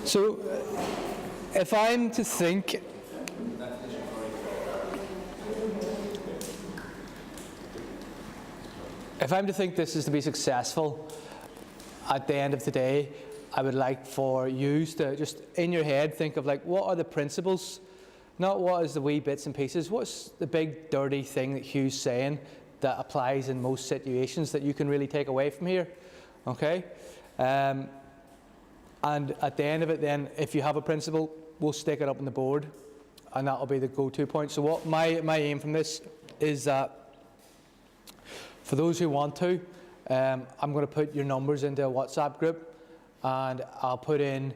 So, if I'm to think, this is to be successful, at the end of the day, I would like for you to just in your head think of like, what are the principles? Not what is the wee bits and pieces. What's the big dirty thing that Hugh's saying that applies in most situations that you can really take away from here? Okay? And at the end of it then, if you have a principle, we'll stick it up on the board and that'll be the go-to point. So what my aim from this is that for those who want to, I'm going to put your numbers into a WhatsApp group and I'll put in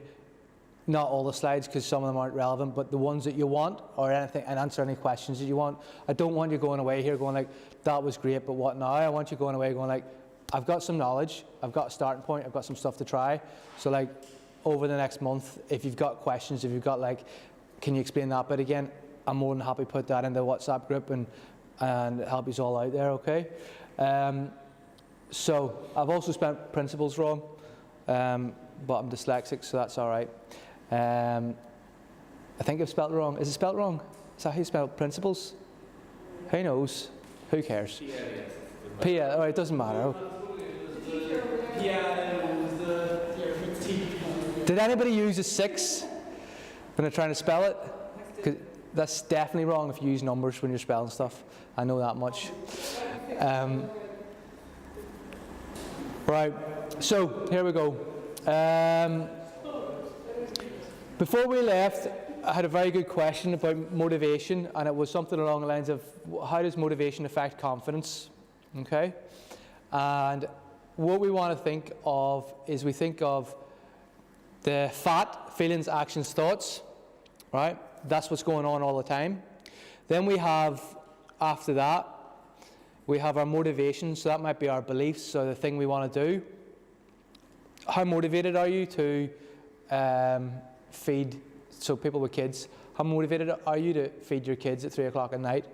not all the slides because some of them aren't relevant, but the ones that you want or anything, and answer any questions that you want. I don't want you going away here going like, that was great, but what now? I want you going away going like, I've got some knowledge, I've got a starting point, I've got some stuff to try. So like over the next month, if you've got questions, if you've got like, can you explain that bit again? I'm more than happy to put that in the WhatsApp group and help you all out there, okay? So I've also spent principles wrong, but I'm dyslexic, so that's all right. I think I've spelled it wrong. Is it spelled wrong? Is that how you spell principles? Who knows? Who cares? Pia, all right, it doesn't matter. Did anybody use a 6 when they're trying to spell it? 'Cause that's definitely wrong if you use numbers when you're spelling stuff. I know that much. Right, so here we go. Before we left, I had a very good question about motivation, and it was something along the lines of how does motivation affect confidence? Okay, and what we want to think of is we think of the FAT, feelings, actions, thoughts, right? That's what's going on all the time. Then we have, after that, we have our motivation, so that might be our beliefs, so the thing we want to do. How motivated are you to feed, so people with kids, how motivated are you to feed your kids at 3 o'clock at night?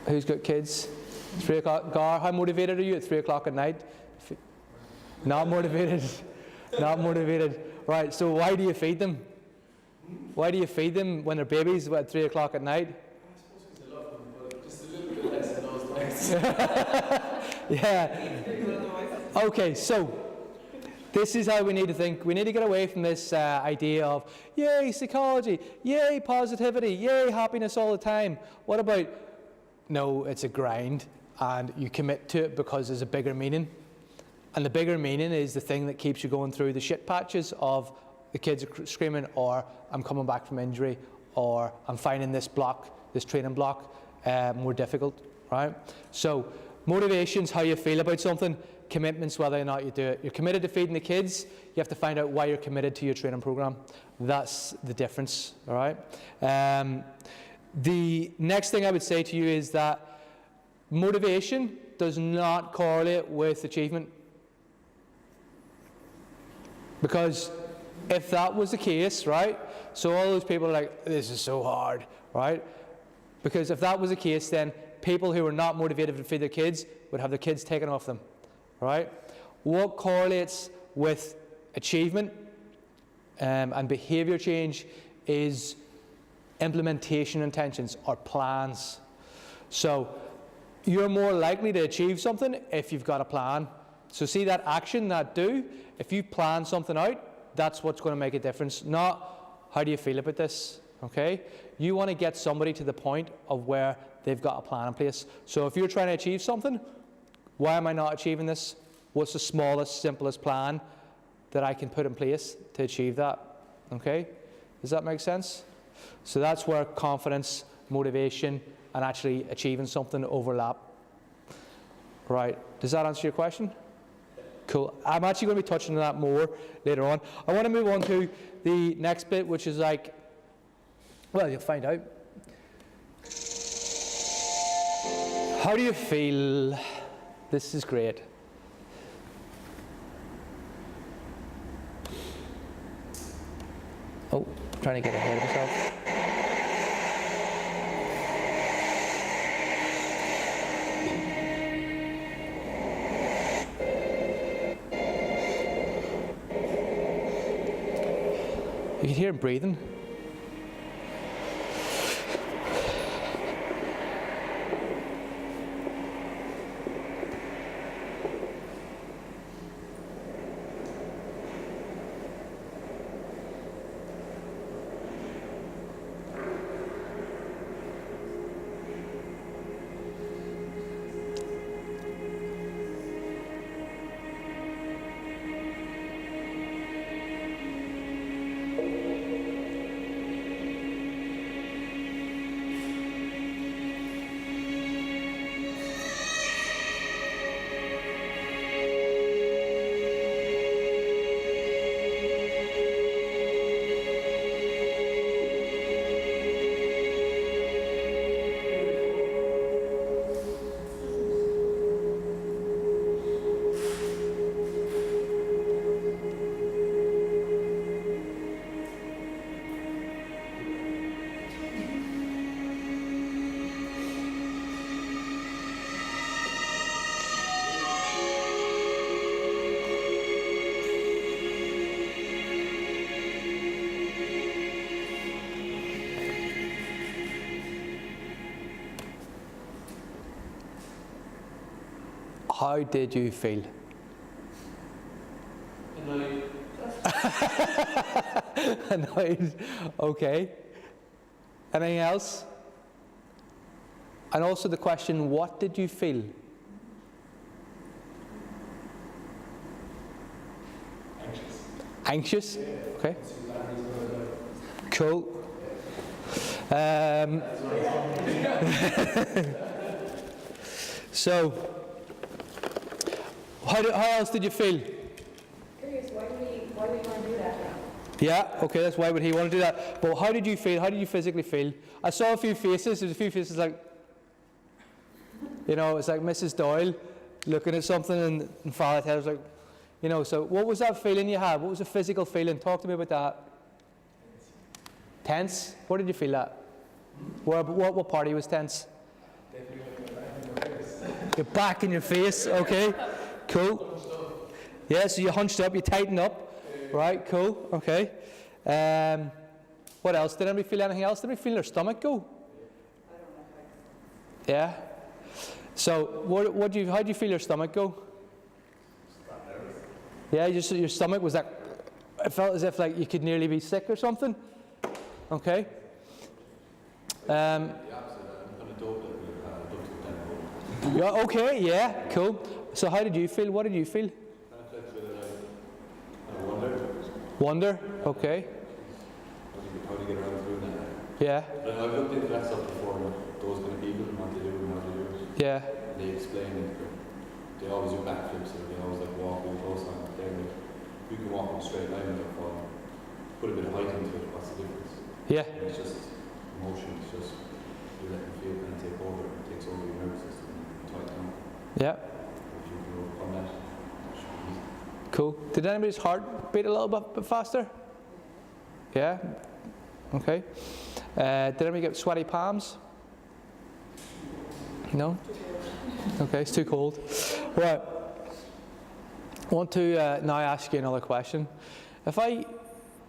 Who's got kids? 3 o'clock, Gar, how motivated are you at 3 o'clock at night? Not motivated, not motivated. Right, so why do you feed them? Why do you feed them when they're babies at 3 o'clock at night? I love them, but just a little bit less than those nights. Yeah. Okay, so this is how we need to think. We need to get away from this idea of, yay, psychology, yay, positivity, yay, happiness all the time. What about, no, it's a grind, and you commit to it because there's a bigger meaning. And the bigger meaning is the thing that keeps you going through the shit patches of the kids are screaming, or I'm coming back from injury, or I'm finding this block, this training block, more difficult, right? So motivation's how you feel about something, commitment's whether or not you do it. You're committed to feeding the kids, you have to find out why you're committed to your training program. That's the difference, all right? The next thing I would say to you is that motivation does not correlate with achievement. Because if that was the case, right, so all those people are like, this is so hard, right? Because if that was the case, then people who are not motivated to feed their kids would have their kids taken off them, right? What correlates with achievement and behavior change is implementation intentions or plans. So you're more likely to achieve something if you've got a plan. So see that action, that do, if you plan something out, that's what's going to make a difference, not how do you feel about this, okay? You want to get somebody to the point of where they've got a plan in place. So if you're trying to achieve something, why am I not achieving this? What's the smallest, simplest plan that I can put in place to achieve that, okay? Does that make sense? So that's where confidence, motivation, and actually achieving something overlap. Right, does that answer your question? Cool. I'm actually going to be touching on that more later on. I want to move on to the next bit, which is like, well, you'll find out. How do you feel? This is great. Oh, trying to get ahead of myself. You can hear him breathing. How did you feel? Annoyed. Annoyed. Okay. Anything else? And also the question, what did you feel? Anxious. Anxious? Yeah. Okay. It's exactly what Cool. So, how else did you feel? Curious, why do we want to do that now? Yeah, okay, that's why would he want to do that. But how did you feel? How did you physically feel? I saw a few faces. There's a few faces like, you know, it's like Mrs. Doyle looking at something and Father's head was like, you know, so what was that feeling you had? What was the physical feeling? Talk to me about that. Tense? Where did you feel that? What party was tense? Your back in your face, okay, cool. Yeah, so you hunched up, you tightened up, right, cool, okay. What else? Did anybody feel anything else? Did anybody feel their stomach go? Yeah. So, how do you feel your stomach go? Yeah, your stomach was like, it felt as if like you could nearly be sick or something. Okay. Yeah, okay, yeah, cool. So how did you feel? What did you feel? Wonder, okay. How to get around through that. Yeah, But I've looked into that stuff before, and those kind of people, what they do and how they do it. yeah, They explain it. They always do backflips, or they always like walk really close on it. They're like, you can walk in a straight line without falling. Put a bit of height into it, what's the difference? yeah, And it's just motion, it's just you let them feel kind of take over, it takes over your nervous system and tighten up. yeah, If you can overcome that, that should be easy. cool. Did anybody's heart beat a little bit faster? Yeah, okay. Did anybody get sweaty palms? No? Okay, it's too cold. Right. I want to now ask you another question. If I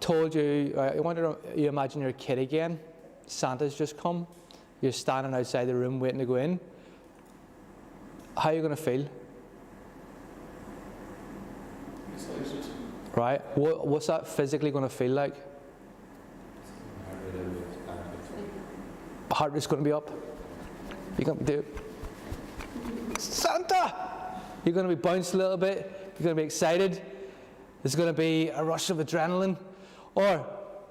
told you, I wonder, you imagine you're a kid again, Santa's just come, you're standing outside the room waiting to go in, how are you going to feel? Excited. Right? What's that physically going to feel like? Heart rate elevates, backflips. Heart rate's going to be up. You're going to do Santa! You're going to be bounced a little bit. You're going to be excited. There's going to be a rush of adrenaline. Or,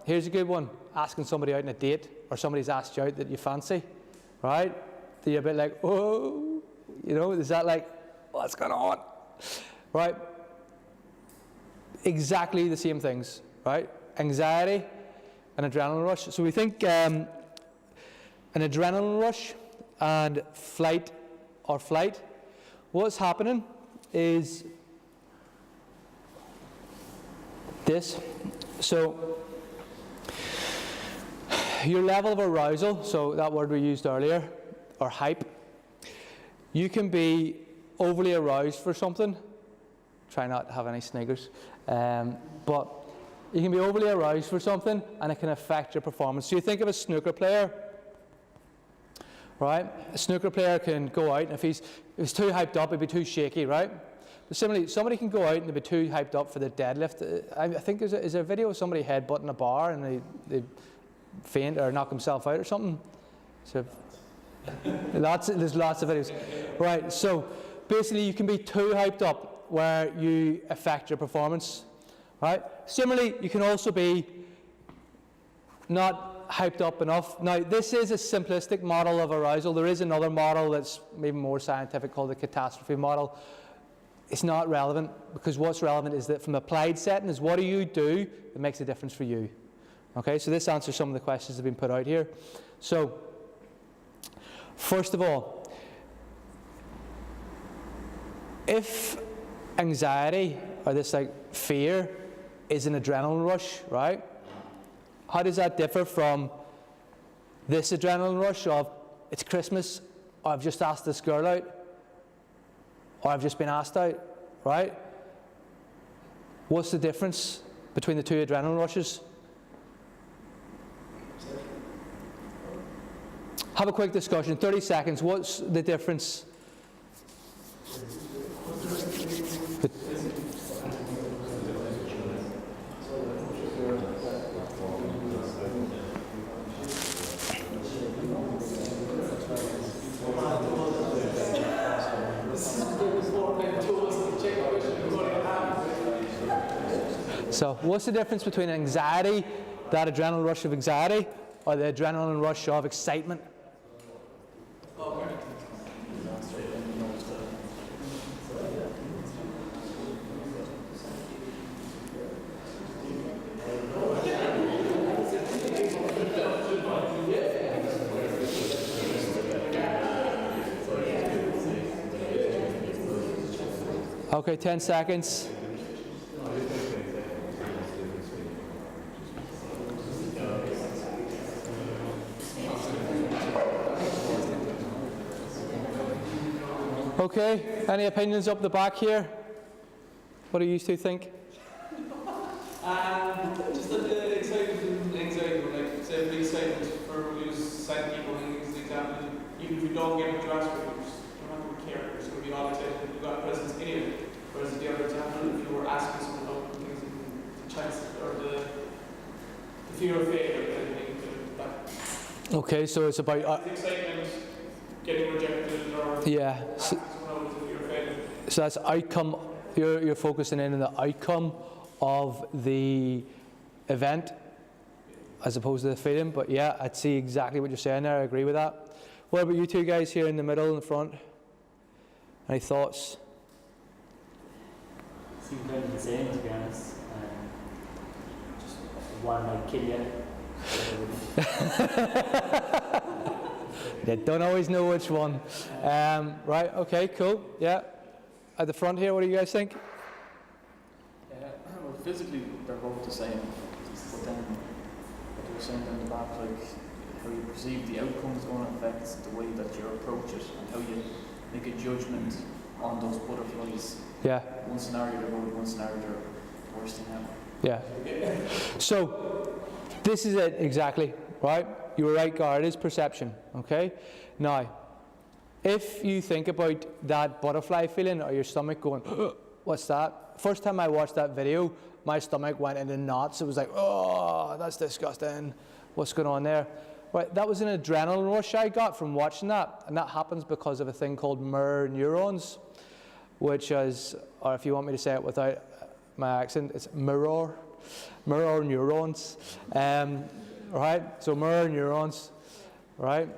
here's a good one, asking somebody out on a date, or somebody's asked you out that you fancy, right? You're a bit like, oh, you know, is that like, what's going on? Right? Exactly the same things, right? Anxiety and adrenaline rush. So we think an adrenaline rush and flight, what's happening is this. So your level of arousal, so that word we used earlier, or hype, you can be overly aroused for something. Try not to have any sniggers. But You can be overly aroused for something and it can affect your performance. So you think of a snooker player, right? A snooker player can go out and if he's too hyped up, he'd be too shaky, right? But similarly, somebody can go out and they'd be too hyped up for the deadlift. I think there's a video of somebody headbutting a bar and they faint or knock himself out or something. So there's lots of videos. Right, so basically you can be too hyped up where you affect your performance. Right? Similarly, you can also be not hyped up enough. Now, this is a simplistic model of arousal. There is another model that's maybe more scientific called the catastrophe model. It's not relevant because what's relevant is that from applied setting is what do you do that makes a difference for you. Okay, so this answers some of the questions that have been put out here. So, first of all, if anxiety or this like fear is an adrenaline rush, right? How does that differ from this adrenaline rush of it's Christmas, or I've just asked this girl out, or I've just been asked out, right? What's the difference between the two adrenaline rushes? Have a quick discussion, 30 seconds. What's the difference? So what's the difference between anxiety, that adrenaline rush of anxiety, or the adrenaline rush of excitement? Okay, 10 seconds. Okay, any opinions up the back here? What do you two think? Just that the excitement and anxiety, like say the excitement for we use sight people as an example, even if you don't get what you ask for, you just don't have to care. You're just going to be all excited that you got presents anyway. Whereas the other example, if you were asking someone about things, the chance or the fear of failure, anything like. Okay, so it's about excitement, getting rejected, or yeah. asking someone out, the fear of failure. So that's outcome. You're focusing in on the outcome of the event as opposed to the feeling. But yeah, I'd see exactly what you're saying there. I agree with that. What about you two guys here in the middle, in the front? Any thoughts? Seem kind of the same, to be honest. Just one might kill you. You don't always know which one. Right, okay, cool. Yeah. At the front here, what do you guys think? Well, physically, they're both the same. But then, what you were saying in the back, like how you perceive the outcome is going to affect the way that you approach it and how you make a judgment on those butterflies. Yeah. One scenario they're good, one scenario they're worse thing ever. Yeah. So, this is it exactly, right? You were right, Gar, it is perception, okay? Now, if you think about that butterfly feeling or your stomach going, what's that? First time I watched that video, my stomach went into knots. It was like, oh, that's disgusting. What's going on there? Right, that was an adrenaline rush I got from watching that. And that happens because of a thing called mirror neurons, which is, or if you want me to say it without my accent, it's mirror neurons. Right, so mirror neurons, right?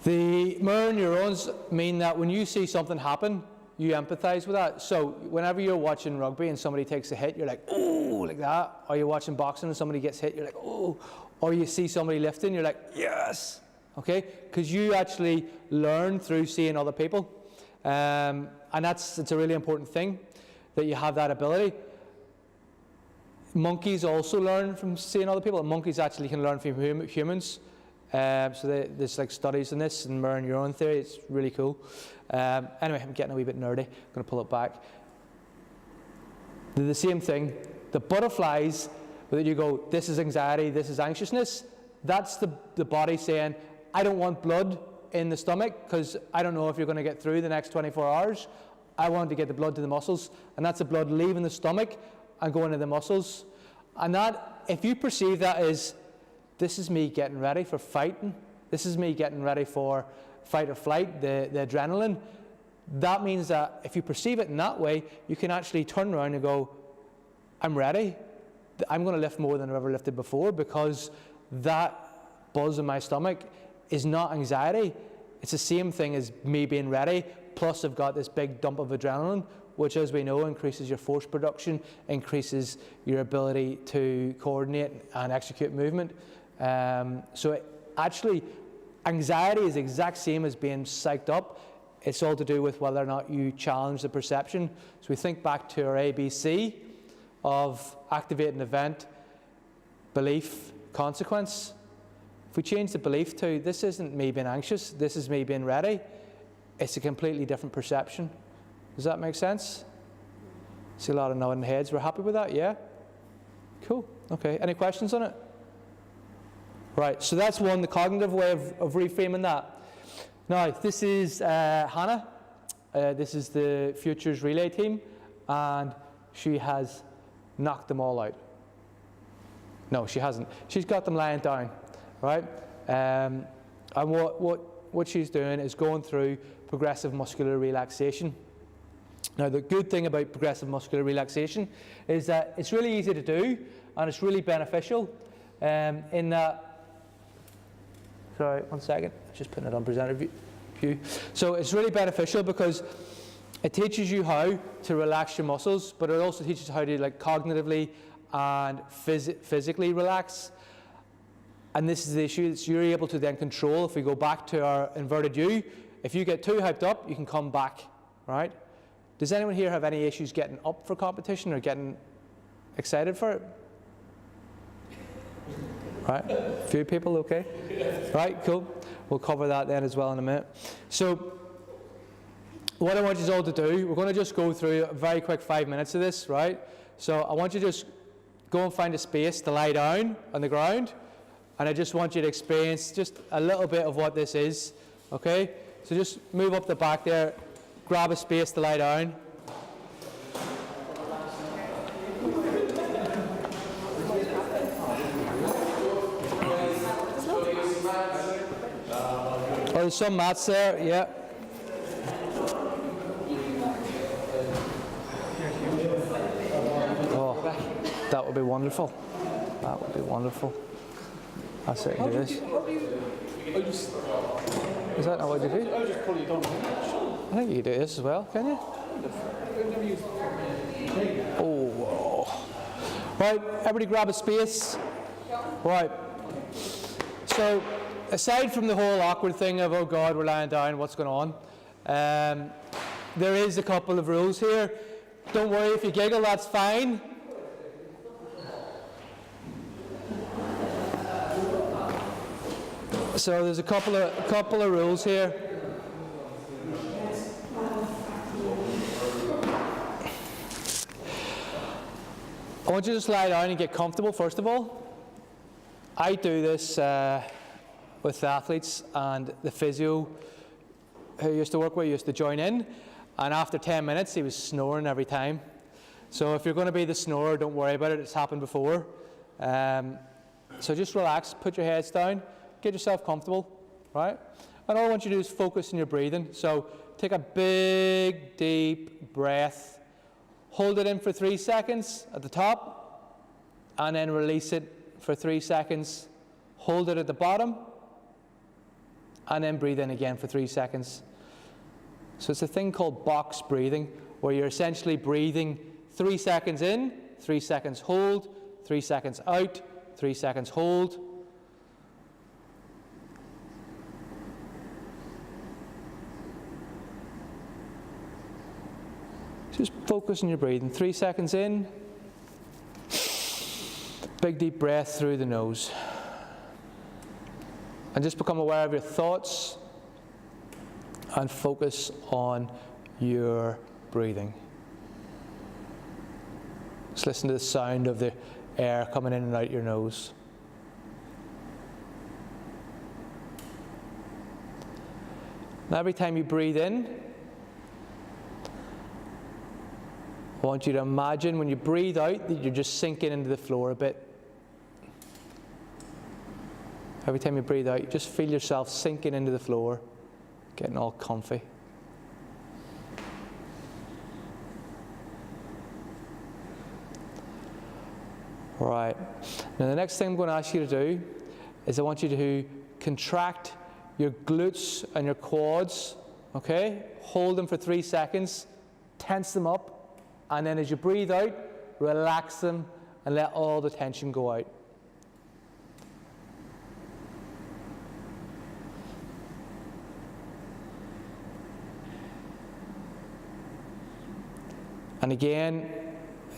The mirror neurons mean that when you see something happen, you empathize with that. So whenever you're watching rugby and somebody takes a hit, you're like, oh, like that. Or you're watching boxing and somebody gets hit, you're like, oh. Or you see somebody lifting, you're like, yes. Okay? Because you actually learn through seeing other people. And it's a really important thing that you have that ability. Monkeys also learn from seeing other people. And monkeys actually can learn from humans. So there's like studies on this and mirror neuron theory. It's really cool. Anyway, I'm getting a wee bit nerdy. I'm going to pull it back. They're the same thing. The butterflies, that you go, this is anxiety, this is anxiousness, that's the body saying, I don't want blood in the stomach because I don't know if you're going to get through the next 24 hours. I want to get the blood to the muscles, and that's the blood leaving the stomach and going to the muscles. And that, if you perceive that as, this is me getting ready for fighting, this is me getting ready for fight or flight, the adrenaline, that means that if you perceive it in that way, you can actually turn around and go, I'm ready. I'm going to lift more than I've ever lifted before, because that buzz in my stomach is not anxiety. It's the same thing as me being ready, plus I've got this big dump of adrenaline, which, as we know, increases your force production, increases your ability to coordinate and execute movement. Actually, anxiety is the exact same as being psyched up. It's all to do with whether or not you challenge the perception. So we think back to our ABC of activate an event, belief, consequence. If we change the belief to, this isn't me being anxious, this is me being ready, it's a completely different perception. Does that make sense? See a lot of nodding heads. We're happy with that, yeah? Cool, okay. Any questions on it? Right, so that's one, the cognitive way of reframing that. Now, this is Hannah. This is the Futures Relay team, and she has knocked them all out. No, she hasn't. She's got them lying down, right? And what she's doing is going through progressive muscular relaxation. Now, the good thing about progressive muscular relaxation is that it's really easy to do, and it's really beneficial in that. Sorry, one second. Just putting it on presenter view. So it's really beneficial because it teaches you how to relax your muscles, but it also teaches you how to cognitively and physically relax. And this is the issue that you're able to then control. If we go back to our inverted U, if you get too hyped up, you can come back, right? Does anyone here have any issues getting up for competition or getting excited for it? Right, a few people, okay? Right, cool. We'll cover that then as well in a minute. So, what I want you all to do, we're going to just go through a very quick 5 minutes of this, right? So, I want you to just go and find a space to lie down on the ground, and I just want you to experience just a little bit of what this is, okay? So, just move up the back there, grab a space to lie down. Oh, there's some mats there, yeah. Oh, that would be wonderful. That would be wonderful. I'll sit and do this. Is that not what you do? I'll just pull you down. I think you can do this as well, can you? Oh, whoa. Right, everybody grab a space. Right. So, aside from the whole awkward thing of, oh God, we're lying down, what's going on? There is a couple of rules here. Don't worry if you giggle, that's fine. So there's a couple of rules here. I want you to just lie down and get comfortable first of all. I do this with the athletes, and the physio who used to work with used to join in, and after 10 minutes he was snoring every time. So if you're going to be the snorer, don't worry about it, it's happened before. So just relax, put your heads down, get yourself comfortable, right? And all I want you to do is focus on your breathing. So take a big, deep breath, hold it in for 3 seconds at the top, and then release it for 3 seconds, hold it at the bottom, and then breathe in again for 3 seconds. So it's a thing called box breathing, where you're essentially breathing 3 seconds in, 3 seconds hold, 3 seconds out, 3 seconds hold. Just focus on your breathing. 3 seconds in, big deep breath through the nose. And just become aware of your thoughts and focus on your breathing. Just listen to the sound of the air coming in and out your nose. Now every time you breathe in, I want you to imagine when you breathe out that you're just sinking into the floor a bit. Every time you breathe out, you just feel yourself sinking into the floor, getting all comfy. Right. Now the next thing I'm going to ask you to do is I want you to contract your glutes and your quads, okay? Hold them for 3 seconds, tense them up, and then as you breathe out, relax them and let all the tension go out. And again,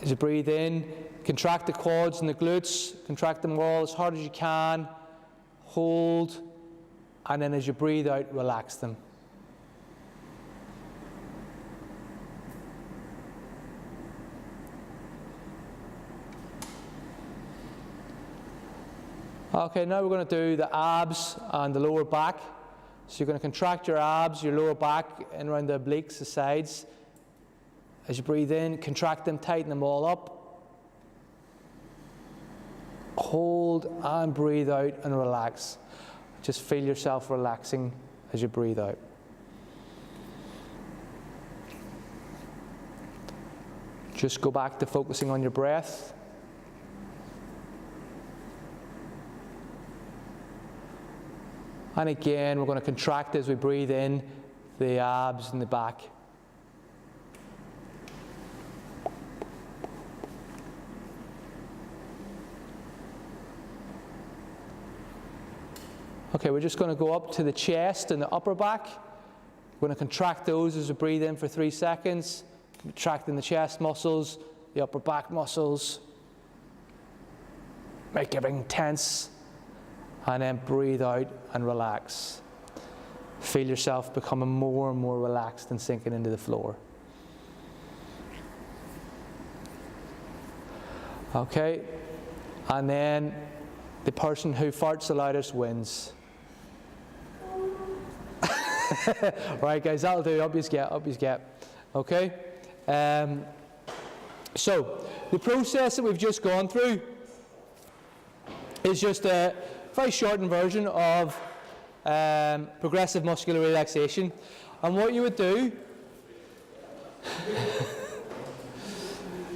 as you breathe in, contract the quads and the glutes, contract them all as hard as you can, hold, and then as you breathe out, relax them. Okay, now we're going to do the abs and the lower back. So you're going to contract your abs, your lower back, and around the obliques, the sides. As you breathe in, contract them, tighten them all up. Hold and breathe out and relax. Just feel yourself relaxing as you breathe out. Just go back to focusing on your breath. And again, we're going to contract as we breathe in the abs and the back. Okay, we're just going to go up to the chest and the upper back. We're going to contract those as we breathe in for 3 seconds. Contracting the chest muscles, the upper back muscles. Make everything tense. And then breathe out and relax. Feel yourself becoming more and more relaxed and sinking into the floor. Okay, and then the person who farts the loudest wins. Right, guys, that'll do. Up you get. Okay? So, the process that we've just gone through is just a very shortened version of progressive muscular relaxation. And what you would do,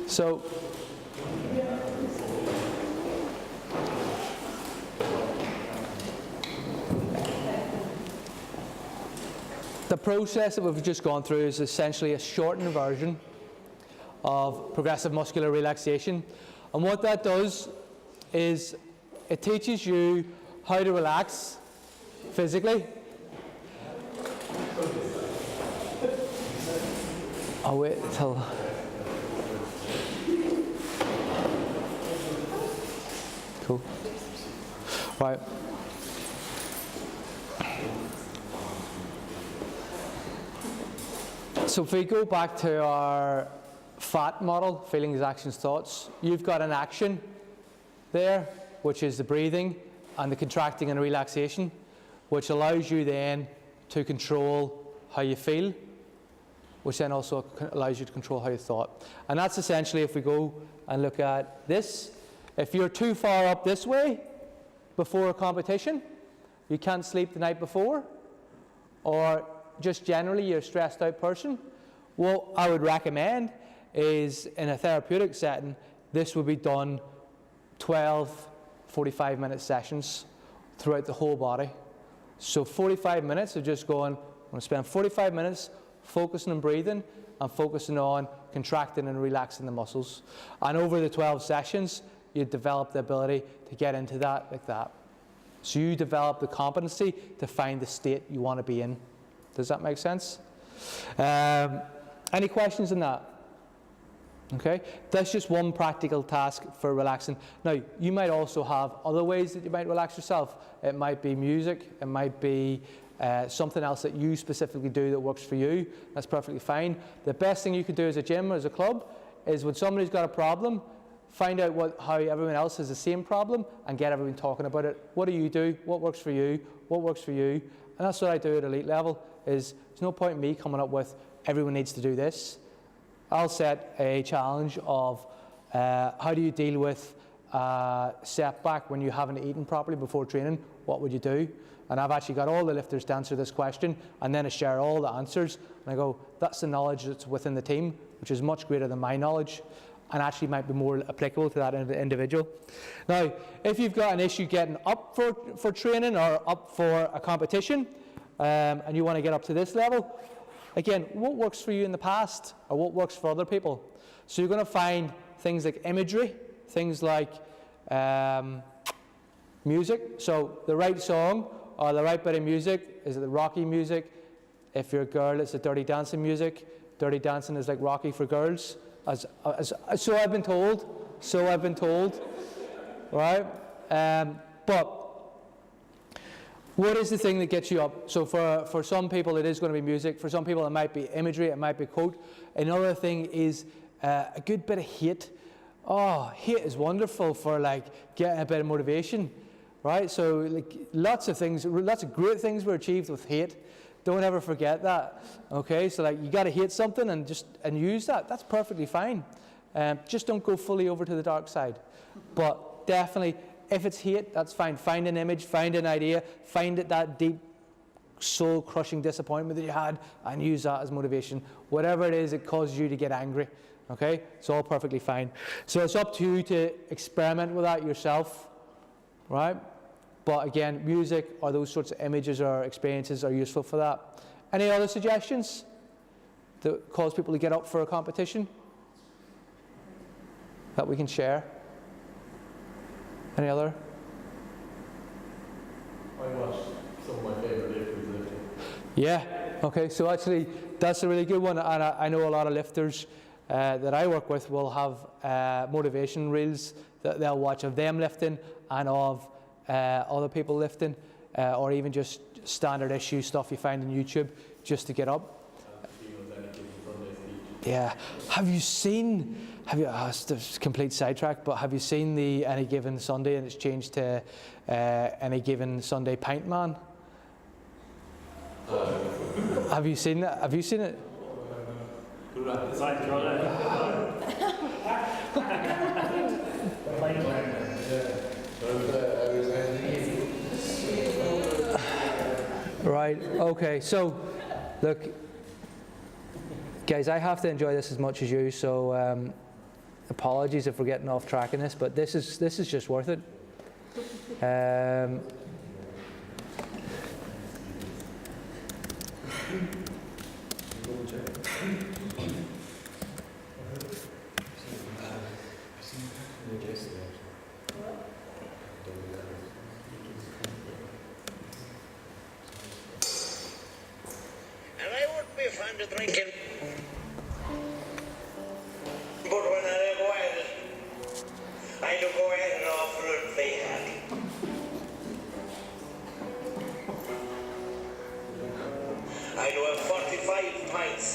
so the process that we've just gone through is essentially a shortened version of progressive muscular relaxation. And what that does is it teaches you how to relax physically. I'll wait until... Cool. Right. So if we go back to our FAT model, feelings, actions, thoughts, you've got an action there, which is the breathing and the contracting and relaxation, which allows you then to control how you feel, which then also allows you to control how you thought. And that's essentially, if we go and look at this, if you're too far up this way before a competition, you can't sleep the night before, or just generally you're a stressed out person, what I would recommend is in a therapeutic setting, this would be done 12 45-minute sessions throughout the whole body. So 45 minutes of just going, I'm going to spend 45 minutes focusing on breathing and focusing on contracting and relaxing the muscles. And over the 12 sessions, you develop the ability to get into that like that. So you develop the competency to find the state you want to be in. Does that make sense? Any questions on that? Okay, that's just one practical task for relaxing. Now, you might also have other ways that you might relax yourself. It might be music, it might be something else that you specifically do that works for you. That's perfectly fine. The best thing you can do as a gym or as a club is when somebody's got a problem, find out how everyone else has the same problem and get everyone talking about it. What do you do? What works for you? What works for you? And that's what I do at elite level. There's no point in me coming up with everyone needs to do this. I'll set a challenge of how do you deal with setback when you haven't eaten properly before training? What would you do? And I've actually got all the lifters to answer this question, and then I share all the answers. And I go, that's the knowledge that's within the team, which is much greater than my knowledge, and actually might be more applicable to that individual. Now, if you've got an issue getting up for training or up for a competition, and you want to get up to this level, again, what works for you in the past or what works for other people? So you're going to find things like imagery, things like music. So the right song or the right bit of music, is it the Rocky music? If you're a girl, it's the Dirty Dancing music. Dirty Dancing is like Rocky for girls. So I've been told, right? But what is the thing that gets you up? So for some people it is going to be music. For some people it might be imagery, it might be quote. Another thing is a good bit of hate. Oh, hate is wonderful for like getting a bit of motivation, right? So like lots of great things were achieved with hate. Don't ever forget that. Okay, so like you got to hate something and use that. That's perfectly fine. Just don't go fully over to the dark side. But definitely, if it's hate, that's fine. Find an image, find an idea, find that deep, soul-crushing disappointment that you had, and use that as motivation. Whatever it is, it causes you to get angry. Okay, it's all perfectly fine. So it's up to you to experiment with that yourself, right? But again, music or those sorts of images or experiences are useful for that. Any other suggestions that cause people to get up for a competition that we can share? Any other? I watched some of my favourite lifters lifting. Yeah, okay, so actually that's a really good one, and I know a lot of lifters that I work with will have motivation reels that they'll watch of them lifting and of other people lifting, or even just standard issue stuff you find on YouTube just to get up. Yeah. It's a complete sidetrack, but have you seen the Any Given Sunday, and it's changed to Any Given Sunday Pint Man? Have you seen that? Have you seen it? Right, okay, so look, guys, I have to enjoy this as much as you, so apologies if we're getting off track in this, but this is just worth it. To drinking, but when I go ahead, I do go ahead and offer it for I do have 45 pints.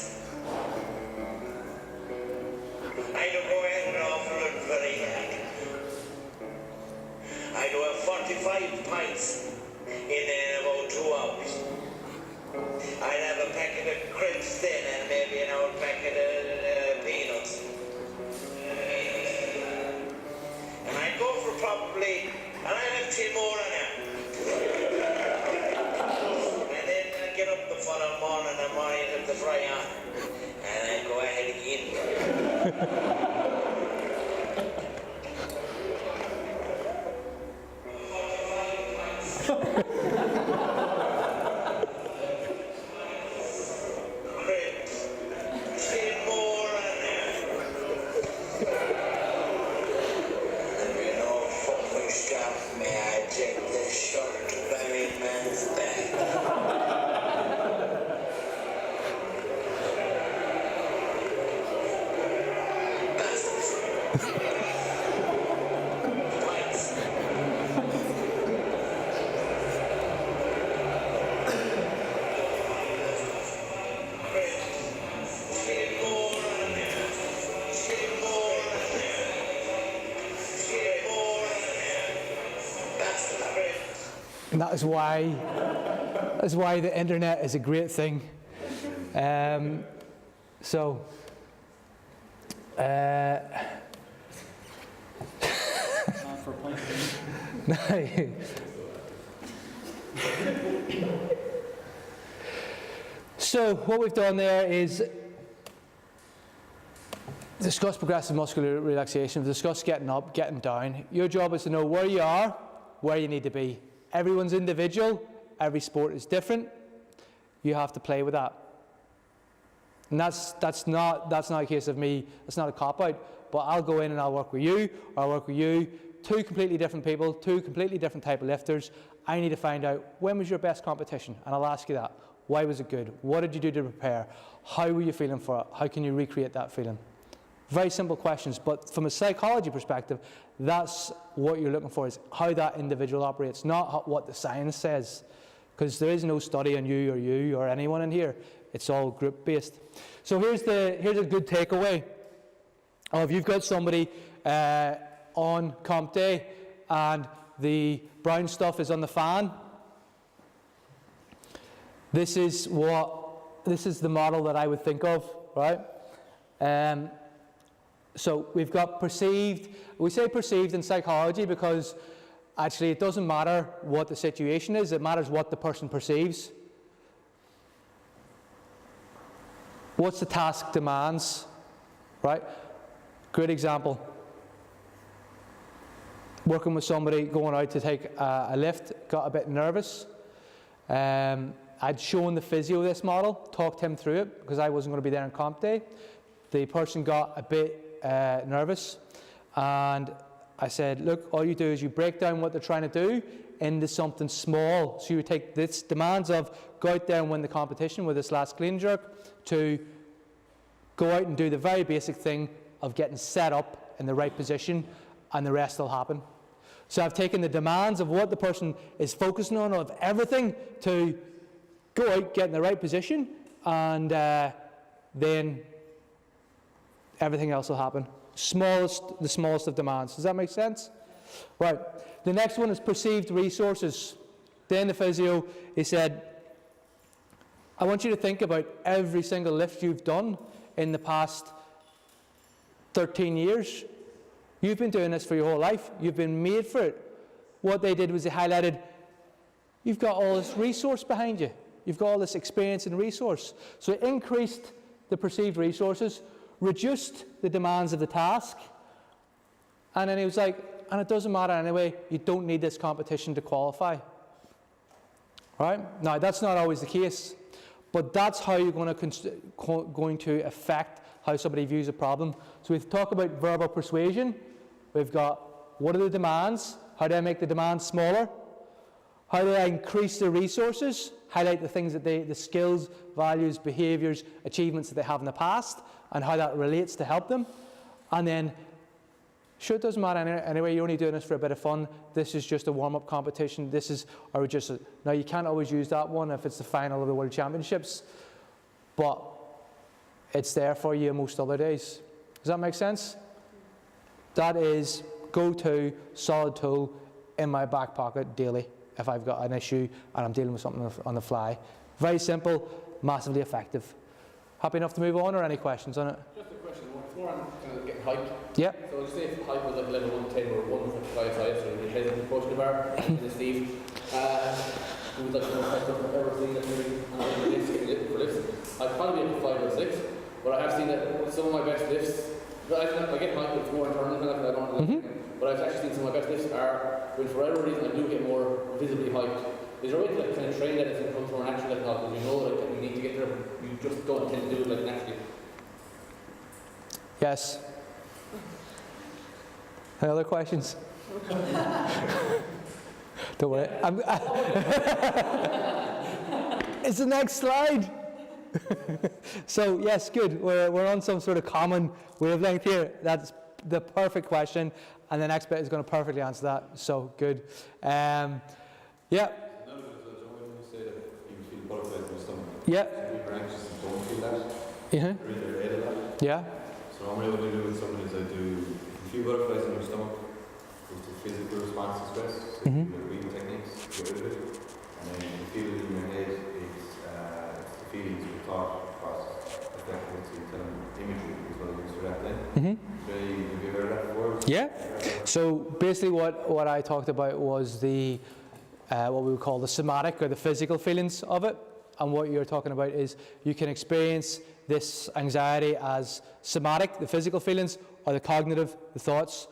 I do go ahead and offer it for I do have 45 pints in about 2 hours. I'd have a packet of crisps then and maybe an old packet of peanuts. And I'd go for probably, and I'd have 10 more on it. And then I'd get up the following morning and I'd have the fry on. And I'd go ahead again. And that's why the internet is a great thing. So, For a point. So what we've done there is discuss progressive muscular relaxation, discuss getting up, getting down. Your job is to know where you are, where you need to be. Everyone's individual, every sport is different. You have to play with that. And that's not a case of me, it's not a cop-out, but I'll go in and I'll work with you, or I'll work with you, two completely different people, two completely different type of lifters. I need to find out, when was your best competition? And I'll ask you that. Why was it good? What did you do to prepare? How were you feeling for it? How can you recreate that feeling? Very simple questions, but from a psychology perspective, that's what you're looking for, is how that individual operates, not what the science says. Because there is no study on you or anyone in here. It's all group-based. So here's a good takeaway of, you've got somebody on comp day and the brown stuff is on the fan. This is the model that I would think of, right? So we've got perceived. We say perceived in psychology because actually it doesn't matter what the situation is, it matters what the person perceives. What's the task demands, right? Great example. Working with somebody going out to take a lift, got a bit nervous. I'd shown the physio this model, talked him through it because I wasn't going to be there on comp day. The person got a bit nervous, and I said, look, all you do is you break down what they're trying to do into something small. So you take this demands of go out there and win the competition with this last clean jerk, to go out and do the very basic thing of getting set up in the right position, and the rest will happen. So I've taken the demands of what the person is focusing on, of everything, to go out, get in the right position, and then everything else will happen. The smallest of demands. Does that make sense? Right. The next one is perceived resources. Then the physio, he said, I want you to think about every single lift you've done in the past 13 years. You've been doing this for your whole life. You've been made for it. What they did was they highlighted, you've got all this resource behind you. You've got all this experience and resource. So it increased the perceived resources, reduced the demands of the task, and then he was like, and it doesn't matter anyway, you don't need this competition to qualify. Right? Now, that's not always the case, but that's how you're going to affect how somebody views a problem. So we've talked about verbal persuasion. We've got, what are the demands? How do I make the demands smaller? How do I increase the resources? Highlight the things that the skills, values, behaviours, achievements that they have in the past, and how that relates to help them. And then, sure, it doesn't matter anyway, you're only doing this for a bit of fun. This is just a warm-up competition. Now you can't always use that one if it's the final of the World Championships, but it's there for you most other days. Does that make sense? That is go-to solid tool in my back pocket daily if I've got an issue and I'm dealing with something on the fly. Very simple, massively effective. Happy enough to move on, or any questions on it? Just a question, before I'm kind of getting hyped. Yeah. So just say if hype was like level 110 or 155 height, so you're hesitant pushing the bar, and Steve, who would like to know if I've ever seen that movie, and it's getting lit for lifts. I'd probably be up to 5 or 6, but I have seen that some of my best lifts, I get hyped with more internal, I don't know, but I've actually seen some of my best lifts are, when for whatever reason I do get more visibly hyped. Is there a way to kind of train that it's going to come from an actual like, because you know that you need to get there, you just don't tend to do it like naturally? Yes. Any other questions? Don't worry. It's the next slide. So yes, good. We're on some sort of common wavelength here. That's the perfect question, and the next bit is going to perfectly answer that. So good. Yeah. Yeah. People are anxious and don't feel that. Yeah. They're in their head a lot. Yeah. So normally what I do with someone is I do a few butterflies in their stomach, it's a physical response to stress, so you do breathing techniques, get rid of it, and then you feel it in your head, it's the feelings, your thought process, affecting it, so you tell them imagery as well, use for that then. Have you heard that before? Yeah. So basically what I talked about was the, what we would call the somatic or the physical feelings of it. And what you're talking about is you can experience this anxiety as somatic, the physical feelings, or the cognitive, the thoughts.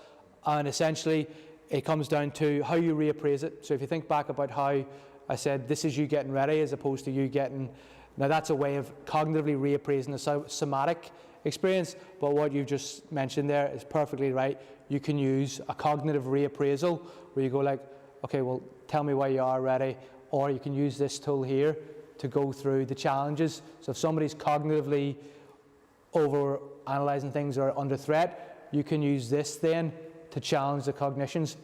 And essentially, it comes down to how you reappraise it. So if you think back about how I said this is you getting ready as opposed to you getting, now that's a way of cognitively reappraising the somatic experience, but what you've just mentioned there is perfectly right. You can use a cognitive reappraisal where you go like, okay, well, tell me why you are ready, or you can use this tool here to go through the challenges. So if somebody's cognitively over analysing things or under threat, you can use this then to challenge the cognitions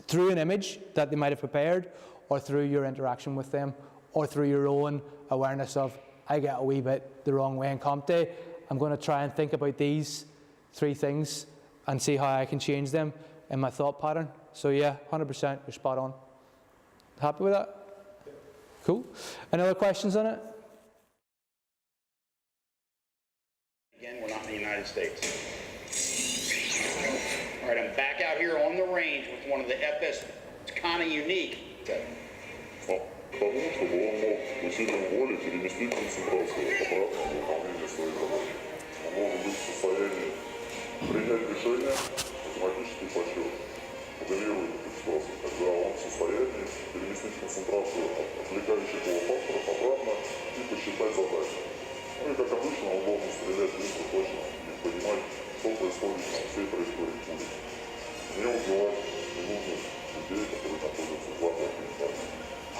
through an image that they might have prepared, or through your interaction with them, or through your own awareness of, I get a wee bit the wrong way in comp day. I'm going to try and think about these 3 things and see how I can change them in my thought pattern. So yeah, 100%, you're spot on. Happy with that? Cool. Any other questions on it? Again, we're not in the United States. All right, I'm back out here on the range with one of the FS. It's kind of unique. Okay.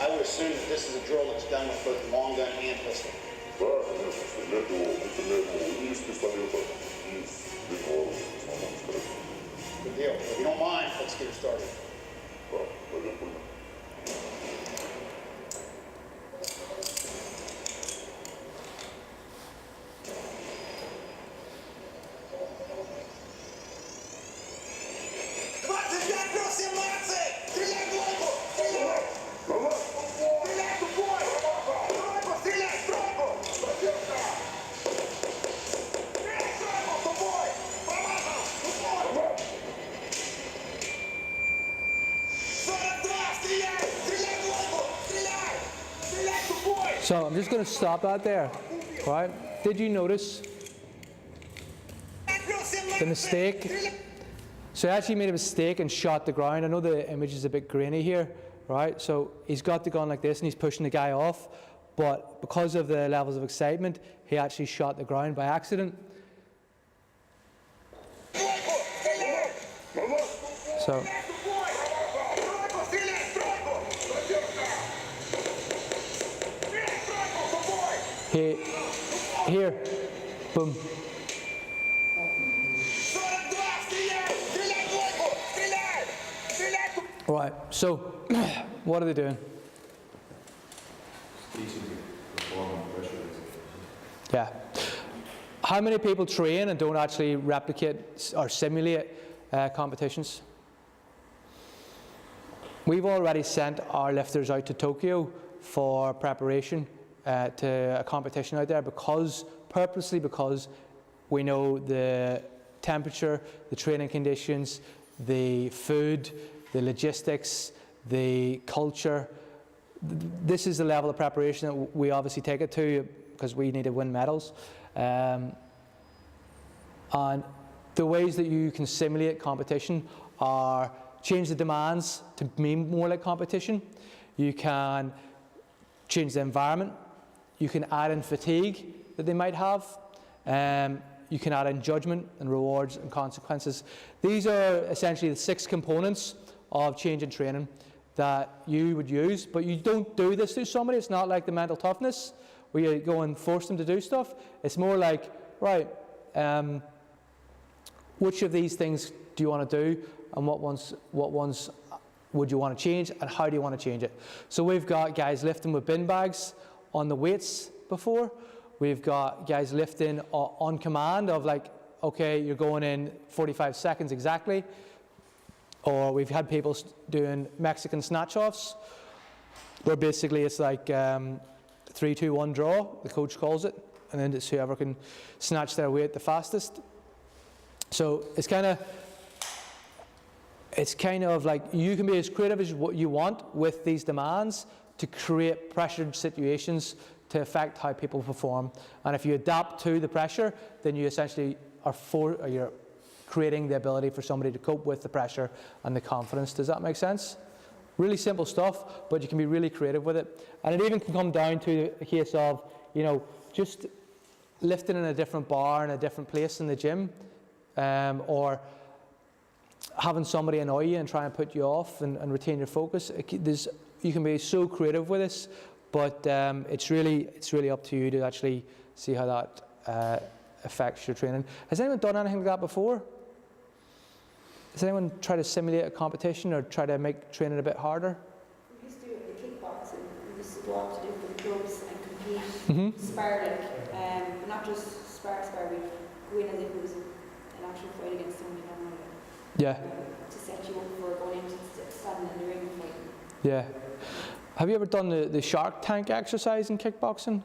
I would assume that this is a drill that's done with both long gun and pistol. Good deal. If you don't mind, let's get it started. So I'm just going to stop that there, right? Did you notice the mistake? So he actually made a mistake and shot the ground. I know the image is a bit grainy here, right? So he's got the gun like this and he's pushing the guy off, but because of the levels of excitement, he actually shot the ground by accident. So. Here, boom. Right, so what are they doing? Yeah. How many people train and don't actually replicate or simulate competitions? We've already sent our lifters out to Tokyo for preparation to a competition out there purposely because we know the temperature, the training conditions, the food, the logistics, the culture. This is the level of preparation that we obviously take it to because we need to win medals. And the ways that you can simulate competition are change the demands to mean more like competition. You can change the environment. You can add in fatigue that they might have. You can add in judgment and rewards and consequences. These are essentially the 6 components of change in training that you would use, but you don't do this to somebody. It's not like the mental toughness where you go and force them to do stuff. It's more like, right, which of these things do you want to do and what ones would you want to change and how do you want to change it? So we've got guys lifting with bin bags on the weights before. We've got guys lifting on command of like, okay, you're going in 45 seconds exactly. Or we've had people doing Mexican snatch-offs, where basically it's like 3, 2, 1 draw, the coach calls it, and then it's whoever can snatch their weight the fastest. So it's kind of like you can be as creative as what you want with these demands to create pressured situations to affect how people perform. And if you adapt to the pressure, then you essentially you're creating the ability for somebody to cope with the pressure and the confidence. Does that make sense? Really simple stuff, but you can be really creative with it. And it even can come down to a case of, you know, just lifting in a different bar in a different place in the gym, or having somebody annoy you and try and put you off and retain your focus. You can be so creative with this, but it's really up to you to actually see how that affects your training. Has anyone done anything like that before? Has anyone tried to simulate a competition or try to make training a bit harder? We used to do it in the kickboxing. We used to go out to different clubs and compete, spar but not just spar, we go in as if it was an actual fight against somebody normally. Yeah. To set you up for going into standing in the ring and fighting. Yeah. Have you ever done the shark tank exercise in kickboxing?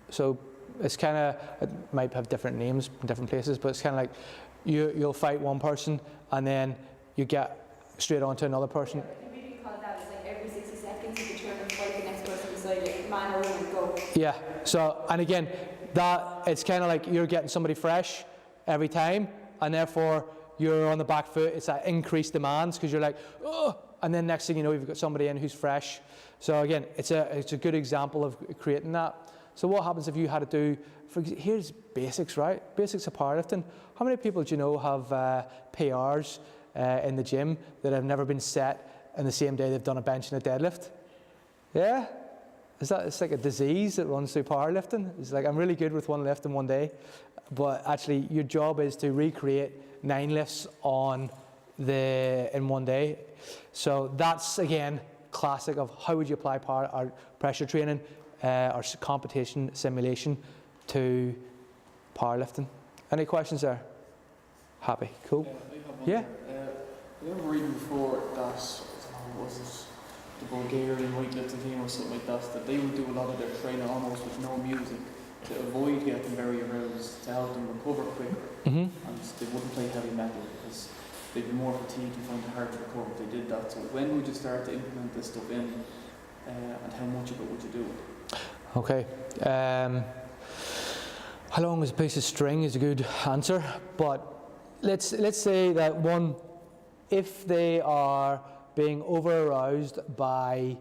So it's kind of, it might have different names in different places, but it's kind of like you'll fight one person and then you get straight on to another person. Yeah, I think we call it that. It's like every 60 seconds you turn and fight the next person beside you, man or woman, go. Yeah. So, and again, that it's kind of like you're getting somebody fresh every time, and therefore you're on the back foot. It's that increased demands because you're like, oh, and then next thing you know, you've got somebody in who's fresh. So again, it's a good example of creating that. So what happens if you had to do, here's basics, right? Basics of powerlifting. How many people do you know have PRs in the gym that have never been set in the same day they've done a bench and a deadlift? Yeah? It's like a disease that runs through powerlifting. It's like, I'm really good with one lift in one day, but actually your job is to recreate 9 lifts in one day. So that's, again, classic of how would you apply pressure training or competition simulation to powerlifting. Any questions there? Happy? Cool? Yeah. I remember reading before that, was it the Bulgarian weightlifting team or something like that, that they would do a lot of their training almost with no music to avoid getting very aroused, to help them recover quicker. And they wouldn't play heavy metal because they'd be more fatigued and find it hard to recover if they did that. So when would you start to implement this stuff in, and how much of it would you do? Okay. How long is a piece of string is a good answer, but let's say that one, if they are being over aroused by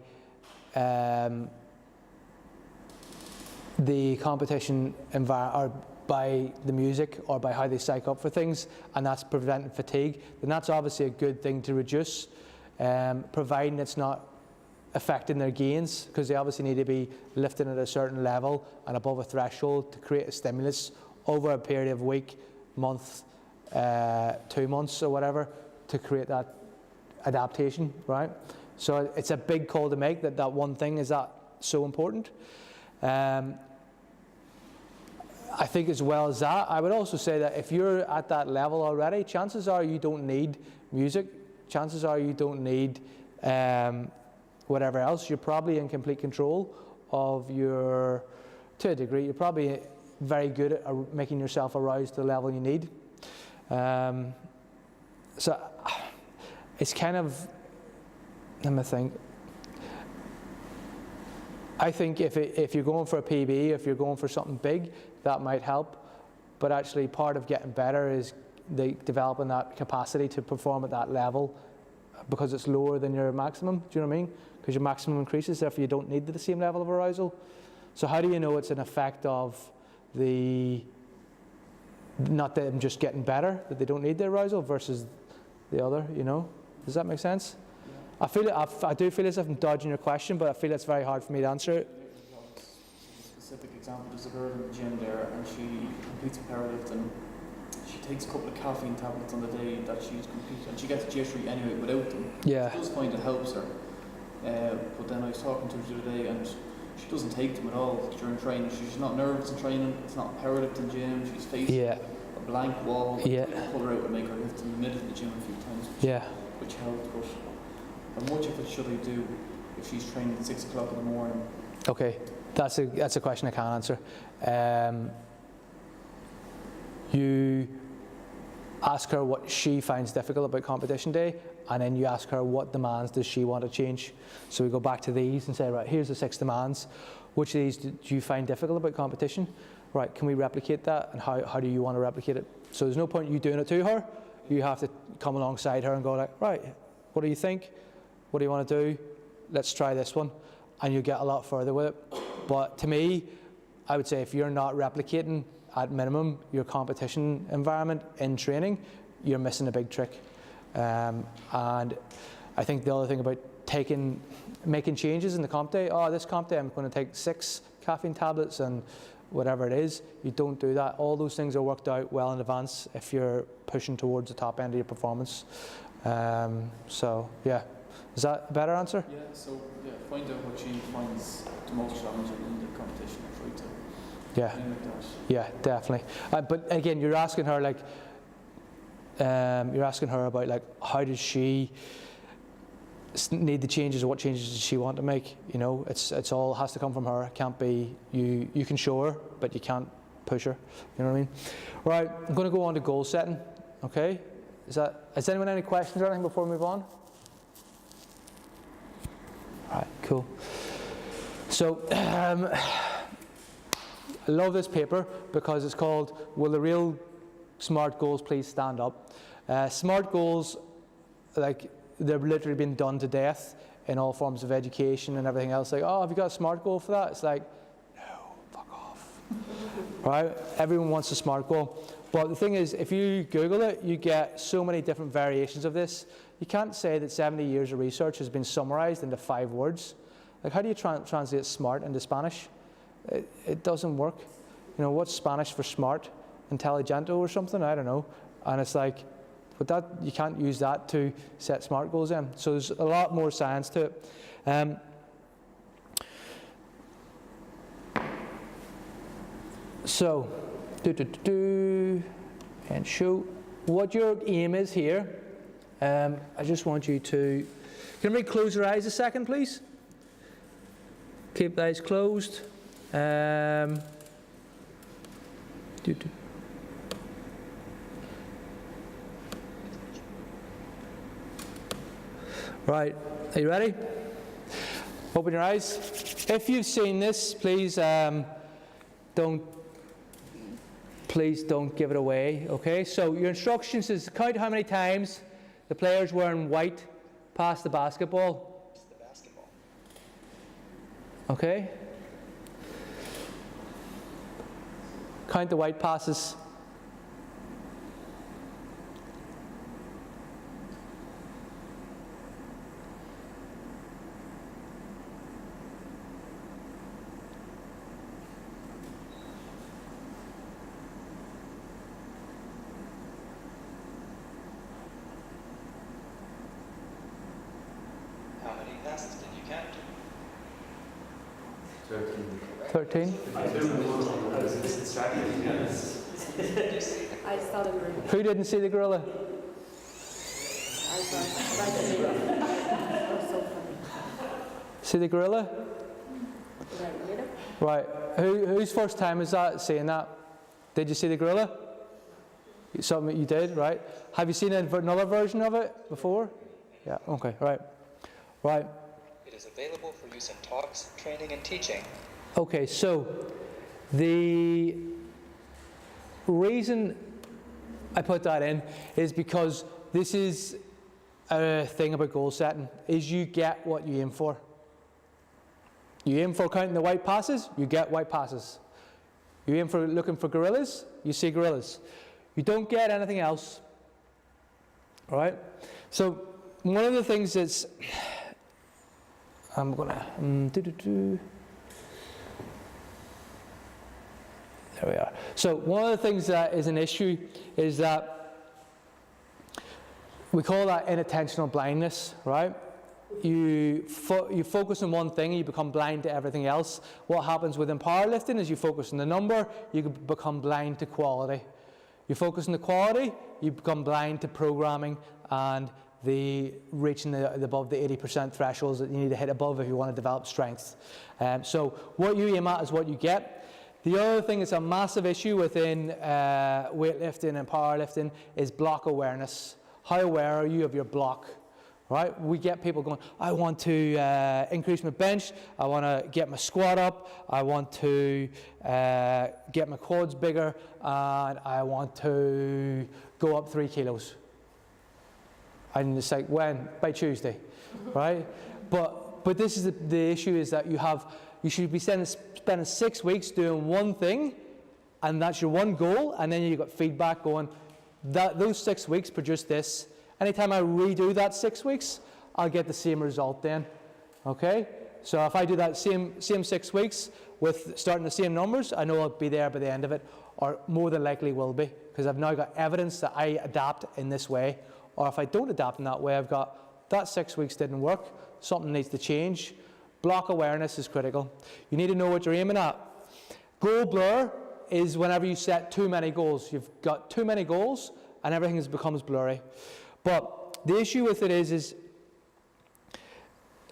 the competition environment, or by the music, or by how they psych up for things, and that's preventing fatigue, then that's obviously a good thing to reduce, providing it's not affecting their gains, because they obviously need to be lifting at a certain level and above a threshold to create a stimulus over a period of week, month, 2 months or whatever, to create that adaptation, right? So it's a big call to make, that one thing is that so important. I think as well as that, I would also say that if you're at that level already, chances are you don't need music, chances are you don't need whatever else. You're probably in complete control of to a degree, you're probably very good at making yourself aroused to the level you need. So it's kind of, let me think. I think if you're going for a PB, if you're going for something big, that might help. But actually part of getting better is developing that capacity to perform at that level, because it's lower than your maximum. Do you know what I mean? Because your maximum increases, therefore you don't need the same level of arousal. So how do you know it's an effect of not them just getting better, that they don't need the arousal versus the other, you know? Does that make sense? Yeah. I do feel as if I'm dodging your question, but I feel it's very hard for me to answer it. A specific example, there's a girl in the gym there and she competes in powerlifting. She takes a couple of caffeine tablets on the day that she's competing, and she gets jittery anyway without them. Yeah. She does find it helps her. But then I was talking to her the other day and she doesn't take them at all during training. She's not nervous in training, it's not a powerlifting gym, she's facing a blank wall. Yeah. Pull her out and make her lift in the middle of the gym a few times, Yeah. which helped. But how much of it should I do if she's training at 6 o'clock in the morning? Okay, that's a question I can't answer. You ask her what she finds difficult about competition day, and then you ask her what demands does she want to change. So we go back to these and say, right, here's the 6 demands. Which of these do you find difficult about competition? Right, can we replicate that, and how do you want to replicate it? So there's no point you doing it to her. You have to come alongside her and go like, right, what do you think? What do you want to do? Let's try this one. And you'll get a lot further with it. But to me, I would say if you're not replicating at minimum your competition environment in training, you're missing a big trick. And I think the other thing about making changes in the comp day, this comp day I'm going to take 6 caffeine tablets and whatever it is, you don't do that. All those things are worked out well in advance if you're pushing towards the top end of your performance. So yeah, is that a better answer? Yeah, so find out what she finds the most challenging in the competition and try to mimic that. Yeah, definitely. But again, you're asking her about like how does she need the changes, or what changes does she want to make? You know, it's all has to come from her. It can't be you. You can show her, but you can't push her. You know what I mean? Right, I'm going to go on to goal setting. Okay, has anyone any questions or anything before we move on? All right, cool. So I love this paper because it's called "Will the Real Smart Goals Please Stand Up?" Smart goals, like, they've literally been done to death in all forms of education and everything else. Like, have you got a SMART goal for that? It's like, no, fuck off. Right? Everyone wants a SMART goal. But the thing is, if you Google it, you get so many different variations of this. You can't say that 70 years of research has been summarized into 5 words. Like, how do you translate SMART into Spanish? It doesn't work. You know, what's Spanish for smart? Intelligento or something? I don't know. And it's like, but that you can't use that to set SMART goals in. So there's a lot more science to it. So, and show what your aim is here. I just want you to, can everybody close your eyes a second, please? Keep the eyes closed. Right, are you ready? Open your eyes. If you've seen this, please don't give it away, okay? So your instructions is count how many times the player's wearing white past the basketball. It's the basketball. Okay? Count the white passes. How many passes did you count? 13? I saw the gorilla. Who didn't see the gorilla? I saw it. That was so funny. See the gorilla? Right. Whose first time is that seeing that? Did you see the gorilla? Something you did, right? Have you seen another version of it before? Yeah, okay, right. Right. It is available for use in talks, training, and teaching. Okay, so the reason I put that in is because this is a thing about goal setting, is you get what you aim for. You aim for counting the white passes, you get white passes. You aim for looking for gorillas, you see gorillas. You don't get anything else. All right? So one of the things that's, I'm gonna, there we are. So one of the things that is an issue is that we call that inattentional blindness, right? You focus on one thing and you become blind to everything else. What happens within powerlifting is you focus on the number, you become blind to quality. You focus on the quality, you become blind to programming and the reaching above the 80% thresholds that you need to hit above if you want to develop strength. So what you aim at is what you get. The other thing that's a massive issue within weightlifting and powerlifting is block awareness. How aware are you of your block? Right? We get people going, I want to increase my bench, I want to get my squat up, I want to get my quads bigger, and I want to go up 3 kilos. And it's like, when? By Tuesday, right? But this is the issue is that you should be spending 6 weeks doing one thing, and that's your one goal, and then you've got feedback going, those 6 weeks produce this. Anytime I redo that 6 weeks, I'll get the same result then, okay? So if I do that same 6 weeks with starting the same numbers, I know I'll be there by the end of it, or more than likely will be, because I've now got evidence that I adapt in this way. Or if I don't adapt in that way, I've got that 6 weeks didn't work, something needs to change. Block awareness is critical. You need to know what you're aiming at. Goal blur is whenever you set too many goals. You've got too many goals and everything becomes blurry. But the issue with it is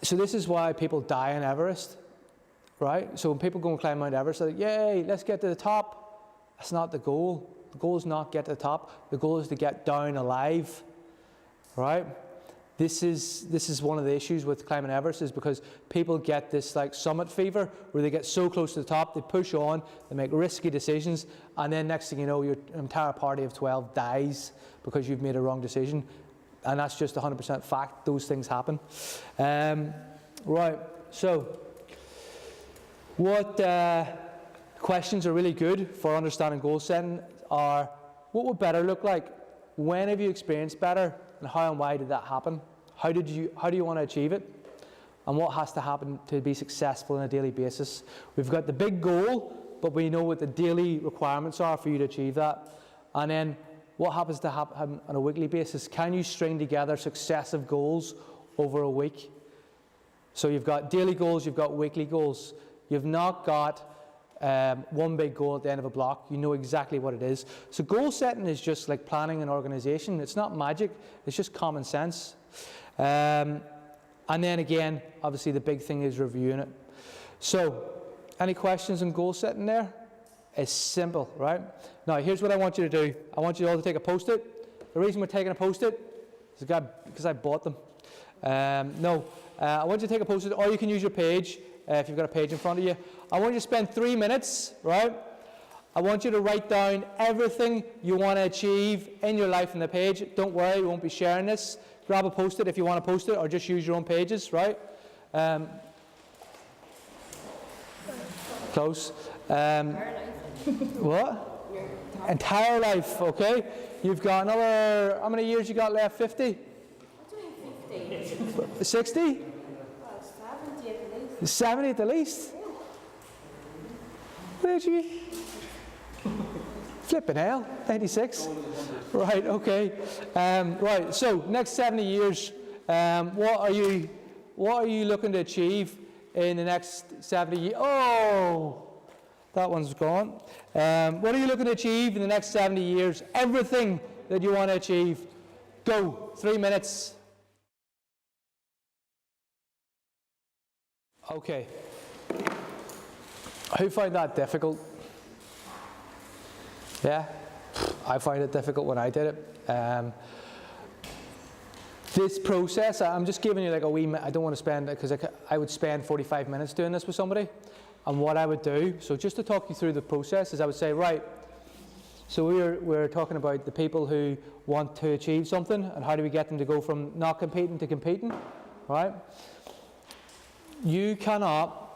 so this is why people die on Everest, right? So when people go and climb Mount Everest, they're like, yay, let's get to the top. That's not the goal. The goal is not get to the top. The goal is to get down alive, right? This is one of the issues with climbing Everest is because people get this like summit fever where they get so close to the top, they push on, they make risky decisions, and then next thing you know, your entire party of 12 dies because you've made a wrong decision. And that's just 100% fact. Those things happen. Right, so what questions are really good for understanding goal setting are, what would better look like? When have you experienced better? And how and why did that happen? How do you want to achieve it? And what has to happen to be successful on a daily basis? We've got the big goal, but we know what the daily requirements are for you to achieve that. And then what happens to happen on a weekly basis? Can you string together successive goals over a week? So you've got daily goals, you've got weekly goals. You've not got one big goal at the end of a block. You know exactly what it is. So goal setting is just like planning and organization. It's not magic, it's just common sense. And then again, obviously the big thing is reviewing it. So, any questions on goal setting there? It's simple, right? Now, here's what I want you to do. I want you all to take a Post-it. The reason we're taking a Post-it is because I bought them. I want you to take a Post-it, or you can use your page if you've got a page in front of you. I want you to spend 3 minutes, right? I want you to write down everything you want to achieve in your life on the page. Don't worry, we won't be sharing this. Grab a Post-it if you want to post it, or just use your own pages, right? Close. What? Entire life, okay? You've got another, how many years you got left? 50? 60? Well, 70 at the least. 70 at the least? Where'd you? Flipping hell, 96. Right, okay. Right, so next 70 years, what are you looking to achieve in the next 70 years? Oh, that one's gone. What are you looking to achieve in the next 70 years? Everything that you want to achieve. Go, 3 minutes. Okay. Who found that difficult? Yeah? I found it difficult when I did it. This process, I'm just giving you like a wee minute. I don't want to spend, because I would spend 45 minutes doing this with somebody. And what I would do, so just to talk you through the process, is I would say, right, so we're talking about the people who want to achieve something, and how do we get them to go from not competing to competing, right? You cannot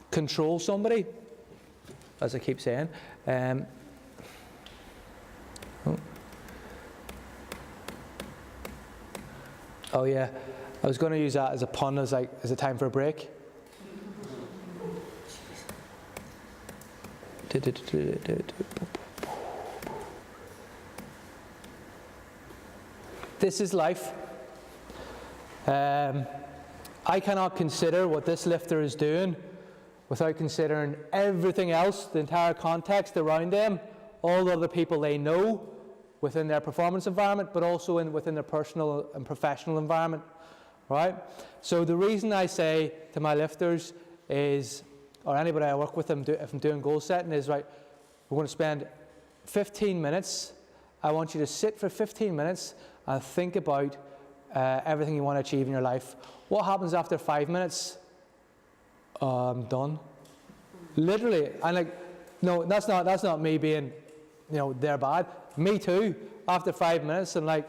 control somebody, as I keep saying. Oh yeah, I was going to use that as a pun, as a time for a break. This is life. I cannot consider what this lifter is doing without considering everything else, the entire context around them, all the other people they know, within their performance environment, but also within their personal and professional environment, right? So the reason I say to my lifters is, or anybody I work with, if I'm doing goal setting, is, right, we're going to spend 15 minutes. I want you to sit for 15 minutes and think about everything you want to achieve in your life. What happens after 5 minutes? I'm done. Literally. And like, no, that's not me being, they're bad. Me too. After 5 minutes, and like,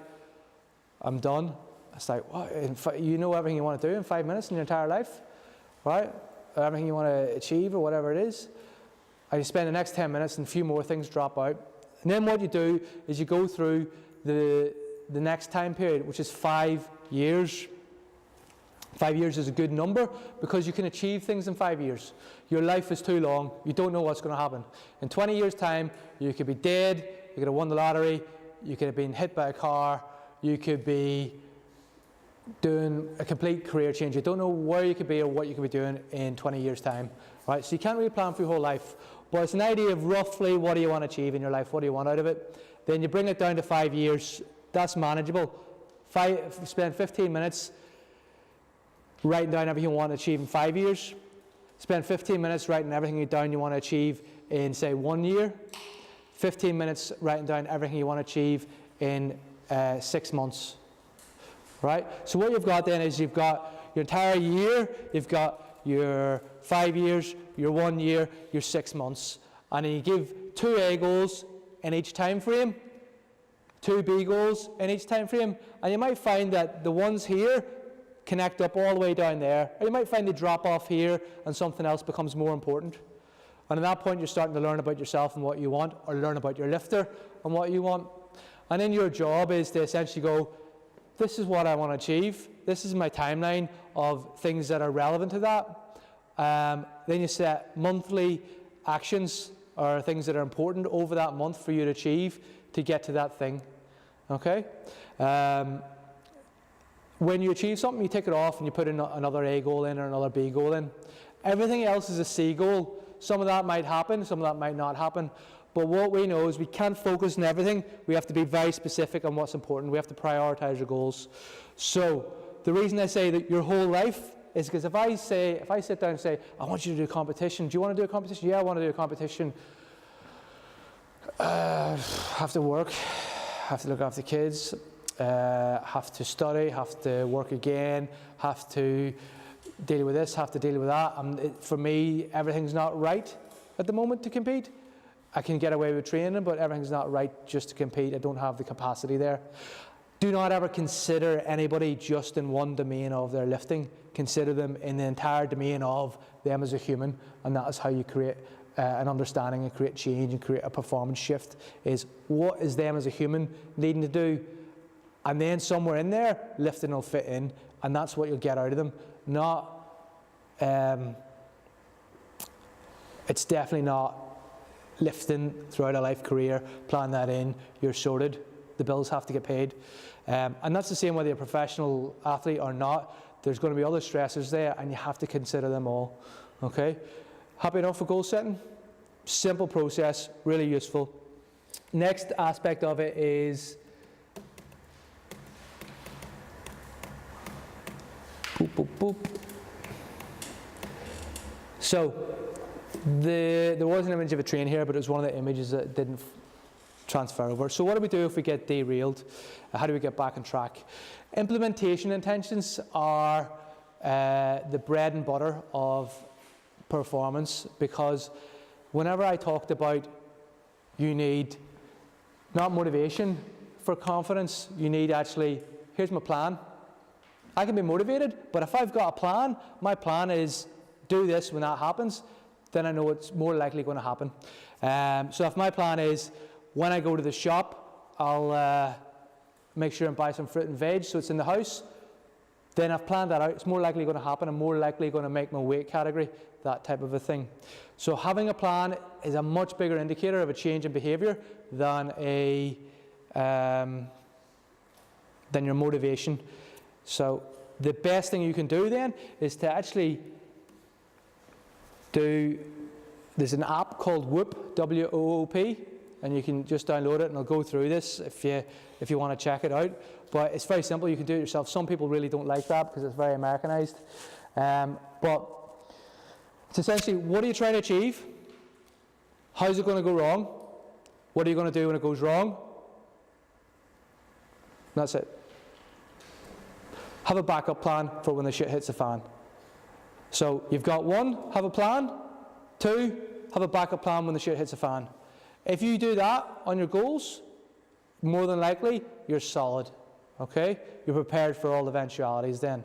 I'm done. It's like, what? You know everything you want to do in 5 minutes in your entire life, right? Everything you want to achieve or whatever it is. And you spend the next 10 minutes and a few more things drop out. And then what you do is you go through the next time period, which is 5 years. 5 years is a good number because you can achieve things in 5 years. Your life is too long. You don't know what's going to happen. In 20 years' time, you could be dead, you could have won the lottery, you could have been hit by a car, you could be doing a complete career change. You don't know where you could be or what you could be doing in 20 years' time. Right? So you can't really plan for your whole life. But it's an idea of roughly what do you want to achieve in your life, what do you want out of it. Then you bring it down to 5 years. That's manageable. Spend 15 minutes writing down everything you want to achieve in 5 years. Spend 15 minutes writing everything down you want to achieve in, say, 1 year. 15 minutes writing down everything you want to achieve in 6 months. Right? So what you've got then is you've got your entire year, you've got your 5 years, your 1 year, your 6 months. And then you give 2 A goals in each time frame, 2 B goals in each time frame, and you might find that the ones here connect up all the way down there, or you might find they drop off here and something else becomes more important. And at that point you're starting to learn about yourself and what you want, or learn about your lifter and what you want. And then your job is to essentially go, this is what I want to achieve, this is my timeline of things that are relevant to that. Then you set monthly actions or things that are important over that month for you to achieve to get to that thing. Okay? When you achieve something, you take it off and you put in another A goal in or another B goal in. Everything else is a C goal. Some of that might happen, some of that might not happen. But what we know is we can't focus on everything. We have to be very specific on what's important. We have to prioritize our goals. So the reason I say that your whole life is because if I sit down and say, I want you to do a competition. Do you want to do a competition? Yeah, I want to do a competition. Have to work, have to look after the kids, have to study, have to work again, have to deal with this, have to deal with that. For me, everything's not right at the moment to compete. I can get away with training, but everything's not right just to compete. I don't have the capacity there. Do not ever consider anybody just in one domain of their lifting. Consider them in the entire domain of them as a human, and that is how you create an understanding and create change and create a performance shift, is what is them as a human needing to do, and then somewhere in there, lifting will fit in, and that's what you'll get out of them. It's definitely not lifting throughout a life career, plan that in, you're sorted, the bills have to get paid. And that's the same whether you're a professional athlete or not. There's going to be other stressors there, and you have to consider them all. Okay? Happy enough for goal setting? Simple process, really useful. Next aspect of it is boop, boop, boop. So there was an image of a train here, but it was one of the images that didn't transfer over. So what do we do if we get derailed? How do we get back on track? Implementation intentions are the bread and butter of performance, because whenever I talked about you need not motivation for confidence, you need actually, here's my plan. I can be motivated, but if I've got a plan, my plan is do this when that happens, then I know it's more likely going to happen. So if my plan is when I go to the shop, I'll make sure and buy some fruit and veg so it's in the house, then I've planned that out. It's more likely going to happen. I'm more likely going to make my weight category, that type of a thing. So having a plan is a much bigger indicator of a change in behavior than your motivation. So the best thing you can do then is to actually there's an app called Whoop, W-O-O-P. and you can just download it, and I'll go through this if you want to check it out. But it's very simple. You can do it yourself. Some people really don't like that because it's very Americanized. But it's essentially, what are you trying to achieve? How's it going to go wrong? What are you going to do when it goes wrong? That's it. Have a backup plan for when the shit hits the fan. So you've got 1, have a plan. 2, have a backup plan when the shit hits the fan. If you do that on your goals, more than likely, you're solid. Okay? You're prepared for all eventualities then.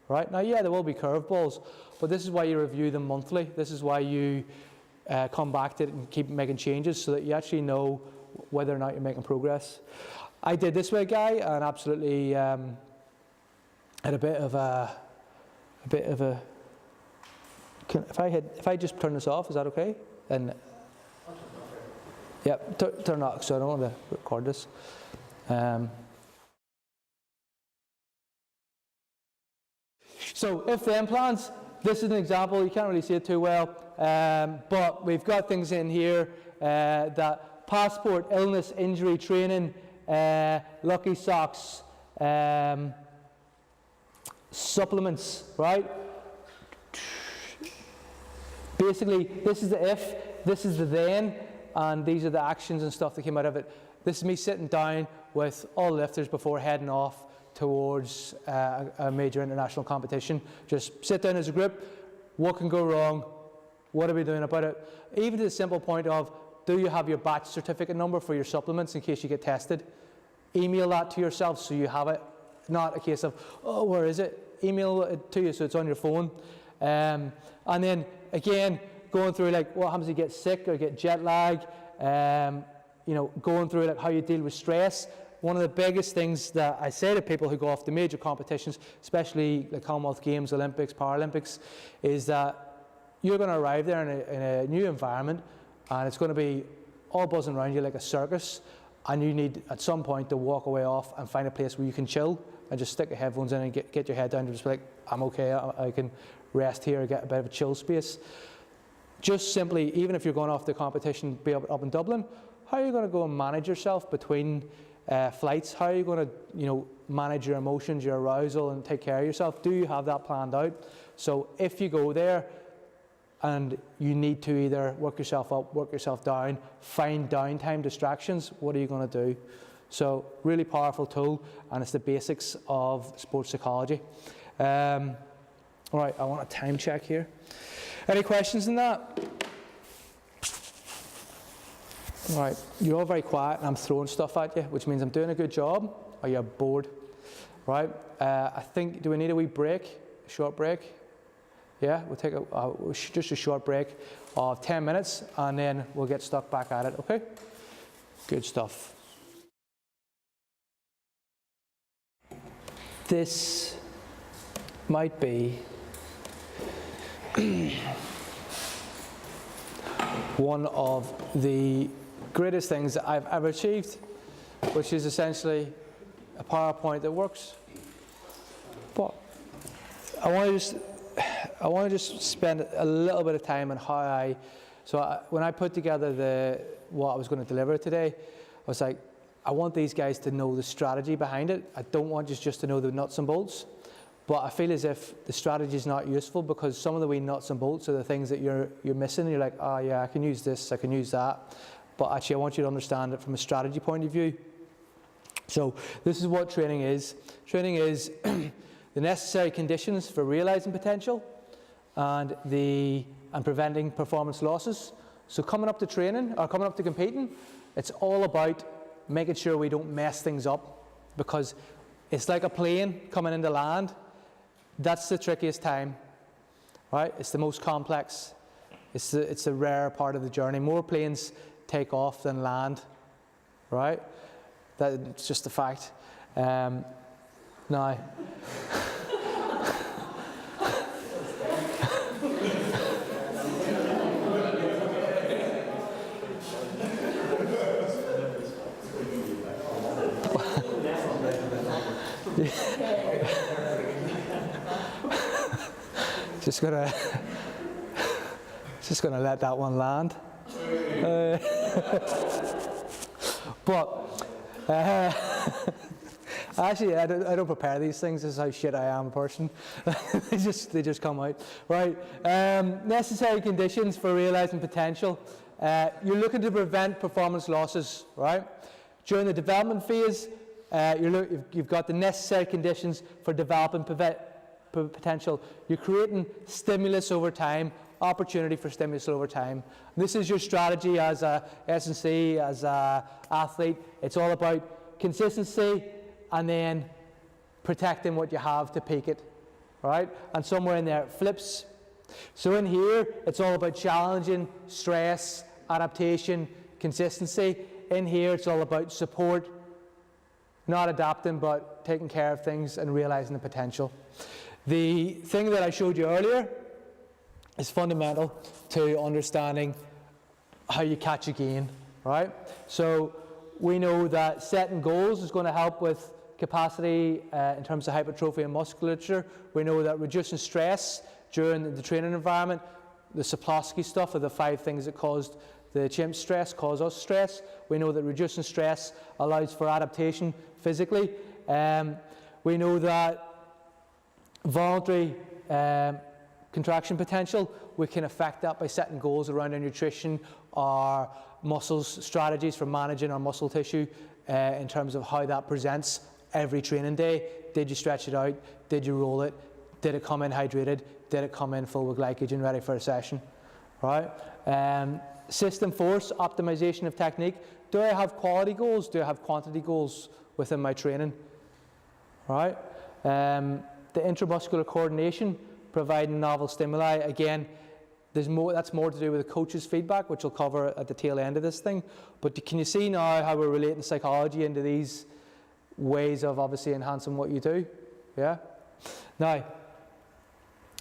Right? Now, yeah, there will be curveballs, but this is why you review them monthly. This is why you come back to it and keep making changes so that you actually know whether or not you're making progress. I did this way, Guy, and absolutely had a bit of a. If I just turn this off, is that okay? And yeah, turn it off. So I don't want to record this. So if-then plans. This is an example. You can't really see it too well, but we've got things in here that passport, illness, injury, training, lucky socks, supplements, right? Basically, this is the if, this is the then, and these are the actions and stuff that came out of it. This is me sitting down with all lifters before heading off towards a major international competition. Just sit down as a group. What can go wrong? What are we doing about it? Even to the simple point of, do you have your batch certificate number for your supplements in case you get tested? Email that to yourself so you have it. Not a case of, oh, where is it? Email it to you so it's on your phone. And then, again, going through like what happens if you get sick or get jet lag, going through like how you deal with stress. One of the biggest things that I say to people who go off to major competitions, especially the Commonwealth Games, Olympics, Paralympics, is that you're going to arrive there in a new environment, and it's going to be all buzzing around you like a circus, and you need at some point to walk away off and find a place where you can chill and just stick your headphones in and get your head down and just be like, I'm okay, I can rest here, get a bit of a chill space. Just simply, even if you're going off the competition, be up in Dublin, how are you going to go and manage yourself between flights? How are you going to, manage your emotions, your arousal, and take care of yourself? Do you have that planned out? So if you go there and you need to either work yourself up, work yourself down, find downtime distractions, what are you going to do? So really powerful tool, and it's the basics of sports psychology. All right, I want a time check here. Any questions in that? All right, you're all very quiet and I'm throwing stuff at you, which means I'm doing a good job, or you're bored, right? I think, do we need a wee break, a short break? Yeah, we'll take just a short break of 10 minutes and then we'll get stuck back at it, okay? Good stuff. This might be one of the greatest things that I've ever achieved, which is essentially a PowerPoint that works. But I want to just spend a little bit of time on how when I put together what I was going to deliver today, I was like, I want these guys to know the strategy behind it. I don't want just to know the nuts and bolts. But I feel as if the strategy is not useful because some of the wee nuts and bolts are the things that you're missing. You're like, oh yeah, I can use this, I can use that. But actually I want you to understand it from a strategy point of view. So this is what training is. Training is the necessary conditions for realizing potential and preventing performance losses. So coming up to training, or coming up to competing, it's all about making sure we don't mess things up, because it's like a plane coming into land. That's the trickiest time, right? It's the most complex. It's the rare part of the journey. More planes take off than land, right? That's just a fact. Now, just gonna let that one land. But actually, I don't prepare these things. This is how shit I am a person. they just come out, right? Necessary conditions for realizing potential. You're looking to prevent performance losses, right? During the development phase, you've got the necessary conditions for developing potential. You're creating stimulus over time, opportunity for stimulus over time. This is your strategy as a S&C, as an athlete. It's all about consistency and then protecting what you have to peak it, right? And somewhere in there it flips. So in here, it's all about challenging, stress, adaptation, consistency. In here, it's all about support, not adapting, but taking care of things and realizing the potential. The thing that I showed you earlier is fundamental to understanding how you catch a gain, right? So we know that setting goals is going to help with capacity in terms of hypertrophy and musculature. We know that reducing stress during the training environment, the Sapolsky stuff are the 5 things that caused the chimp stress, cause us stress. We know that reducing stress allows for adaptation physically. We know that voluntary contraction potential, we can affect that by setting goals around our nutrition, our muscles, strategies for managing our muscle tissue in terms of how that presents every training day. Did you stretch it out? Did you roll it? Did it come in hydrated? Did it come in full with glycogen ready for a session? Right? System force, optimization of technique. Do I have quality goals? Do I have quantity goals within my training? Right? The intramuscular coordination, providing novel stimuli. Again, that's more to do with the coach's feedback, which we'll cover at the tail end of this thing. But can you see now how we're relating psychology into these ways of obviously enhancing what you do? Yeah? Now,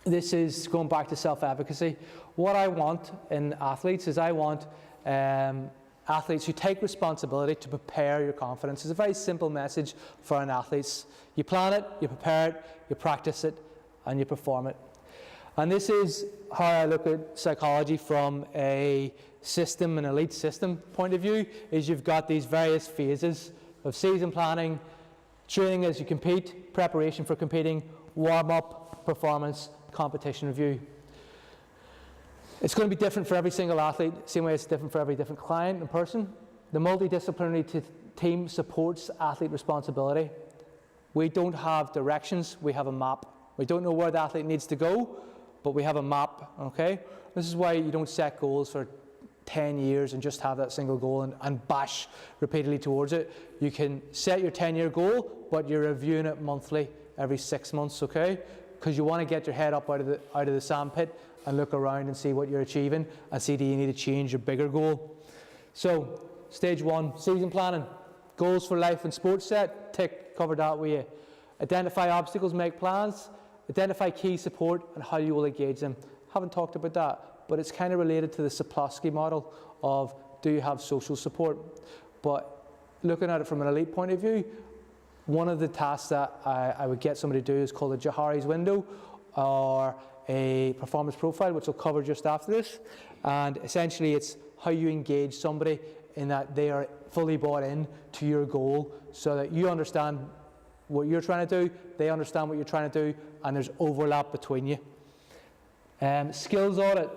this is going back to self-efficacy. What I want in athletes is I want athletes who take responsibility to prepare your confidence. It's a very simple message for an athlete. You plan it, you prepare it, you practice it, and you perform it. And this is how I look at psychology from a system, an elite system point of view, is you've got these various phases of season planning, training as you compete, preparation for competing, warm-up, performance, competition review. It's going to be different for every single athlete, same way it's different for every different client and person. The multidisciplinary team supports athlete responsibility. We don't have directions, we have a map. We don't know where the athlete needs to go, but we have a map, okay? This is why you don't set goals for 10 years and just have that single goal and bash repeatedly towards it. You can set your 10-year goal, but you're reviewing it monthly, every 6 months, okay? Because you want to get your head up out of the sandpit and look around and see what you're achieving and see, do you need to change your bigger goal? So, stage 1, season planning. Goals for life and sports set, tick, covered that with you. Identify obstacles, make plans. Identify key support and how you will engage them. Haven't talked about that, but it's kind of related to the Sapolsky model of, do you have social support? But looking at it from an elite point of view, one of the tasks that I would get somebody to do is called a Johari's window, or a performance profile, which we'll cover just after this. And essentially it's how you engage somebody in that they are fully bought in to your goal, so that you understand what you're trying to do, they understand what you're trying to do, and there's overlap between you. Skills audit.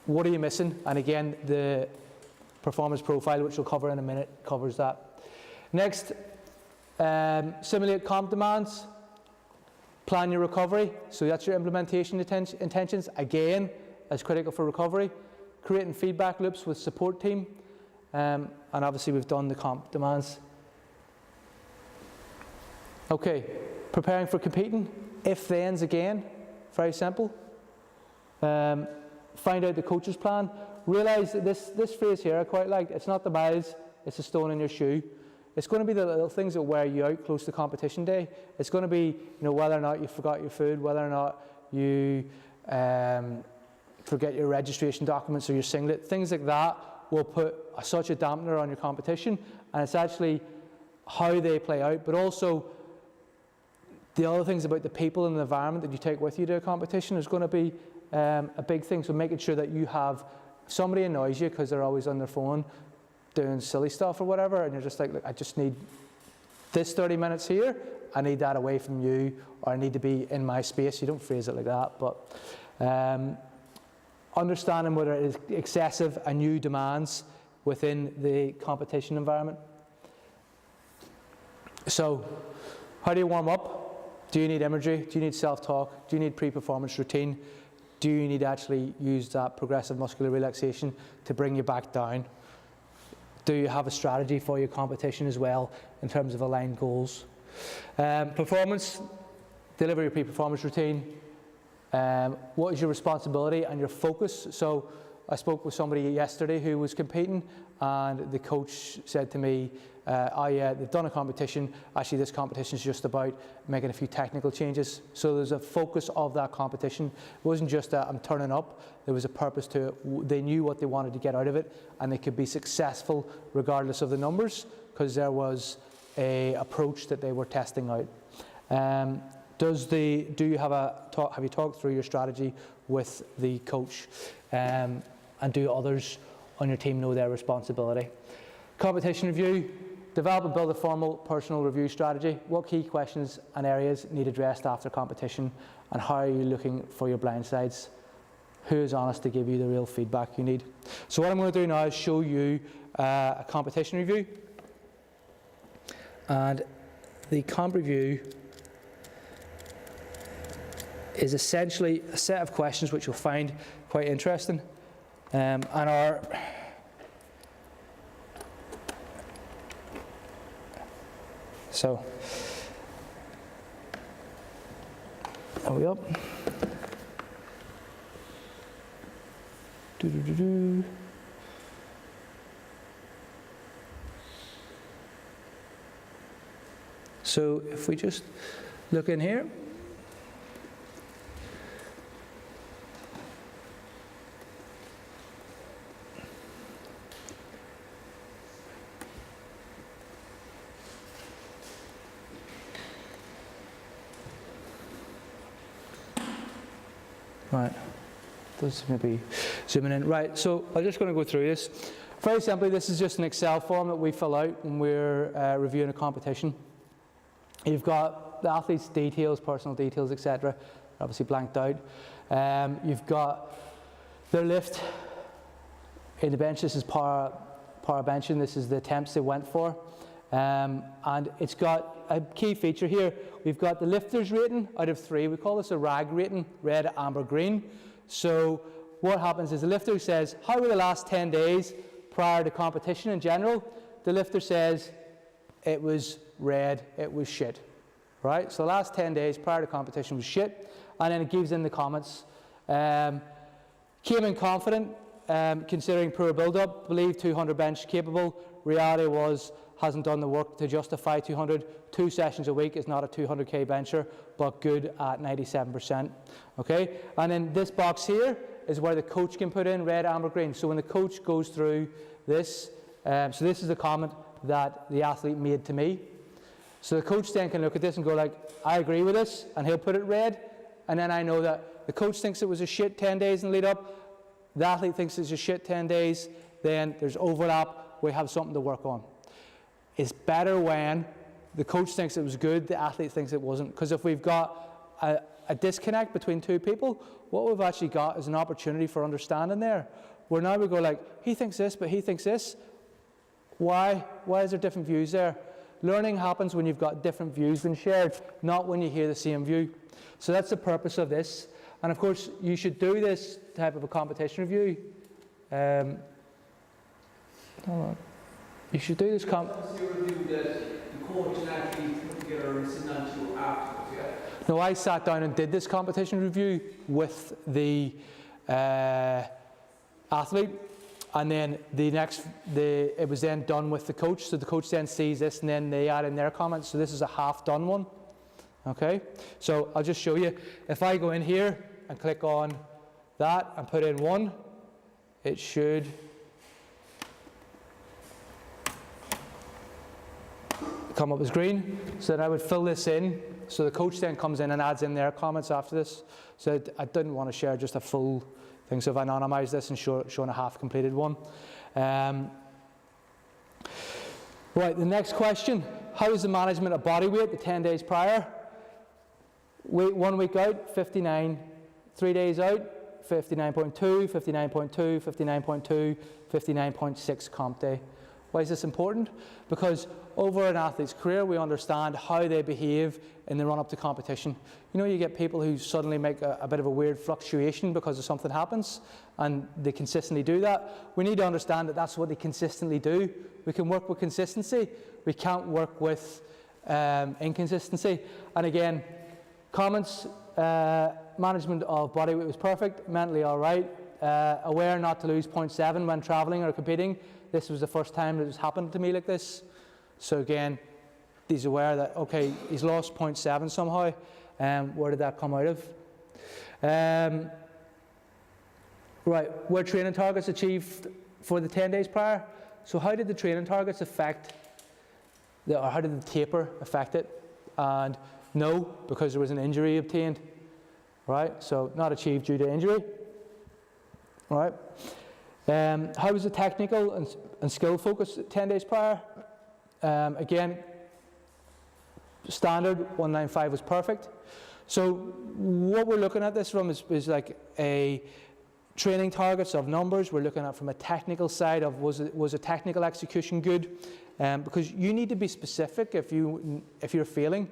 What are you missing? And again, the performance profile, which we'll cover in a minute, covers that. Next, simulate comp demands. Plan your recovery. So that's your implementation intentions. Again, as critical for recovery. Creating feedback loops with support team. And obviously we've done the comp demands. Okay, preparing for competing. If-thens again, very simple. Find out the coach's plan. Realise that this phrase here I quite like. It's not the miles, it's a stone in your shoe. It's going to be the little things that wear you out close to competition day. It's going to be, whether or not you forgot your food, whether or not you forget your registration documents or your singlet. Things like that will put such a dampener on your competition, and it's actually how they play out, but also the other things about the people and the environment that you take with you to a competition is going to be a big thing. So making sure that you have, if somebody annoys you because they're always on their phone, doing silly stuff or whatever, and you're just like, look, I just need this 30 minutes here, I need that away from you, or I need to be in my space. You don't phrase it like that, but understanding whether it is excessive and new demands within the competition environment. So, how do you warm up? Do you need imagery? Do you need self-talk? Do you need pre-performance routine? Do you need to actually use that progressive muscular relaxation to bring you back down? Do you have a strategy for your competition as well in terms of aligned goals? Performance, deliver your pre-performance routine. What is your responsibility and your focus? So I spoke with somebody yesterday who was competing, and the coach said to me, oh yeah, they've done a competition. Actually, this competition is just about making a few technical changes. So there's a focus of that competition. It wasn't just that I'm turning up. There was a purpose to it. They knew what they wanted to get out of it, and they could be successful regardless of the numbers, because there was a approach that they were testing out. Have you talked through your strategy with the coach, and do others on your team know their responsibility? Competition review, develop and build a formal personal review strategy. What key questions and areas need addressed after competition, and how are you looking for your blind sides? Who is honest to give you the real feedback you need? So what I'm going to do now is show you a competition review, and the comp review is essentially a set of questions which you'll find quite interesting, and are so are we up? So if we just look in here, right, this may be zooming in. Right, so I'm just going to go through this. Very simply, this is just an Excel form that we fill out when we're reviewing a competition. You've got the athlete's details, personal details, etc., obviously blanked out. You've got their lift in the bench. This is power benching. This is the attempts they went for. And it's got a key feature here. We've got the lifter's rating out of 3. We call this a RAG rating, red, amber, green. So what happens is the lifter says, how were the last 10 days prior to competition in general? The lifter says, it was red, it was shit. Right? So the last 10 days prior to competition was shit. And then it gives in the comments. Came in confident, considering poor build-up, believe 200 bench capable. Reality was, hasn't done the work to justify 200. 2 sessions a week is not a 200k bencher, but good at 97%. Okay? And then this box here is where the coach can put in red, amber, green. So when the coach goes through this, so this is the comment that the athlete made to me. So the coach then can look at this and go like, I agree with this, and he'll put it red, and then I know that the coach thinks it was a shit 10 days in lead up, the athlete thinks it's a shit 10 days, then there's overlap, we have something to work on. It's better when the coach thinks it was good, the athlete thinks it wasn't, because if we've got a disconnect between two people, what we've actually got is an opportunity for understanding there, where now we go like, he thinks this, but he thinks this. Why? Why is there different views there? Learning happens when you've got different views than shared, not when you hear the same view. So that's the purpose of this. And of course, you should do this type of a competition review. Hold on. You should do this No, I sat down and did this competition review with the athlete. And then it was then done with the coach. So the coach then sees this, and then they add in their comments. So this is a half-done one. Okay? So I'll just show you. If I go in here and click on that and put in 1, it should come up as green. So then I would fill this in. So the coach then comes in and adds in their comments after this. So I didn't want to share just a full thing, so I've anonymized this and shown a half-completed one. Right, the next question, how is the management of body weight the 10 days prior? 1 week out, 59, 3 days out, 59.2, 59.2, 59.2, 59.6 comp day. Why is this important? Because over an athlete's career, we understand how they behave in the run-up to competition. You know, you get people who suddenly make a bit of a weird fluctuation because of something happens, and they consistently do that. We need to understand that that's what they consistently do. We can work with consistency. We can't work with inconsistency. And again, comments, management of body weight was perfect, mentally all right, aware not to lose 0.7 when traveling or competing. This was the first time that it's happened to me like this. So again, he's aware that, okay, he's lost 0.7 somehow. Where did that come out of? Right, were training targets achieved for the 10 days prior? So how did the training targets affect, or how did the taper affect it? And no, because there was an injury obtained. Right, so not achieved due to injury. Right. How was the technical and skill focus 10 days prior? Again, standard 195 was perfect. So what we're looking at this from is like a training targets of numbers. We're looking at from a technical side of was a technical execution good? Because you need to be specific if you're failing.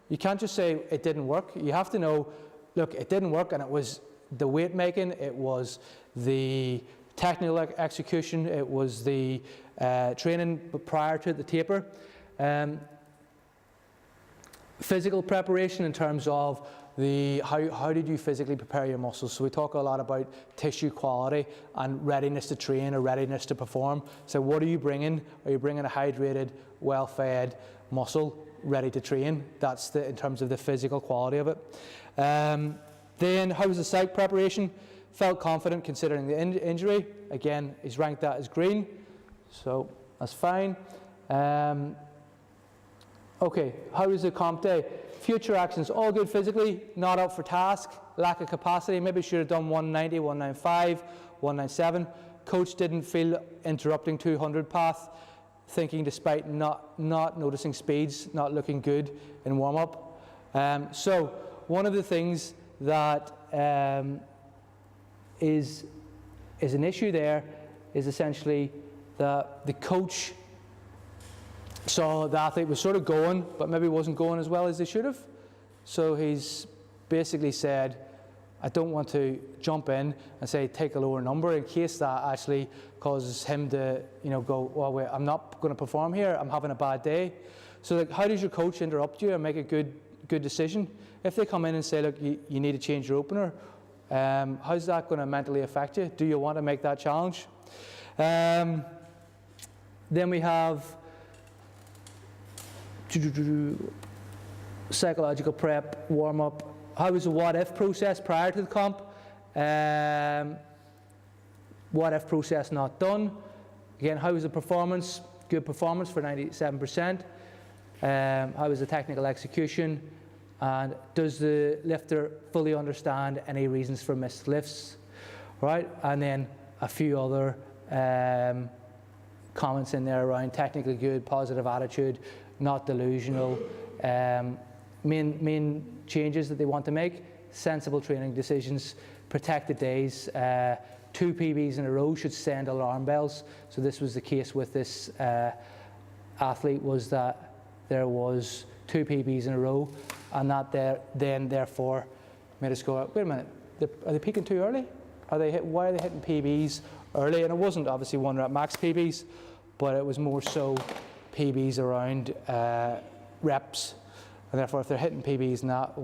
You can't just say it didn't work. You have to know, look, it didn't work, and it was the weight making, it was the technical execution, it was the training prior to the taper. Physical preparation in terms of how did you physically prepare your muscles. So we talk a lot about tissue quality and readiness to train or readiness to perform. So what are you bringing? Are you bringing a hydrated, well-fed muscle ready to train? That's in terms of the physical quality of it. Then how was the psych preparation? Felt confident considering the injury. Again, he's ranked that as green, so that's fine. Okay, how was the comp day? Future actions, all good physically, not up for task, lack of capacity, maybe should have done 190, 195, 197. Coach didn't feel interrupting 200 path, thinking despite not noticing speeds, not looking good in warm-up. So one of the things that is an issue there is essentially that the coach saw the athlete was sort of going, but maybe wasn't going as well as they should have. So he's basically said, I don't want to jump in and say take a lower number in case that actually causes him to, go, well, wait, I'm not going to perform here. I'm having a bad day. So, like, how does your coach interrupt you and make a good decision? If they come in and say, look, you need to change your opener, how's that going to mentally affect you? Do you want to make that challenge? Then we have psychological prep, warm-up. How was the what-if process prior to the comp? What-if process not done. Again, how was the performance? Good performance for 97%. How was the technical execution? And does the lifter fully understand any reasons for missed lifts? Right? And then a few other comments in there around technically good, positive attitude, not delusional. Main changes that they want to make: sensible training decisions, protected days, 2 PBs in a row should send alarm bells. So this was the case with this athlete, was that there was 2 PBs in a row, and that therefore made us go, wait a minute, are they peaking too early? Why are they hitting PBs early? And it wasn't obviously 1 rep max PBs, but it was more so PBs around reps. And therefore, if they're hitting PBs and that,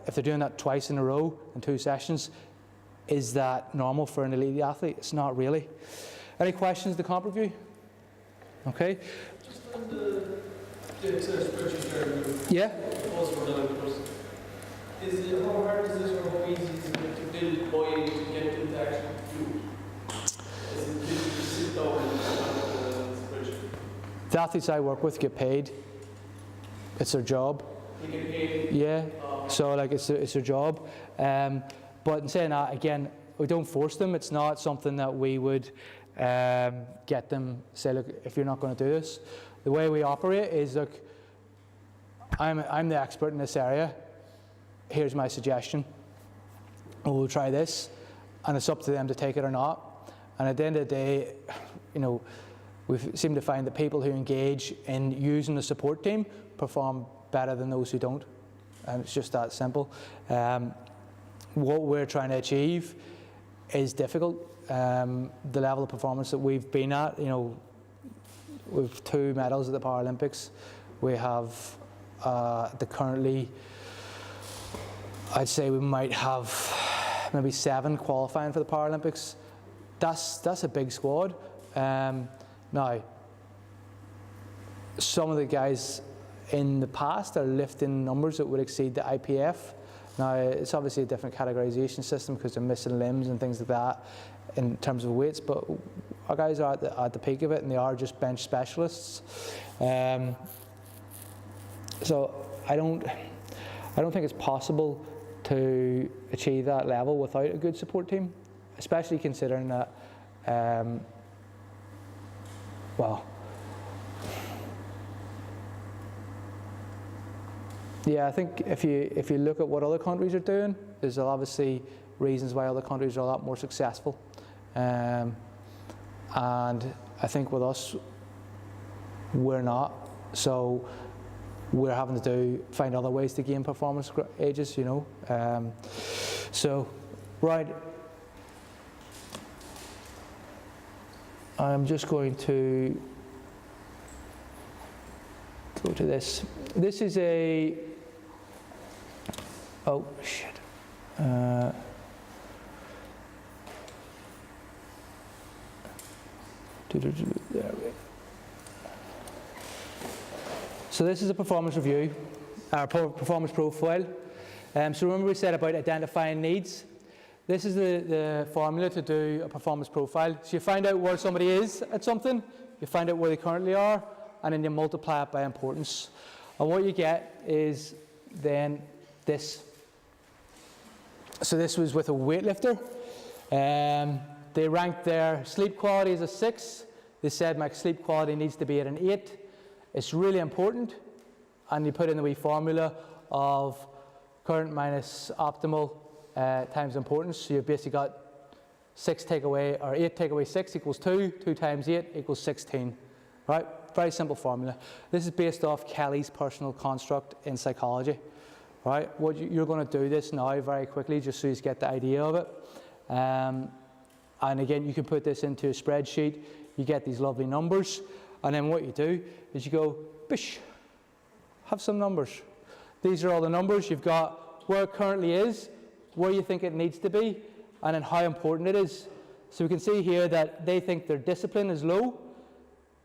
if they're doing that twice in a row in 2 sessions, is that normal for an elite athlete? It's not really. Any questions, the comp review? Okay. Just on the spreadsheet there, yeah. How hard is this, or how easy is it to build buy-in to get into actually do it? Is it literally sit down and the spreadsheet? The athletes I work with get paid. It's their job. They get paid? Yeah. So like it's their job. But in saying that, again, we don't force them. It's not something that we would get them, say, look, if you're not going to do this, the way we operate is, look, I'm the expert in this area, here's my suggestion, we'll try this, and it's up to them to take it or not. And at the end of the day, you know, we seem to find that people who engage in using the support team perform better than those who don't, and it's just that simple. What we're trying to achieve is difficult. The level of performance that we've been at, you know, we've 2 medals at the Paralympics. We have currently, I'd say we might have maybe 7 qualifying for the Paralympics. That's a big squad. Now, some of the guys in the past are lifting numbers that would exceed the IPF. Now, it's obviously a different categorization system because they're missing limbs and things like that in terms of weights, but our guys are at the peak of it, and they are just bench specialists. So I don't think it's possible to achieve that level without a good support team, especially considering that, well, yeah, I think if you look at what other countries are doing, there's obviously reasons why other countries are a lot more successful. And I think with us, we're not. So we're having to find other ways to gain performance ages, you know. So, right. I'm just going to go to this. This is a, oh shit. There we go. So this is a performance review, our performance profile. So remember we said about identifying needs. This is the formula to do a performance profile. So you find out where somebody is at something, you find out where they currently are, and then you multiply it by importance. And what you get is then this. So this was with a weightlifter. They ranked their sleep quality as a 6. They said my sleep quality needs to be at an 8. It's really important. And you put in the wee formula of current minus optimal times importance. So you've basically got 6 take away, or 8 take away 6 equals 2. 2 times 8 equals 16. Right? Very simple formula. This is based off Kelly's personal construct in psychology. Right? You're going to do this now very quickly just so you get the idea of it. And again, you can put this into a spreadsheet. You get these lovely numbers. And then what you do is you go, bish, have some numbers. These are all the numbers. You've got where it currently is, where you think it needs to be, and then how important it is. So we can see here that they think their discipline is low,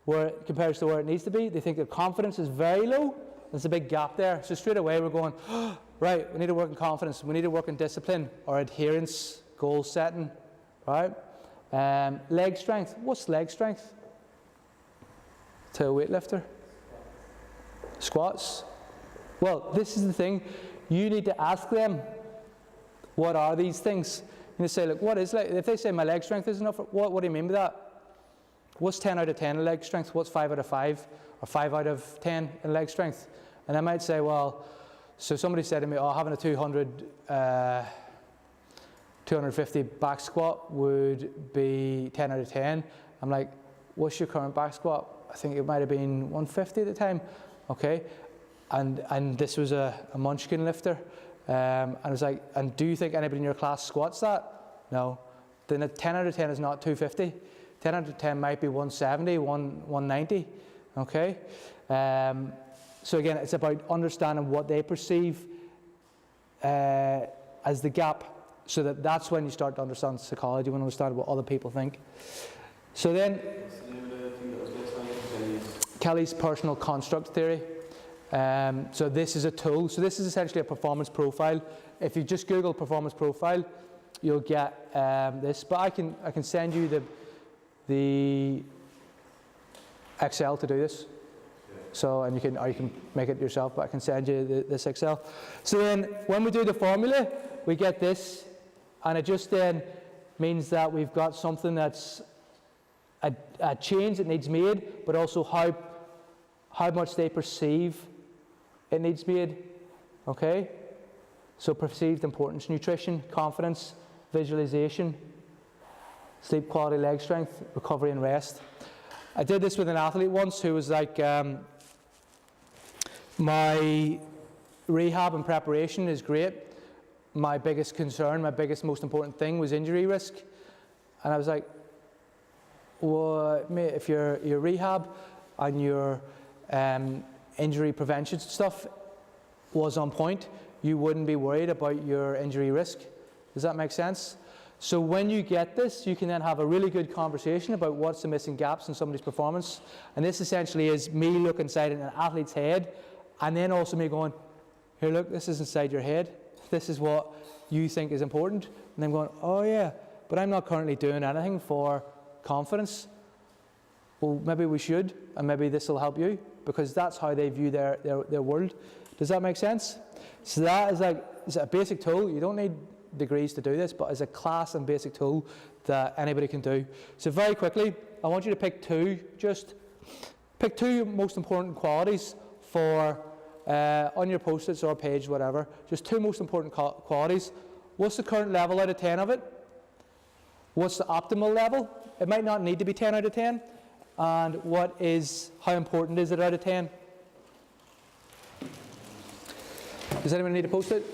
where it compares to where it needs to be. They think their confidence is very low. There's a big gap there. So straight away we're going, oh, right, we need to work on confidence. We need to work on discipline or adherence, goal setting, right? Leg strength. What's leg strength to a weightlifter? Squats. Well, this is the thing. You need to ask them, what are these things? You say, look, what is leg? If they say my leg strength is enough, what do you mean by that? What's 10 out of 10 in leg strength? What's 5 out of 5? Or 5 out of 10 in leg strength? And I might say, well, so somebody said to me, oh, having a 250 back squat would be 10 out of 10. I'm like, what's your current back squat? I think it might have been 150 at the time. Okay. And this was a munchkin lifter. And I was like, and do you think anybody in your class squats that? No. Then a 10 out of 10 is not 250. 10 out of 10 might be 170, 190. Okay. So again, it's about understanding what they perceive as the gap, so that's when you start to understand psychology, when you understand what other people think. So then, Kelly's personal construct theory. So this is a tool. So this is essentially a performance profile. If you just Google performance profile, you'll get this. But I can send you the Excel to do this. So, and you can make it yourself, but I can send you this Excel. So then, when we do the formula, we get this, and it just then means that we've got something that's a change that needs made, but also how much they perceive it needs made. Okay? So perceived importance, nutrition, confidence, visualization, sleep quality, leg strength, recovery and rest. I did this with an athlete once who was like, my rehab and preparation is great. My biggest concern, my biggest, most important thing was injury risk. And I was like, well, mate, if your rehab and your injury prevention stuff was on point, you wouldn't be worried about your injury risk. Does that make sense? So when you get this, you can then have a really good conversation about what's the missing gaps in somebody's performance. And this essentially is me looking inside an athlete's head, and then also me going, here, look, this is inside your head. This is what you think is important. And I'm going, oh yeah, but I'm not currently doing anything for confidence. Well, maybe we should, and maybe this will help you, because that's how they view their world. Does that make sense? So that is like, it's a basic tool. You don't need degrees to do this, but as a class and basic tool that anybody can do. So very quickly, I want you to pick two most important qualities for on your post-its or page, whatever. Just two most important qualities. What's the current level out of 10 of it? What's the optimal level? It might not need to be 10 out of 10. And how important is it out of 10? Does anyone need a post-it?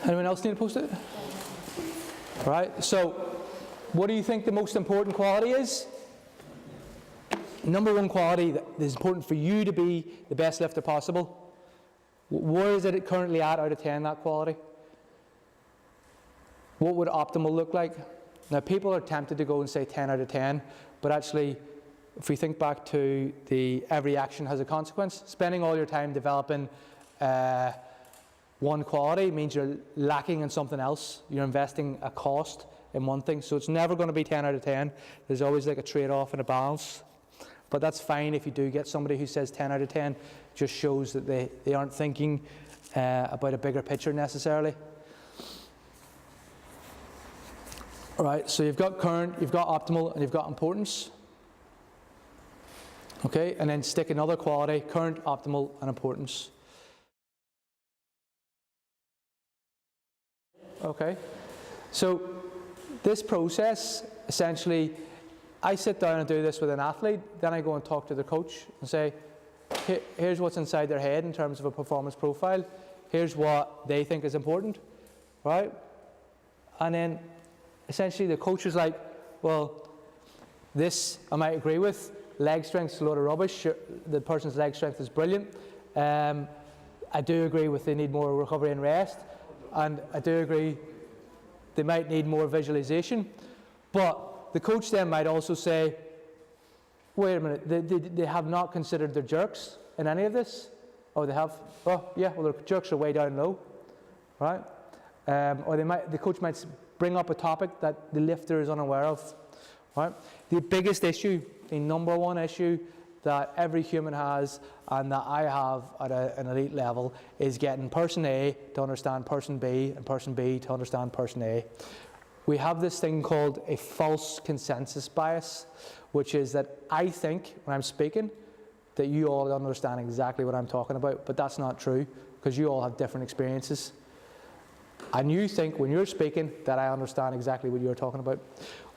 Anyone else need a post-it? Right, so what do you think the most important quality is? Number one quality that is important for you to be the best lifter possible. Where is it currently at out of 10, that quality? What would optimal look like? Now, people are tempted to go and say 10 out of 10, but actually, if we think back to every action has a consequence, spending all your time developing one quality means you're lacking in something else. You're investing a cost in one thing, so it's never going to be 10 out of 10. There's always like a trade-off and a balance. But that's fine if you do get somebody who says 10 out of 10. Just shows that they aren't thinking about a bigger picture necessarily. All right, so you've got current, you've got optimal, and you've got importance. Okay, and then stick another quality, current, optimal, and importance. Okay, so this process, essentially, I sit down and do this with an athlete, then I go and talk to the coach and say, here's what's inside their head in terms of a performance profile, here's what they think is important, right? And then essentially the coach is like, well, this I might agree with, leg strength's a load of rubbish, the person's leg strength is brilliant, I do agree with they need more recovery and rest, and I do agree they might need more visualization, but the coach then might also say, wait a minute, they have not considered their jerks in any of this? Oh, they have? Oh, yeah, well, their jerks are way down low, right? Or the coach might bring up a topic that the lifter is unaware of, right? The biggest issue, the number one issue that every human has and that I have at an elite level is getting person A to understand person B and person B to understand person A. We have this thing called a false consensus bias, which is that I think when I'm speaking that you all understand exactly what I'm talking about, but that's not true because you all have different experiences. And you think when you're speaking that I understand exactly what you're talking about.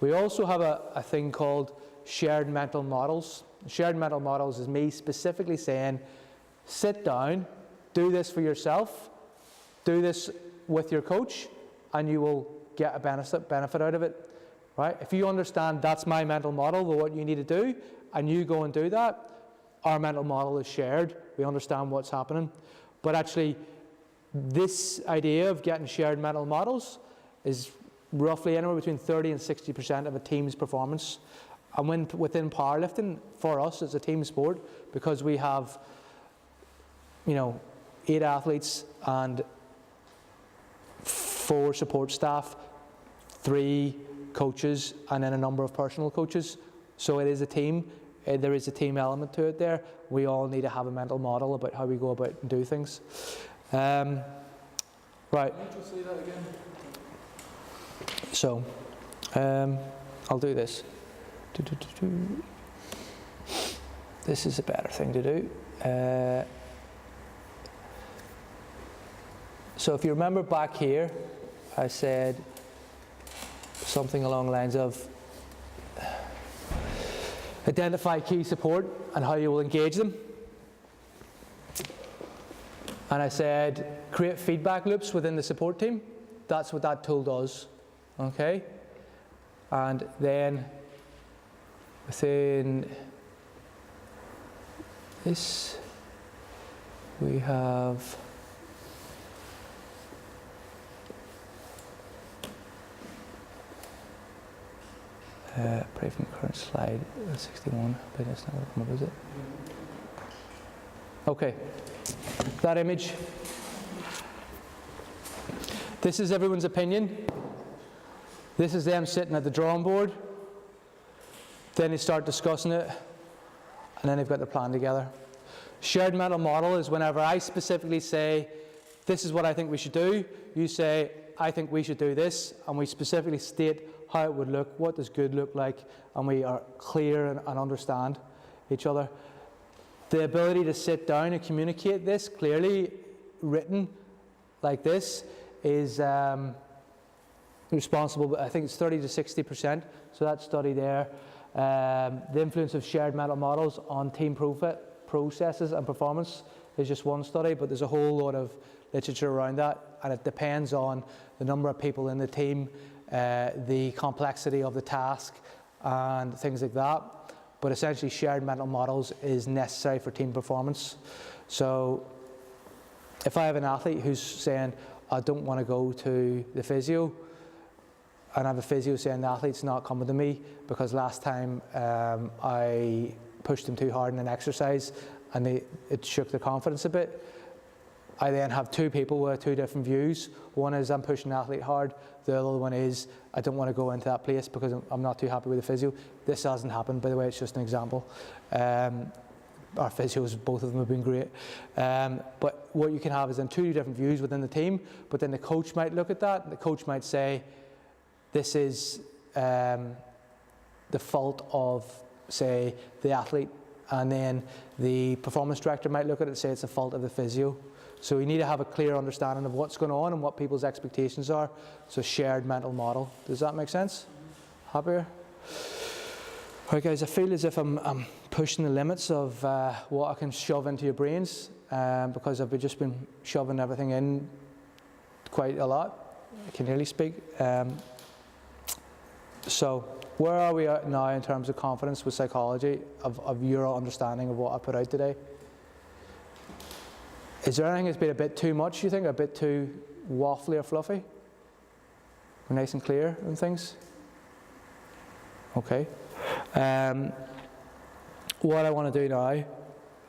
We also have a thing called shared mental models. Shared mental models is me specifically saying, sit down, do this for yourself, do this with your coach, and you will get a benefit out of it, right? If you understand that's my mental model of what you need to do, and you go and do that, our mental model is shared. We understand what's happening. But actually, this idea of getting shared mental models is roughly anywhere between 30 and 60% of a team's performance. And within powerlifting, for us, it's a team sport because we have, 8 athletes and 4 support staff, 3 coaches, and then a number of personal coaches. So it is a team. There is a team element to it there. We all need to have a mental model about how we go about and do things. Right. Can you just say that again? So, I'll do this. This is a better thing to do. So if you remember back here, I said something along the lines of identify key support and how you will engage them. And I said create feedback loops within the support team. That's what that tool does. Okay? And then within this, we have pray from current slide 61, but that's not going to come up, is it? Okay, that image. This is everyone's opinion. This is them sitting at the drawing board. Then they start discussing it, and then they've got their plan together. Shared mental model is whenever I specifically say, this is what I think we should do, you say, I think we should do this, and we specifically state how it would look, what does good look like, and we are clear and understand each other. The ability to sit down and communicate this clearly, written like this, is responsible, I think it's 30 to 60%, so that study there. The influence of shared mental models on team processes and performance is just one study, but there's a whole lot of literature around that, and it depends on the number of people in the team, the complexity of the task, and things like that. But essentially, shared mental models is necessary for team performance. So if I have an athlete who's saying, I don't want to go to the physio, and I have a physio saying the athlete's not coming to me because last time I pushed them too hard in an exercise and it shook their confidence a bit. I then have two people with two different views. One is I'm pushing the athlete hard. The other one is I don't want to go into that place because I'm not too happy with the physio. This hasn't happened, by the way, it's just an example. Our physios, both of them have been great. But what you can have is then two different views within the team, but then the coach might look at that, and the coach might say, this is the fault of, say, the athlete, and then the performance director might look at it and say it's the fault of the physio. So we need to have a clear understanding of what's going on and what people's expectations are. So shared mental model. Does that make sense? Happier? All right, guys, I feel as if I'm pushing the limits of what I can shove into your brains because I've just been shoving everything in quite a lot. I can nearly speak. So where are we at now in terms of confidence with psychology, of your understanding of what I put out today? Is there anything that's been a bit too much, you think, a bit too waffly or fluffy? We're nice and clear on things? Okay. What I want to do now,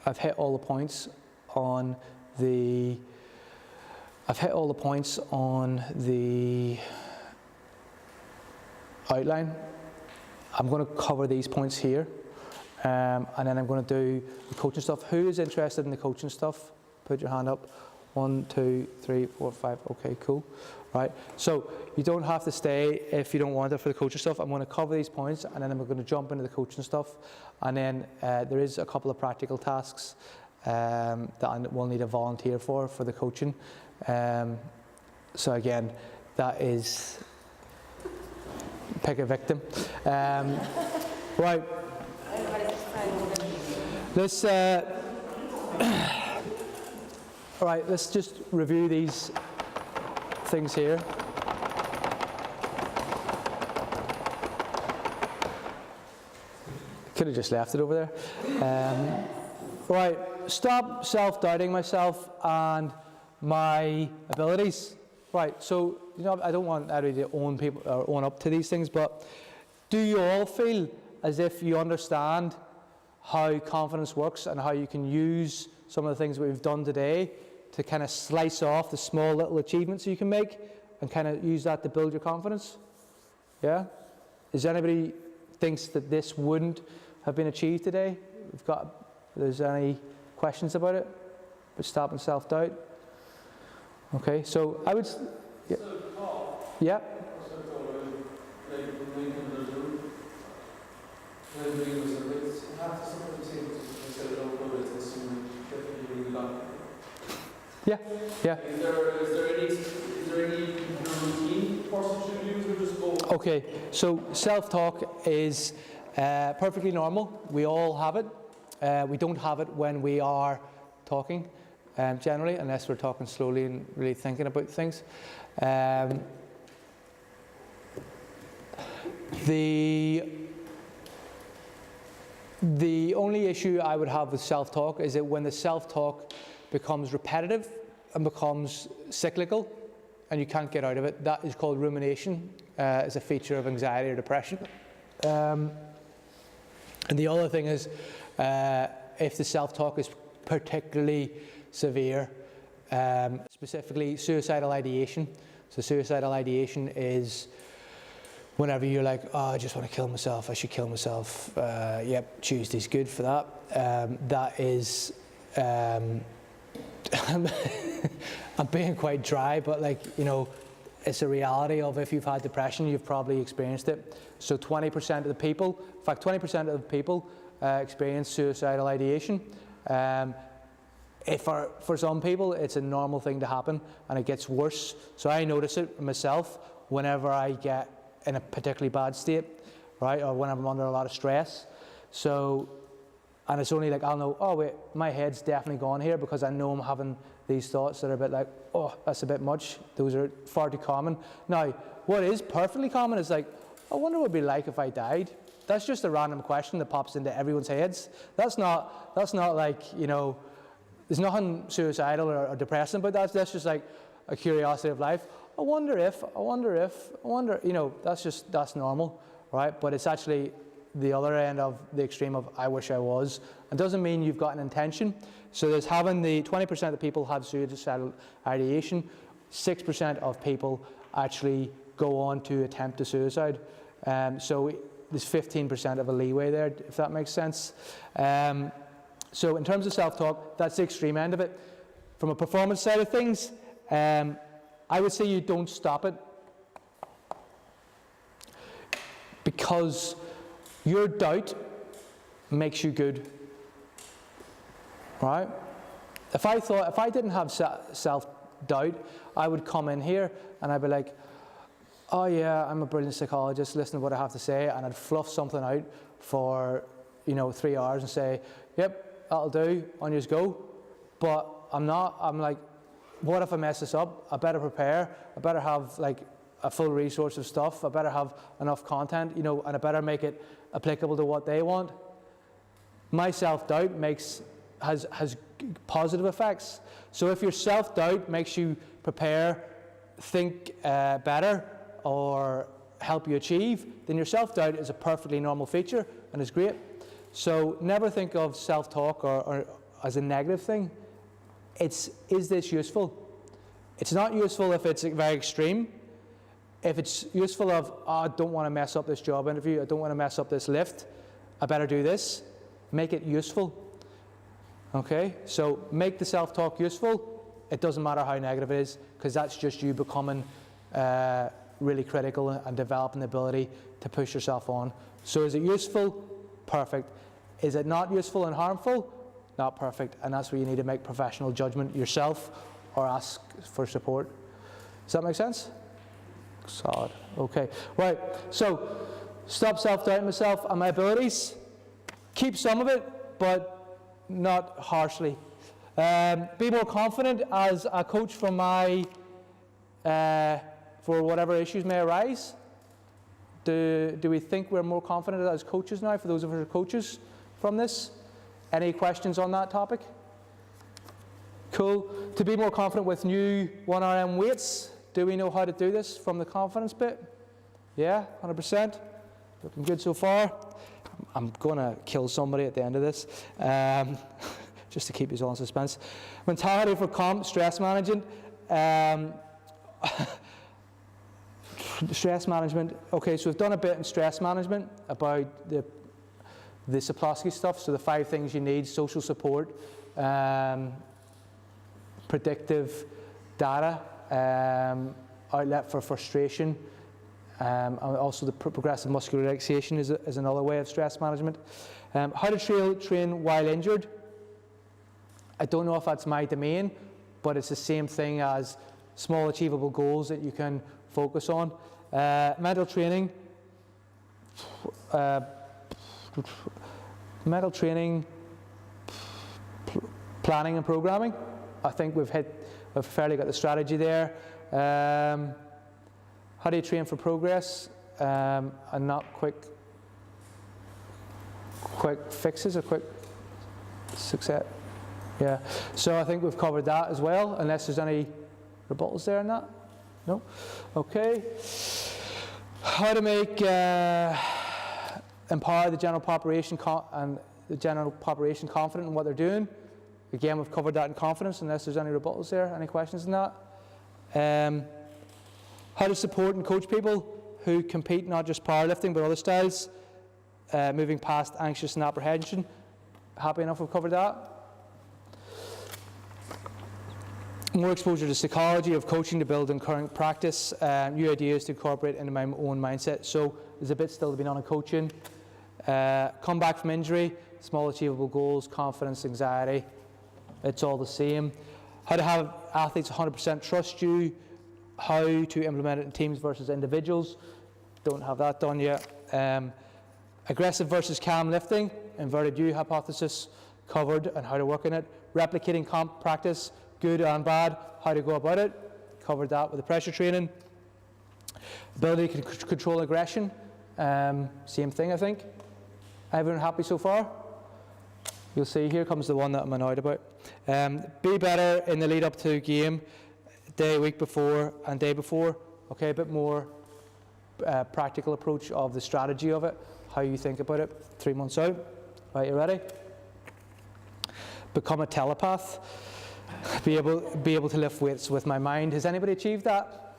I've hit all the points on the outline. I'm going to cover these points here, and then I'm going to do the coaching stuff. Who is interested in the coaching stuff? Put your hand up. 1, 2, 3, 4, 5. Okay, cool. Right. So you don't have to stay if you don't want it for the coaching stuff. I'm going to cover these points, and then I'm going to jump into the coaching stuff. And then there is a couple of practical tasks that I will need a volunteer for the coaching. So again, that is pick a victim. Right. Let's. All right, let's just review these things here. Could have just left it over there. Right, stop self-doubting myself and my abilities. Right, so I don't want everybody to own people or own up to these things, but do you all feel as if you understand how confidence works and how you can use some of the things that we've done today to kind of slice off the small little achievements you can make and kind of use that to build your confidence? Yeah? Is anybody thinks that this wouldn't have been achieved today? If there's any questions about it? But stopping self-doubt. Okay, so I would. Yeah. Yeah. Yeah, yeah. Is there any routine person should use or just go? Okay, so self-talk is perfectly normal. We all have it. We don't have it when we are talking, generally, unless we're talking slowly and really thinking about things. The only issue I would have with self-talk is that when the self-talk becomes repetitive and becomes cyclical and you can't get out of it, that is called rumination. It's a feature of anxiety or depression. And the other thing is, if the self-talk is particularly severe, specifically suicidal ideation. So suicidal ideation is whenever you're like, oh, I just want to kill myself, I should kill myself. Yep, Tuesday's good for that. That is, I'm being quite dry, but it's a reality of if you've had depression, you've probably experienced it. So 20% of the people, in fact 20% of the people experience suicidal ideation. For some people, it's a normal thing to happen and it gets worse. So I notice it myself whenever I get in a particularly bad state, right, or when I'm under a lot of stress. So, and it's only I'll know, oh wait, my head's definitely gone here because I know I'm having these thoughts that are a bit like, oh, that's a bit much. Those are far too common. Now, what is perfectly common is I wonder what it'd be like if I died. That's just a random question that pops into everyone's heads. That's not there's nothing suicidal or depressing, but that's just like a curiosity of life. I wonder if, that's normal, right? But it's actually the other end of the extreme of I wish I was. It doesn't mean you've got an intention. So there's having the 20% of people have suicidal ideation, 6% of people actually go on to attempt to suicide. So there's 15% of a leeway there, if that makes sense. So in terms of self-talk, that's the extreme end of it. From a performance side of things, I would say you don't stop it, because your doubt makes you good, right? If I didn't have self-doubt, I would come in here and I'd be like, oh yeah, I'm a brilliant psychologist, listen to what I have to say, and I'd fluff something out for 3 hours and say, yep, that'll do, on yours go. But I'm like, what if I mess this up? I better prepare. I better have a full resource of stuff. I better have enough content, and I better make it applicable to what they want. My self-doubt has positive effects. So if your self-doubt makes you prepare, think better, or help you achieve, then your self-doubt is a perfectly normal feature and is great. So never think of self-talk or as a negative thing. Is this useful? It's not useful if it's very extreme. If it's useful of, I don't want to mess up this job interview, I don't want to mess up this lift, I better do this, make it useful. Okay, so make the self-talk useful. It doesn't matter how negative it is, because that's just you becoming really critical and developing the ability to push yourself on. So is it useful? Perfect. Is it not useful and harmful? Not perfect. And that's where you need to make professional judgment yourself or ask for support. Does that make sense? Solid. Okay. Right. So stop self-doubting myself and my abilities. Keep some of it, but not harshly. Be more confident as a coach for whatever issues may arise. Do we think we're more confident as coaches now, for those of us who are coaches, from this? Any questions on that topic? Cool. To be more confident with new 1RM weights, do we know how to do this from the confidence bit? Yeah, 100%. Looking good so far. I'm going to kill somebody at the end of this, just to keep you all in suspense. Mentality for stress management. Stress management. Okay, so we've done a bit in stress management about the the Sapolsky stuff, so the 5 things you need: social support, predictive data, outlet for frustration, and also the progressive muscular relaxation is another way of stress management. How to train while injured. I don't know if that's my domain, but it's the same thing as small achievable goals that you can focus on. Mental training. Planning and programming. I think we've fairly got the strategy there. How do you train for progress and not quick fixes or quick success? Yeah, so I think we've covered that as well, unless there's any rebuttals there on that? No? Okay. How to make empower the general population confident in what they're doing. Again, we've covered that in confidence, unless there's any rebuttals there. Any questions on that? How to support and coach people who compete, not just powerlifting, but other styles, moving past anxious and apprehension. Happy enough we've covered that? More exposure to psychology of coaching to build in current practice, new ideas to incorporate into my own mindset. So there's a bit still to be done on coaching. Come back from injury, small achievable goals, confidence, anxiety. It's all the same. How to have athletes 100% trust you, how to implement it in teams versus individuals. Don't have that done yet. Aggressive versus calm lifting, inverted U hypothesis covered, and how to work in it. Replicating comp practice, good and bad, how to go about it. Covered that with the pressure training. Ability to control aggression, same thing I think. Everyone happy so far? You'll see, here comes the one that I'm annoyed about. Be better in the lead up to game, day, week before and day before. Okay, a bit more practical approach of the strategy of it, how you think about it 3 months out. Right, you ready? Become a telepath. Be able to lift weights with my mind. Has anybody achieved that?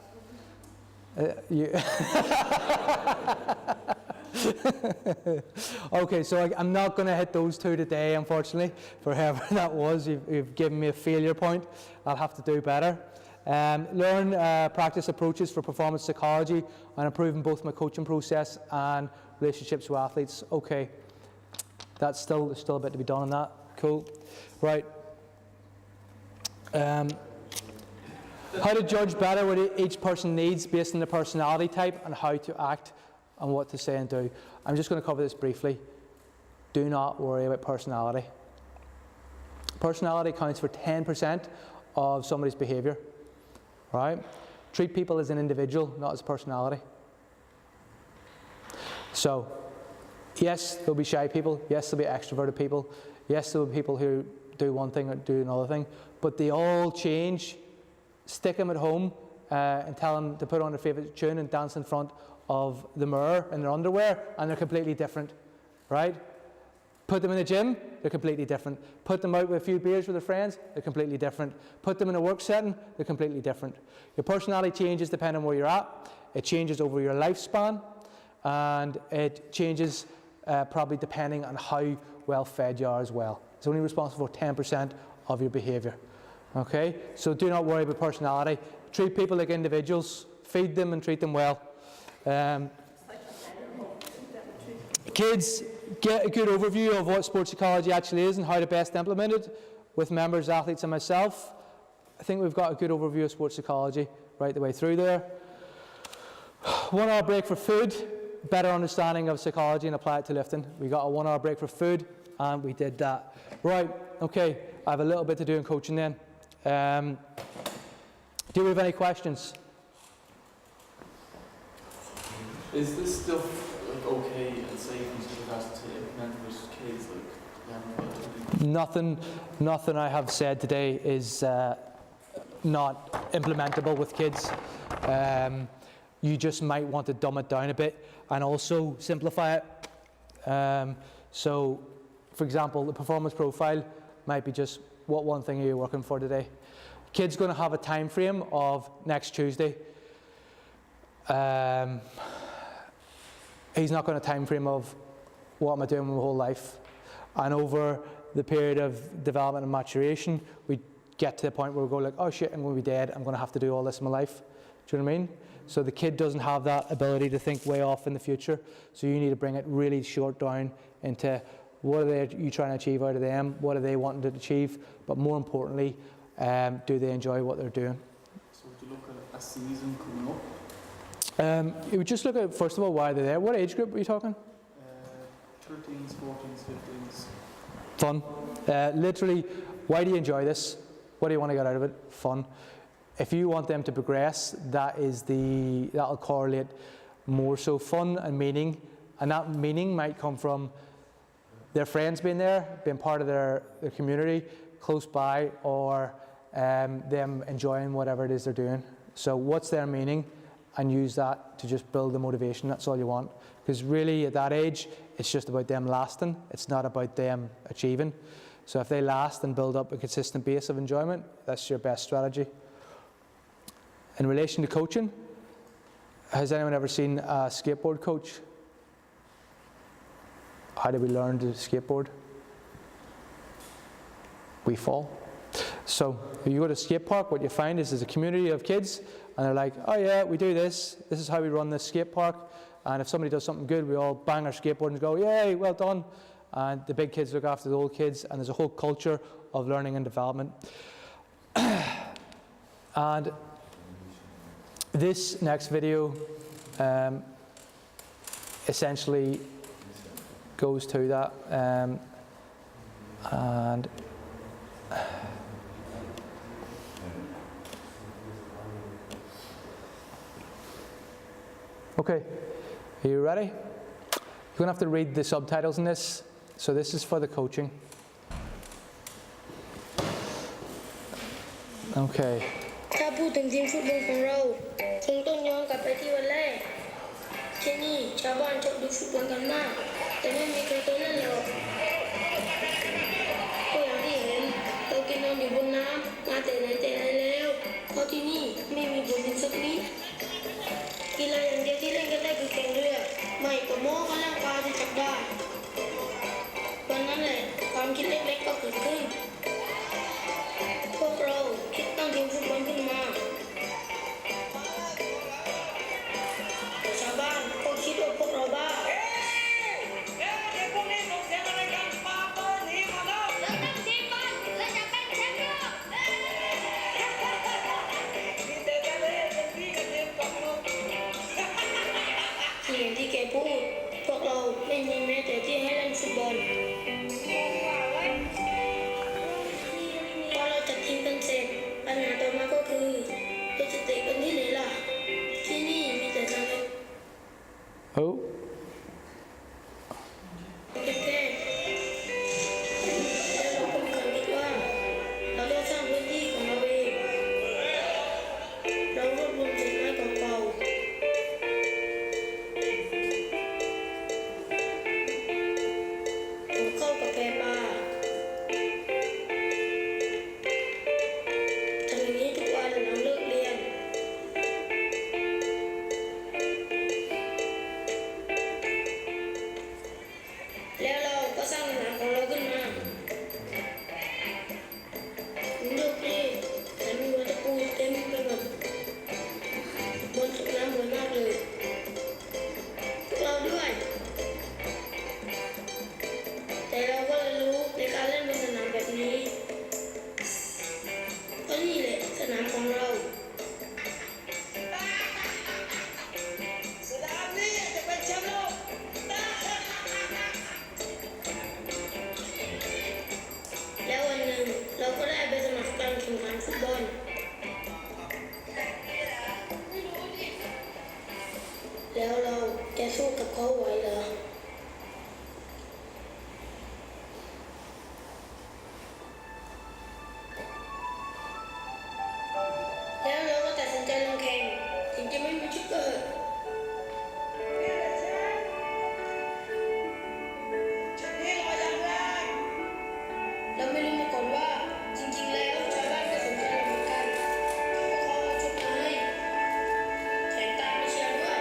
Okay, so I'm not going to hit those 2 today, unfortunately, for whoever that was. You've given me a failure point. I'll have to do better. Learn practice approaches for performance psychology and improving both my coaching process and relationships with athletes. Okay, there's still a bit to be done on that. Cool. Right. How to judge better what each person needs based on their personality type and how to act and what to say and do. I'm just going to cover this briefly. Do not worry about personality. Personality accounts for 10% of somebody's behaviour. Right? Treat people as an individual, not as a personality. So, yes, there'll be shy people. Yes, there'll be extroverted people. Yes, there'll be people who do one thing or do another thing. But they all change. Stick them at home and tell them to put on their favourite tune and dance in front of the mirror in their underwear, and they're completely different, right? Put them in the gym, they're completely different. Put them out with a few beers with their friends, they're completely different. Put them in a work setting, they're completely different. Your personality changes depending on where you're at. It changes over your lifespan, and it changes probably depending on how well fed you are as well. It's only responsible for 10% of your behaviour. Okay, so do not worry about personality. Treat people like individuals. Feed them and treat them well. Kids, get a good overview of what sports psychology actually is and how to best implement it with members, athletes and myself. I think we've got a good overview of sports psychology right the way through there. 1 hour break for food, better understanding of psychology and apply it to lifting. We got a 1 hour break for food and we did that. Right, okay, I have a little bit to do in coaching then. Do we have any questions? Is this stuff like okay and safe and stuff like that to implement with kids? Nothing I have said today is not implementable with kids. You just might want to dumb it down a bit and also simplify it. So, for example, the performance profile might be just what one thing are you working for today. Kid's going to have a time frame of next Tuesday. He's not going to time frame of what am I doing my whole life? And over the period of development and maturation, we get to the point where we go like, oh shit, I'm going to be dead, I'm going to have to do all this in my life. Do you know what I mean? So the kid doesn't have that ability to think way off in the future, so you need to bring it really short down into what are you trying to achieve out of them, what are they wanting to achieve, but more importantly, do they enjoy what they're doing? So would you look at a season coming up? You would just look at, first of all, why they're there. What age group are you talking? 13s, 14s, 15s. Fun. Literally, why do you enjoy this? What do you want to get out of it? Fun. If you want them to progress, that'll correlate more so fun and meaning, and that meaning might come from their friends being there, being part of their community close by, or them enjoying whatever it is they're doing. So what's their meaning? And use that to just build the motivation. That's all you want. Because really at that age, it's just about them lasting. It's not about them achieving. So if they last and build up a consistent base of enjoyment, that's your best strategy. In relation to coaching, has anyone ever seen a skateboard coach? How do we learn to skateboard? We fall. So if you go to a skate park, what you find is there's a community of kids, and they're like, oh yeah, we do this. This is how we run this skate park. And if somebody does something good, we all bang our skateboard and go, yay, well done. And the big kids look after the old kids, and there's a whole culture of learning and development. And this next video essentially goes to that. And okay, are you ready? You're going to have to read the subtitles in this. So this is for the coaching. Okay. ถ้าพูดถึงทีมฟุตบอลของเราคงต้องย้อนกลับไปที่วันแรกที่นี่ชาวบ้านชอบดูฟุตบอลกันมากแต่ไม่มีใครเคยเล่นหรอกก็อย่างที่เห็นเรากินนอนอยู่บนน้ำมาแต่ไหนแต่ไรแล้วเพราะที่นี่ไม่มีบนดินสักนิดกีฬาอย่างเดียวที่เล่นกันได้คือแข่งเรือไม่ก็โม้กันล่างปลาที่จับได้วันนั้นแหละความคิดเล็กๆก็เกิดขึ้นพวกเราคิดตั้งทีมฟุตบอลขึ้นมาแต่ชาวบ้านก็คิดว่าพวกเราบ้าอย่างที่แกพูดพวกเราไม่มีแม้แต่ที่ให้เล่นฟุตบอลพอเราจัดทีมกันเสร็จปัญหาต่อมาก็คือเราจะเตะกันที่ไหนล่ะที่นี่มีแต่ทางเล็ก Oh. แค่แล้วเราก็มีความคิดว่าเราต้องสร้างพื้นที่ของเราเองเรารวบรวมเศษไม้เก่าๆถูกเข้ากับแพปลาทำอย่างนี้ทุกวันหลังเลิกเรียนแล้วเราก็สร้างสนามของเราขึ้นมาผมโยกเล่แต่มีวัตถุเต็มไปหมดบนสนามสวยมากเลยพวกเราด้วยแต่เราก็เรียนรู้ในการเล่นบนสนามแบบนี้เพราะนี่แหละสนามของเราสนามนี้จะเป็นแชมป์โลกแล้ววันหนึ่งเราก็ได้ไปสมัครการแข่งขันฟุตบอลแล้วเราจะสู้กับเขาไหวเหรอแล้วเราก็ตัดสินใจลงแข่งถึงจะไม่มีชุดเกิดเราไม่รู้มาก่อนว่าจริงๆแล้วชาวบ้านก็สนใจเราเหมือนกันพวกเขาเอาชุดมาให้แข่งตามมาเชียร์ด้วย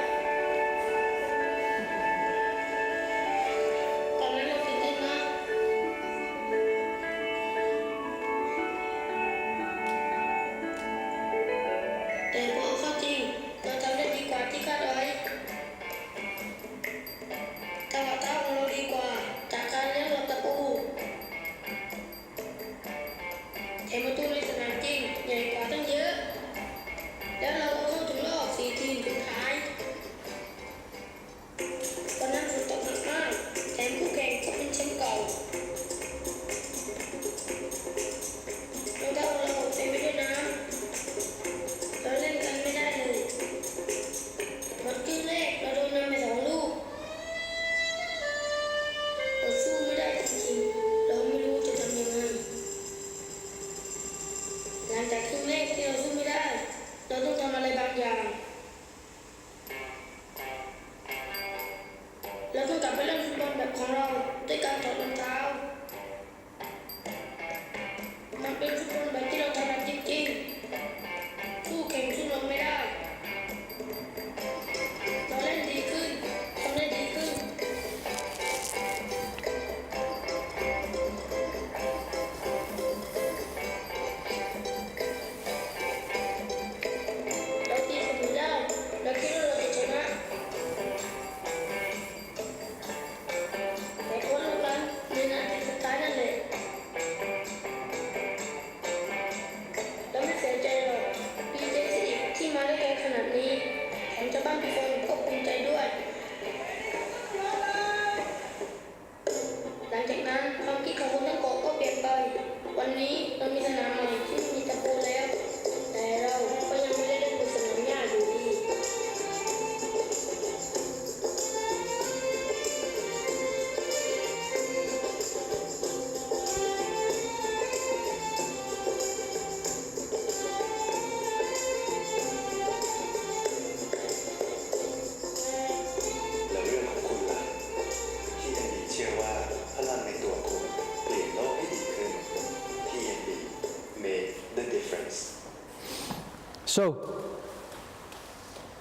So,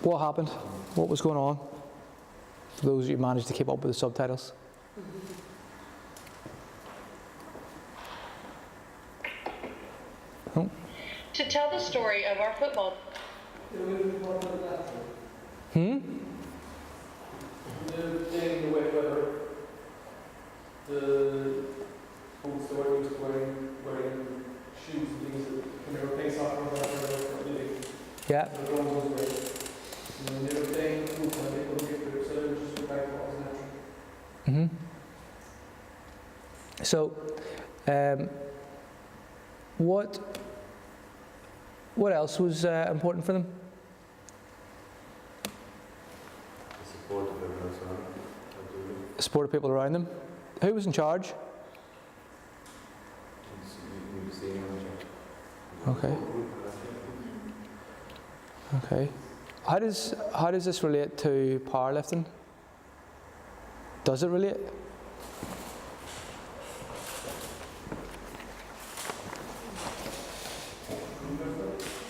what happened? What was going on? For those who managed to keep up with the subtitles. Oh. To tell the story of our football. The thing with whether the boots that were used to wearing shoes and things that can never play soccer or whatever, Yeah. the goal was great. And they were playing boots and they couldn't get through, so they just went back to what was natural. So, what else was important for them? The support of everyone else around them. Support of people around them. Who was in charge? Okay. Okay. How does this relate to powerlifting? Does it relate?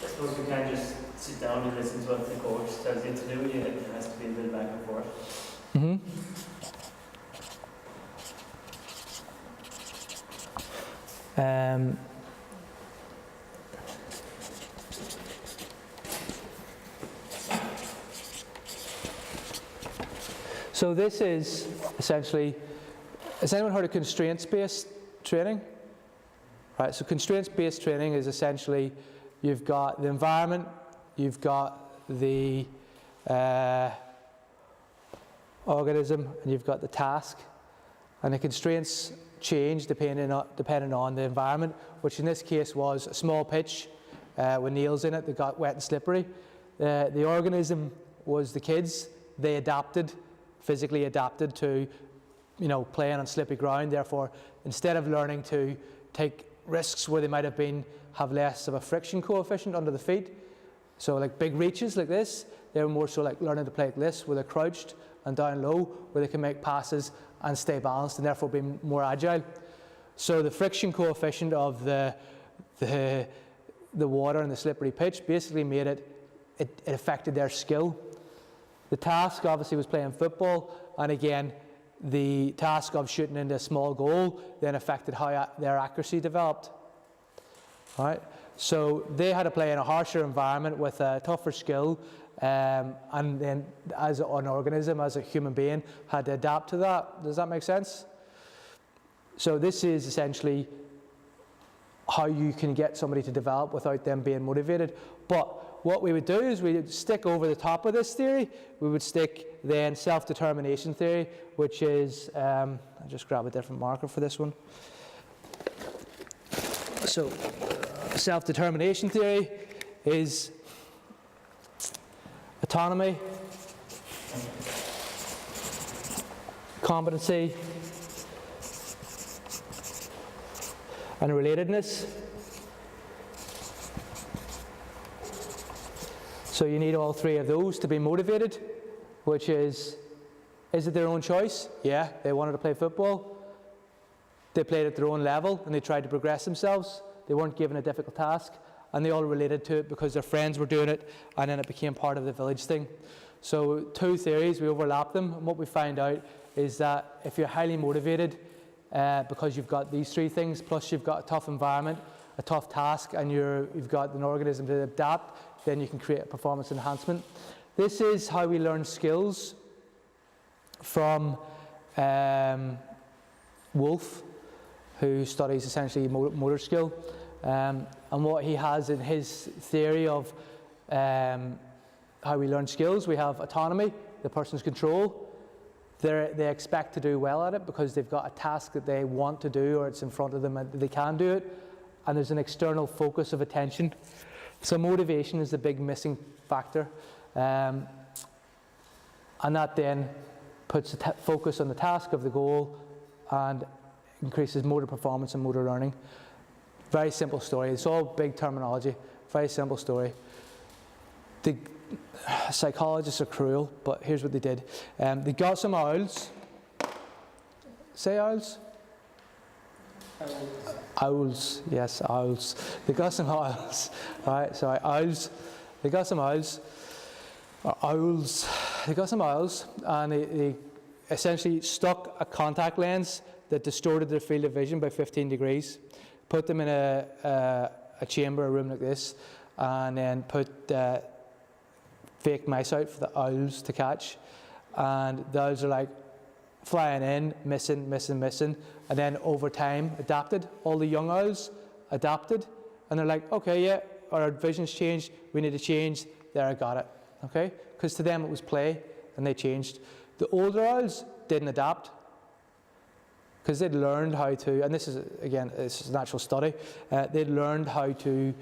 I suppose you can't just sit down and listen to what the coach tells you to do. It has to be a bit back and forth. So this is essentially, has anyone heard of constraints-based training? Right, so constraints-based training is essentially, you've got the environment, you've got the organism, and you've got the task. And the constraints change depending on the environment, which in this case was a small pitch with nails in it that got wet and slippery. The organism was the kids. They adapted, physically adapted to, playing on slippy ground. Therefore, instead of learning to take risks where they might have less of a friction coefficient under the feet, so like big reaches like this, they were more so like learning to play like this, where they're crouched and down low, where they can make passes and stay balanced and therefore be more agile. So the friction coefficient of the water and the slippery pitch basically made it affected their skill. The task obviously was playing football, and again, the task of shooting into a small goal then affected how their accuracy developed. All right? So they had to play in a harsher environment with a tougher skill, and then as an organism, as a human being, had to adapt to that. Does that make sense? So this is essentially how you can get somebody to develop without them being motivated. But what we would do is we would stick over the top of this theory, we would stick then self-determination theory, which is, I'll just grab a different marker for this one. So self-determination theory is autonomy, competency, and relatedness. So you need all three of those to be motivated, which is it their own choice? Yeah, they wanted to play football. They played at their own level and they tried to progress themselves. They weren't given a difficult task, and they all related to it because their friends were doing it, and then it became part of the village thing. So two theories, we overlap them, and what we find out is that if you're highly motivated because you've got these three things, plus you've got a tough environment, a tough task, and you've got an organism to adapt, then you can create a performance enhancement. This is how we learn skills from Wolf, who studies essentially motor skill. And what he has in his theory of how we learn skills, we have autonomy, the person's control. They expect to do well at it because they've got a task that they want to do, or it's in front of them and they can do it. And there's an external focus of attention. So motivation is the big missing factor. And that then puts a focus on the task of the goal and increases motor performance and motor learning. Very simple story. It's all big terminology. Very simple story. The psychologists are cruel, but here's what they did. They got some owls. Say owls? Owls, yes, owls. They got some owls, right? Sorry, owls. They got some owls, they got some owls, and they essentially stuck a contact lens that distorted their field of vision by 15 degrees, put them in a chamber, a room like this, and then put fake mice out for the owls to catch. And the owls are like flying in, missing, and then over time adapted. All the young owls adapted, and they're like, okay, yeah, our vision's changed, we need to change. There, I got it, okay? Because to them it was play, and they changed. The older owls didn't adapt, because they'd learned how to, and this is, again, this is a natural study, they'd learned how to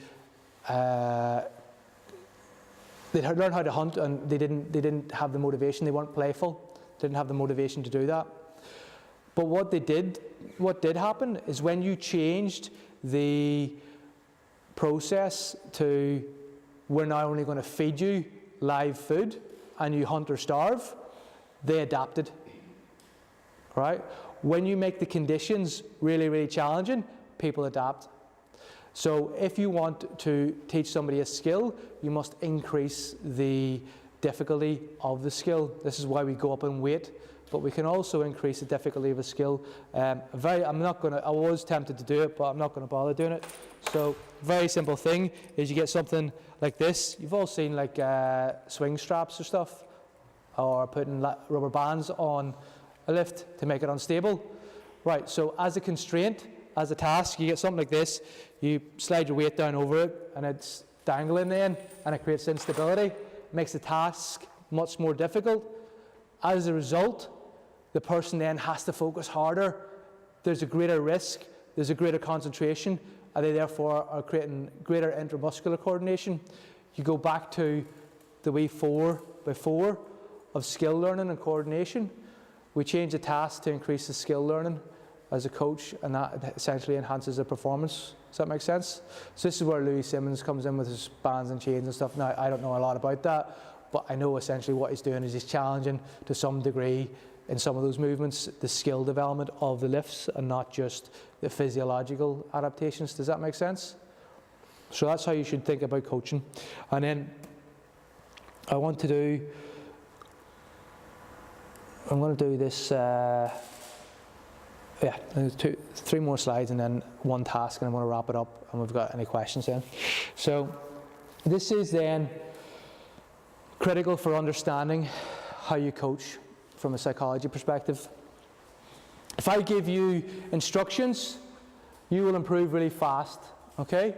hunt, and they didn't have the motivation. They weren't playful, didn't have the motivation to do that. But what did happen is when you changed the process to, we're now only going to feed you live food and you hunt or starve, they adapted, right? When you make the conditions really, really challenging, people adapt. So if you want to teach somebody a skill, you must increase the difficulty of the skill. This is why we go up in weight, but we can also increase the difficulty of a skill. I was tempted to do it, but I'm not going to bother doing it. So very simple thing is you get something like this. You've all seen like swing straps or stuff, or putting rubber bands on a lift to make it unstable. Right, so as a constraint, as a task, you get something like this, you slide your weight down over it, and it's dangling then, and it creates instability. It makes the task much more difficult. As a result, the person then has to focus harder. There's a greater risk, there's a greater concentration, and they therefore are creating greater intramuscular coordination. You go back to the wee 4x4 of skill learning and coordination. We change the task to increase the skill learning as a coach, and that essentially enhances the performance. Does that make sense? So this is where Louis Simmons comes in with his bands and chains and stuff. Now, I don't know a lot about that, but I know essentially what he's doing is he's challenging to some degree in some of those movements the skill development of the lifts and not just the physiological adaptations. Does that make sense? So that's how you should think about coaching. And then I'm going to do this, three more slides and then one task, and I'm going to wrap it up, and we've got any questions then. So this is then critical for understanding how you coach from a psychology perspective. If I give you instructions, you will improve really fast, okay?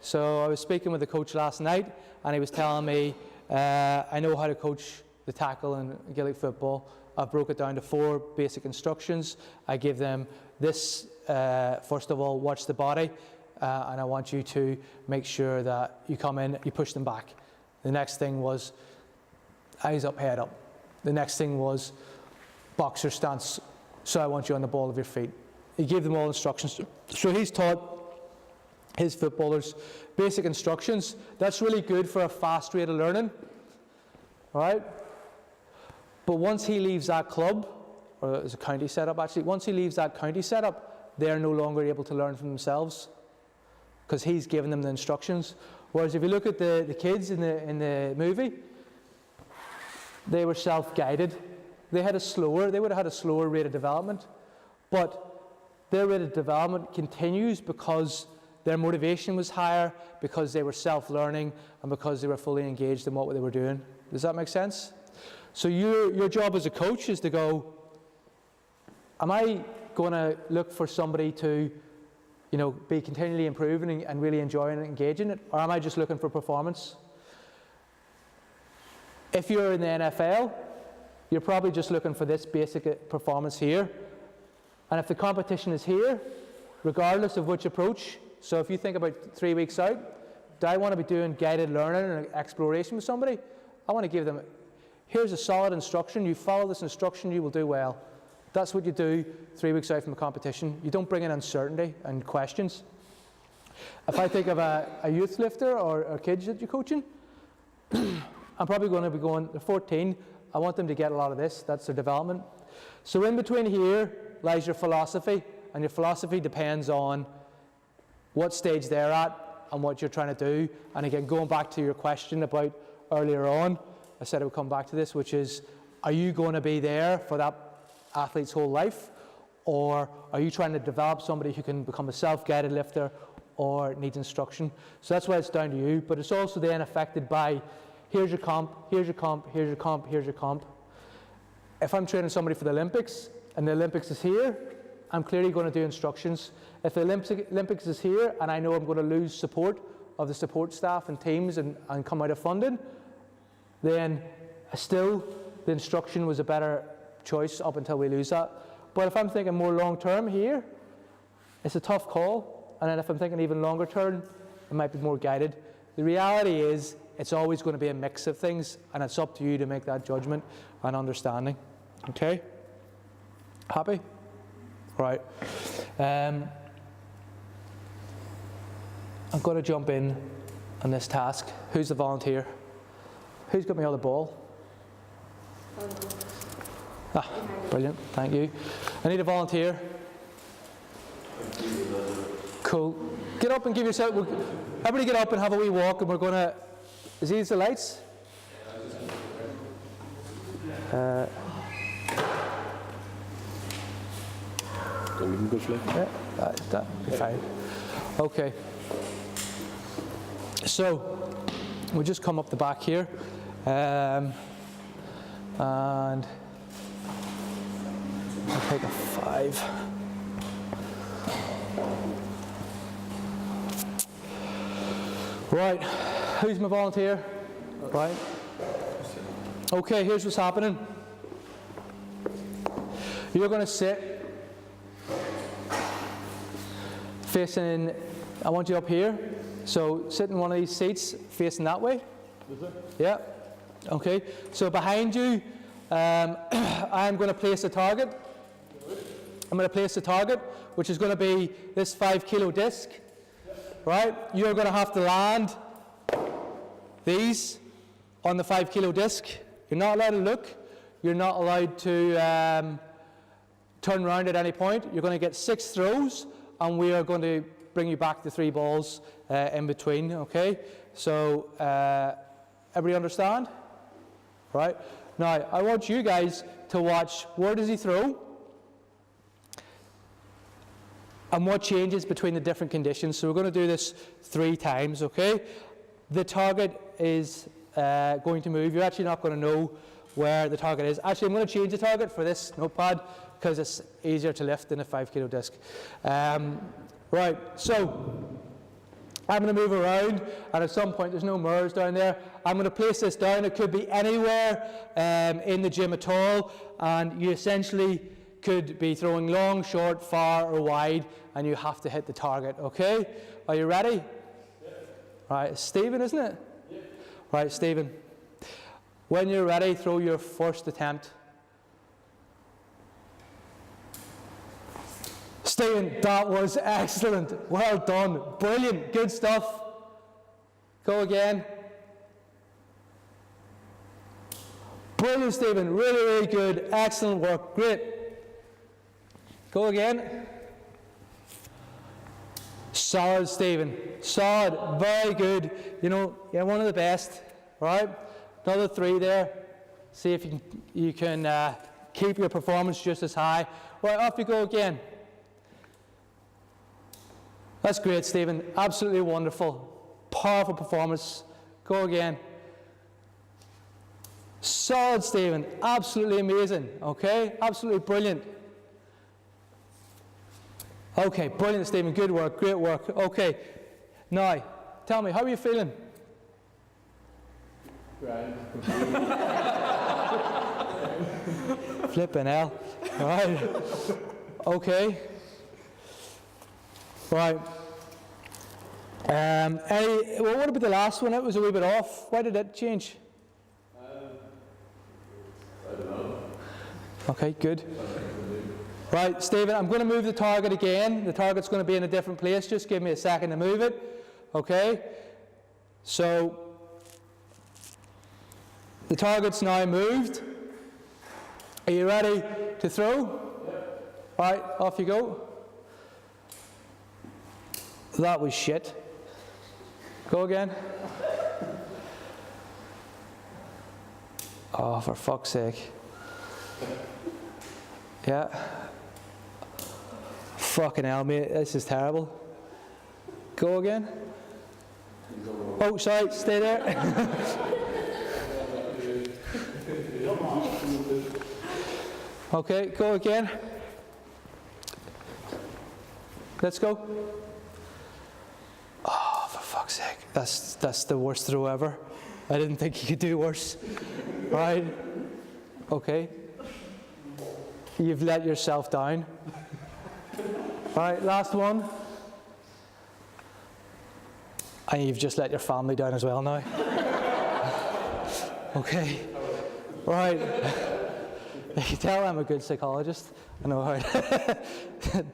So I was speaking with the coach last night, and he was telling me, I know how to coach the tackle in Gaelic football. I've broke it down to 4 basic instructions. I give them this, first of all, watch the body, and I want you to make sure that you come in, you push them back. The next thing was eyes up, head up. The next thing was boxer stance, so I want you on the ball of your feet. He gave them all instructions. So he's taught his footballers basic instructions. That's really good for a fast rate of learning, all right? But once he leaves that club, or as a county setup actually, once he leaves that county setup, they're no longer able to learn for themselves because he's given them the instructions. Whereas if you look at the kids in the movie, they were self-guided. They would have had a slower rate of development, but their rate of development continues because their motivation was higher, because they were self-learning, and because they were fully engaged in what they were doing. Does that make sense? So your job as a coach is to go, am I going to look for somebody to, be continually improving and really enjoying and engaging it, or am I just looking for performance? If you're in the NFL, you're probably just looking for this basic performance here. And if the competition is here, regardless of which approach, so if you think about 3 weeks out, do I want to be doing guided learning and exploration with somebody? I want to give them, here's a solid instruction, you follow this instruction, you will do well. That's what you do 3 weeks out from a competition. You don't bring in uncertainty and questions. If I think of a youth lifter or kids that you're coaching, I'm probably going to be going, they're 14, I want them to get a lot of this, that's their development. So in between here lies your philosophy, and your philosophy depends on what stage they're at and what you're trying to do. And again, going back to your question about earlier on, I said I would come back to this, which is, are you going to be there for that athlete's whole life? Or are you trying to develop somebody who can become a self-guided lifter or needs instruction? So that's why it's down to you. But it's also then affected by, here's your comp, here's your comp, here's your comp, here's your comp. If I'm training somebody for the Olympics, and the Olympics is here, I'm clearly going to do instructions. If the Olympics is here, and I know I'm going to lose support of the support staff and teams and come out of funding, then still the instruction was a better choice up until we lose that. But if I'm thinking more long term here, it's a tough call. And then if I'm thinking even longer term, it might be more guided. The reality is, it's always going to be a mix of things, and it's up to you to make that judgment and understanding. Okay? Happy? Right. I'm going to jump in on this task. Who's the volunteer? Who's got me on the ball? Ah, brilliant, thank you. I need a volunteer. Cool. Get up and give yourself, everybody get up and have a wee walk, and we're going to, is these the lights? Yeah, that'll be fine. Okay. So, we'll just come up the back here. And I'll take a 5. Right, who's my volunteer? Right. Okay, here's what's happening. You're going to sit facing, I want you up here. So sit in one of these seats facing that way. Yeah. Okay. So behind you, I'm going to place a target. I'm going to place a target, which is going to be this 5 kilo disc. Right? You're going to have to land these on the 5 kilo disc. You're not allowed to look. You're not allowed to turn around at any point. You're going to get 6 throws, and we are going to bring you back to 3 balls in between. Okay? So everybody understand? Right? Now, I want you guys to watch, where does he throw? And what changes between the different conditions. So we're going to do this 3 times, okay? The target is going to move. You're actually not going to know where the target is. Actually, I'm going to change the target for this notepad because it's easier to lift than a 5 kilo disc. Right, so I'm going to move around, and at some point, there's no mirrors down there. I'm going to place this down. It could be anywhere in the gym at all, and you essentially could be throwing long, short, far, or wide, and you have to hit the target, okay? Are you ready? Yeah. Right, it's Stephen, isn't it? Yeah. Right, Stephen. When you're ready, throw your first attempt. Stephen, that was excellent. Well done. Brilliant. Good stuff. Go again. Brilliant, Stephen. Really, really good. Excellent work. Great. Go again. Solid, Stephen. Solid. Very good. You know, you're one of the best. Right? Another 3 there. See if you can keep your performance just as high. Right, off you go again. That's great, Stephen. Absolutely wonderful. Powerful performance. Go again. Solid, Stephen. Absolutely amazing. Okay? Absolutely brilliant. Okay, brilliant, Stephen. Good work. Great work. Okay. Now, tell me, how are you feeling? Right. Flipping hell. Right. Okay. Right. Well, what about the last one? It was a wee bit off. Why did it change? I don't know. Okay, good. Right, Stephen, I'm going to move the target again. The target's going to be in a different place. Just give me a second to move it. Okay? So, the target's now moved. Are you ready to throw? Yep. Right, off you go. That was shit. Go again. Oh, for fuck's sake. Yeah. Fucking hell, mate, this is terrible. Go again. Oh, sorry, stay there. Okay, go again. Let's go. Oh, for fuck's sake. That's the worst throw ever. I didn't think you could do worse. Right? Okay. You've let yourself down. Right, last one. And you've just let your family down as well now. Okay. Right. You can tell I'm a good psychologist. I know how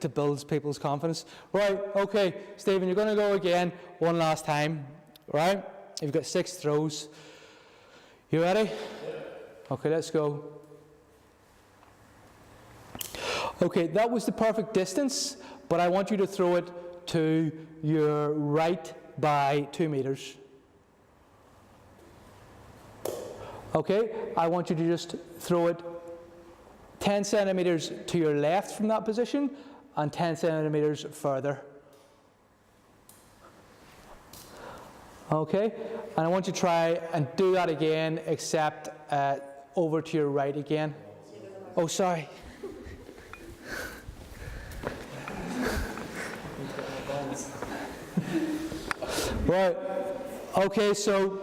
to build people's confidence. Right, okay, Stephen, you're going to go again one last time. Right? You've got 6 throws. You ready? Okay, let's go. Okay, that was the perfect distance, but I want you to throw it to your right by 2 meters. Okay, I want you to just throw it 10 centimeters to your left from that position and 10 centimeters further. Okay, and I want you to try and do that again, except over to your right again. Oh, sorry. Right, okay, so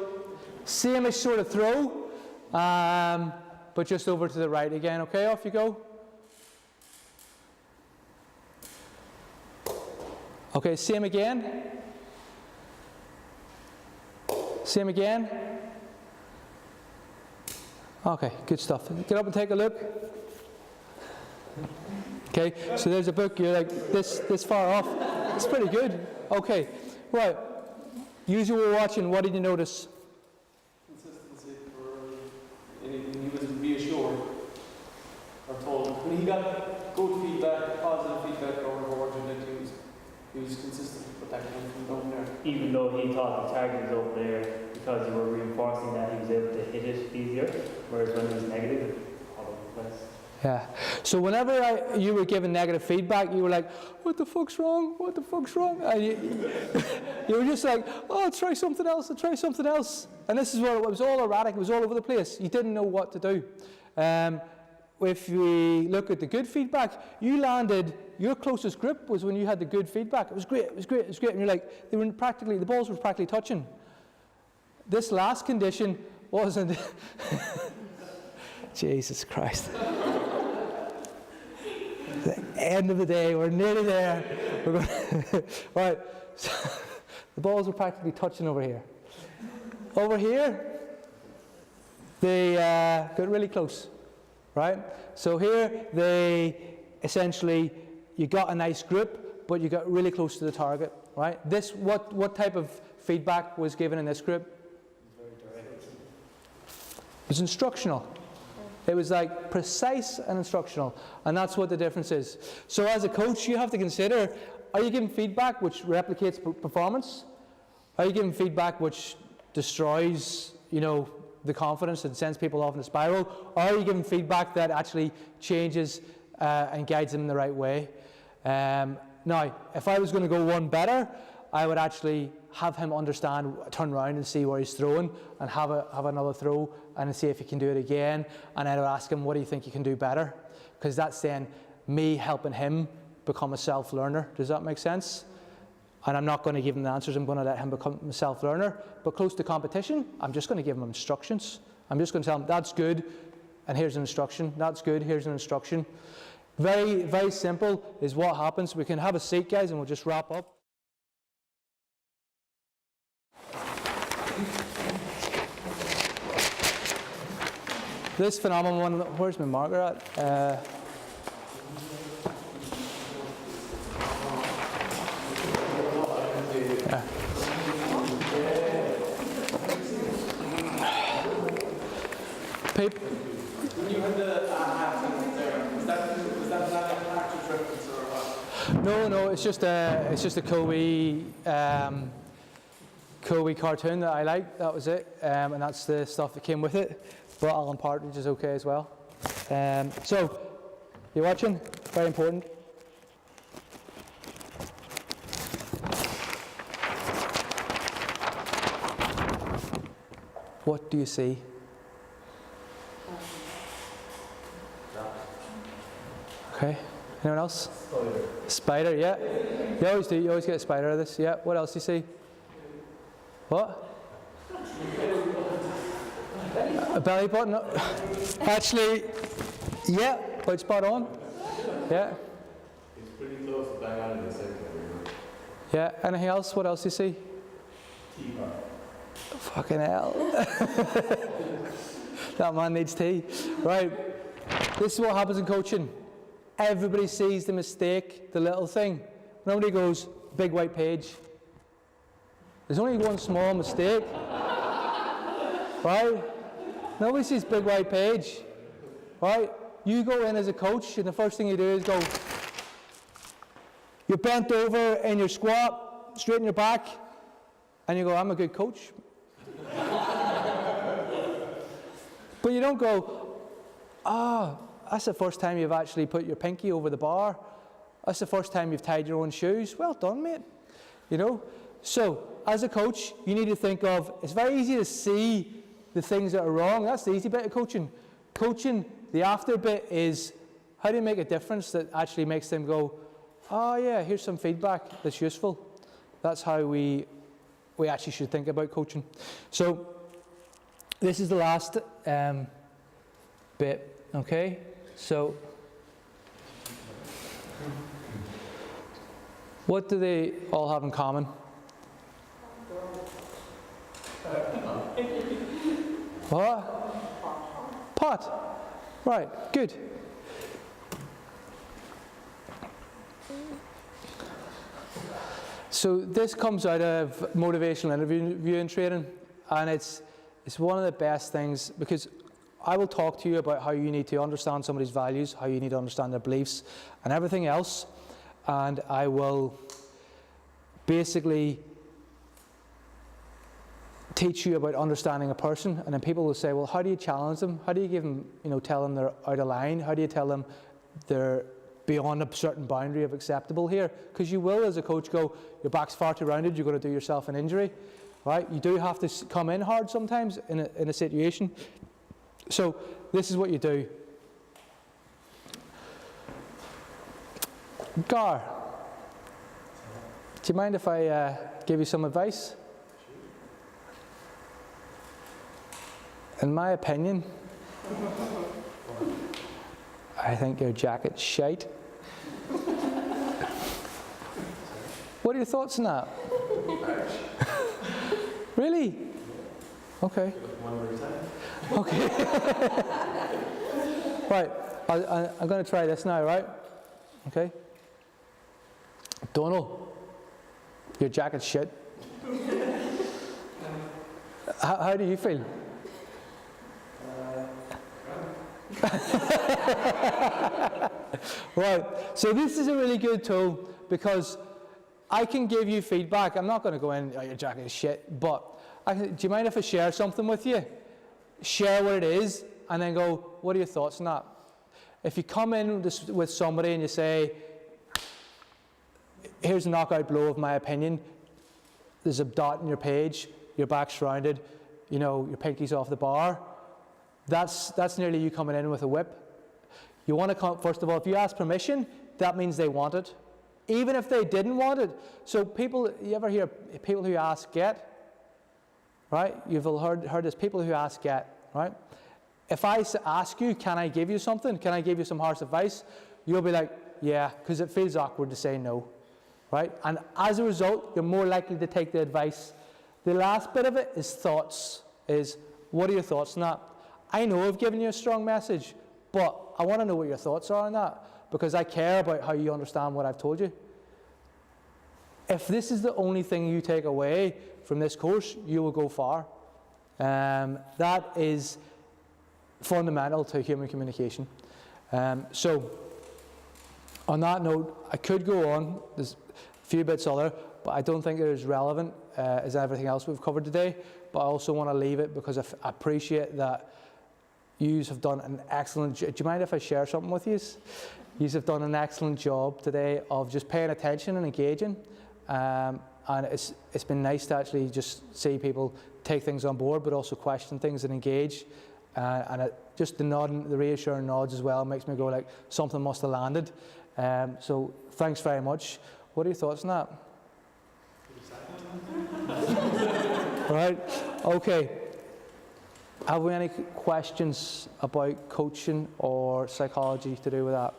same sort of throw, but just over to the right again. Okay, off you go. Okay, same again. Same again. Okay, good stuff. Get up and take a look. Okay, so there's a book, you're like this far off. It's pretty good. Okay, right. You were watching, what did you notice? Consistency for anything. He was reassured or told. When he got good feedback, positive feedback over Origin, that he was consistent with that kind from down there. Even though he thought the target was over there, because you were reinforcing that, he was able to hit it easier, whereas when it was negative, all over the place. Yeah. So whenever you were given negative feedback, you were like, what the fuck's wrong? What the fuck's wrong? And you were just like, oh, I'll try something else, I'll try something else. And this is where it was all erratic, it was all over the place. You didn't know what to do. If we look at the good feedback, you landed, your closest grip was when you had the good feedback. It was great, it was great, it was great. And you're like, the balls were practically touching. This last condition wasn't. Jesus Christ. The end of the day, we're nearly there. Right, so the balls were practically touching over here. Over here, they got really close, right? So here, they essentially, you got a nice grip, but you got really close to the target, right? This, what type of feedback was given in this group? It was instructional. It was like precise and instructional, and that's what the difference is. So as a coach, you have to consider, are you giving feedback which replicates performance? Are you giving feedback which destroys, the confidence and sends people off in a spiral? Or are you giving feedback that actually changes and guides them in the right way? Now, if I was going to go one better, I would actually have him understand, turn around and see where he's throwing, and have another throw and see if he can do it again. And I would ask him, what do you think you can do better? Because that's then me helping him become a self-learner. Does that make sense? And I'm not going to give him the answers, I'm going to let him become a self-learner. But close to competition, I'm just going to give him instructions. I'm just going to tell him, that's good, and here's an instruction. That's good, here's an instruction. Very, very simple is what happens. We can have a seat, guys, and we'll just wrap up. This phenomenon, where's my marker at? Yeah. When you had the half there, was that not an actor's reference or what? No, it's just a Kobe cool wee cartoon that I liked. That was it, and that's the stuff that came with it. But Alan Partridge is okay as well. So, you're watching? Very important. What do you see? Okay. Anyone else? Spider, yeah. You always do. You always get a spider out of this. Yeah. What else do you see? What? A belly button? Actually, yeah. Quite spot on. Yeah. It's pretty close to bang on in the second one. Yeah. Anything else? What else do you see? Teapot. Fucking hell. That man needs tea. Right. This is what happens in coaching. Everybody sees the mistake, the little thing. Nobody goes, big white page. There's only one small mistake. Right? Nobody sees big white page. Right? You go in as a coach, and the first thing you do is go, you're bent over in your squat, straighten your back, and you go, I'm a good coach. But you don't go, that's the first time you've actually put your pinky over the bar. That's the first time you've tied your own shoes. Well done, mate. You know? So, as a coach, you need to think of, it's very easy to see the things that are wrong. That's the easy bit of coaching. Coaching, the after bit is, how do you make a difference that actually makes them go, oh yeah, here's some feedback that's useful. That's how we actually should think about coaching. So, this is the last bit, okay? So, what do they all have in common? What? Pot. Right, good. So this comes out of motivational interviewing training, and it's one of the best things, because I will talk to you about how you need to understand somebody's values, how you need to understand their beliefs, and everything else, and I will basically teach you about understanding a person. And then people will say, well, how do you challenge them? How do you give them, tell them they're out of line? How do you tell them they're beyond a certain boundary of acceptable here? Because you will, as a coach, go, your back's far too rounded, you're going to do yourself an injury, right? You do have to come in hard sometimes in a situation. So this is what you do. Gar, do you mind if I give you some advice? In my opinion, I think your jacket's shite. What are your thoughts on that? Really? Okay. Okay. Right, I'm going to try this now, right? Okay. Donald, your jacket's shit. How do you feel? Right, so this is a really good tool because I can give you feedback. I'm not going to go in, oh, your jacket is shit, but do you mind if I share something with you? Share what it is, and then go, what are your thoughts on that? If you come in with somebody and you say, here's a knockout blow of my opinion, there's a dot in your page, your back's rounded, your pinky's off the bar, that's nearly you coming in with a whip. You want to come, first of all, if you ask permission, that means they want it. Even if they didn't want it. So people, you ever hear people who ask get? Right? You've heard this, people who ask get, right? If I ask you, can I give you something? Can I give you some harsh advice? You'll be like, yeah, because it feels awkward to say no, right? And as a result, you're more likely to take the advice. The last bit of it is thoughts, what are your thoughts on that? I know I've given you a strong message, but I want to know what your thoughts are on that, because I care about how you understand what I've told you. If this is the only thing you take away from this course, you will go far. That is fundamental to human communication. So, on that note, I could go on. There's a few bits other, but I don't think it is relevant. as everything else we've covered today, but I also want to leave it because I appreciate that you have done an excellent job. Do you mind if I share something with you? You have done an excellent job today of just paying attention and engaging. And it's been nice to actually just see people take things on board, but also question things and engage. Just the reassuring nods as well makes me go like, something must have landed. So thanks very much. What are your thoughts on that? Right, okay. Have we any questions about coaching or psychology to do with that?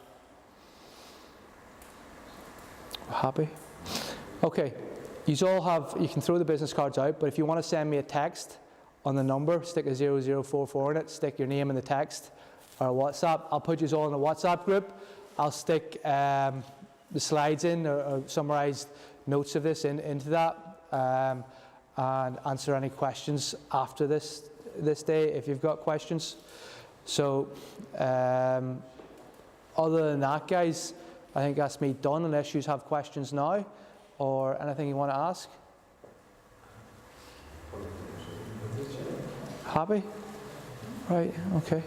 Happy? Okay, you can throw the business cards out, but if you want to send me a text on the number, stick a 0044 in it, stick your name in the text, or WhatsApp. I'll put you all in a WhatsApp group. I'll stick the slides in or summarised notes of this into that, and answer any questions after this day if you've got questions. So other than that, guys, I think that's me done, unless you have questions now or anything you want to ask. Happy? Right, okay.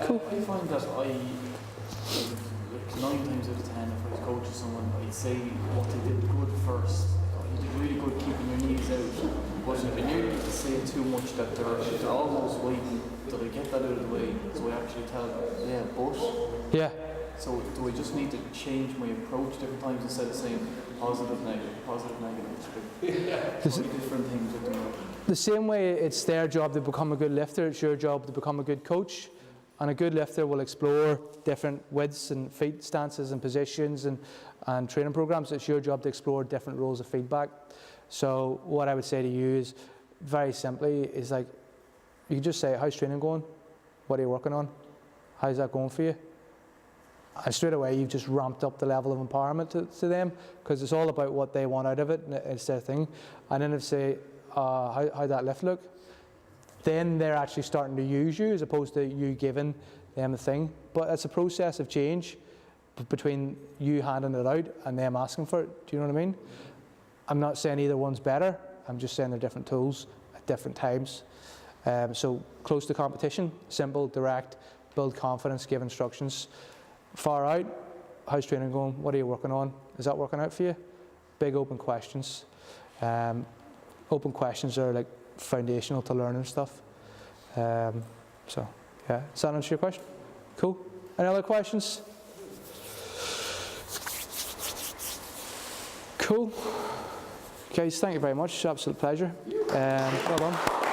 Cool. I find that like 9 times out of 10, if I was coaching someone, I'd say what they did good first. You did really good keeping your knees out. But I nearly get to say too much that they're almost waiting till they get that out of the way. So I actually tell them, yeah, but. Yeah. So do I just need to change my approach different times instead of saying positive, negative? Different things with them. The same way it's their job to become a good lifter, it's your job to become a good coach. And a good lifter will explore different widths and feet stances and positions and training programs. It's your job to explore different roles of feedback. So what I would say to you is, very simply, is like, you can just say, how's training going? What are you working on? How's that going for you? And straight away, you've just ramped up the level of empowerment to them, because it's all about what they want out of it. It's their thing. And then if say, how'd that lift look? Then they're actually starting to use you as opposed to you giving them the thing. But it's a process of change between you handing it out and them asking for it. Do you know what I mean? I'm not saying either one's better. I'm just saying they're different tools at different times. So close to competition, simple, direct, build confidence, give instructions. Far out, how's training going? What are you working on? Is that working out for you? Big open questions. Open questions are like foundational to learning stuff. So, yeah, does that answer your question? Cool. Any other questions? Cool. Guys, thank you very much. Absolute pleasure. Well done.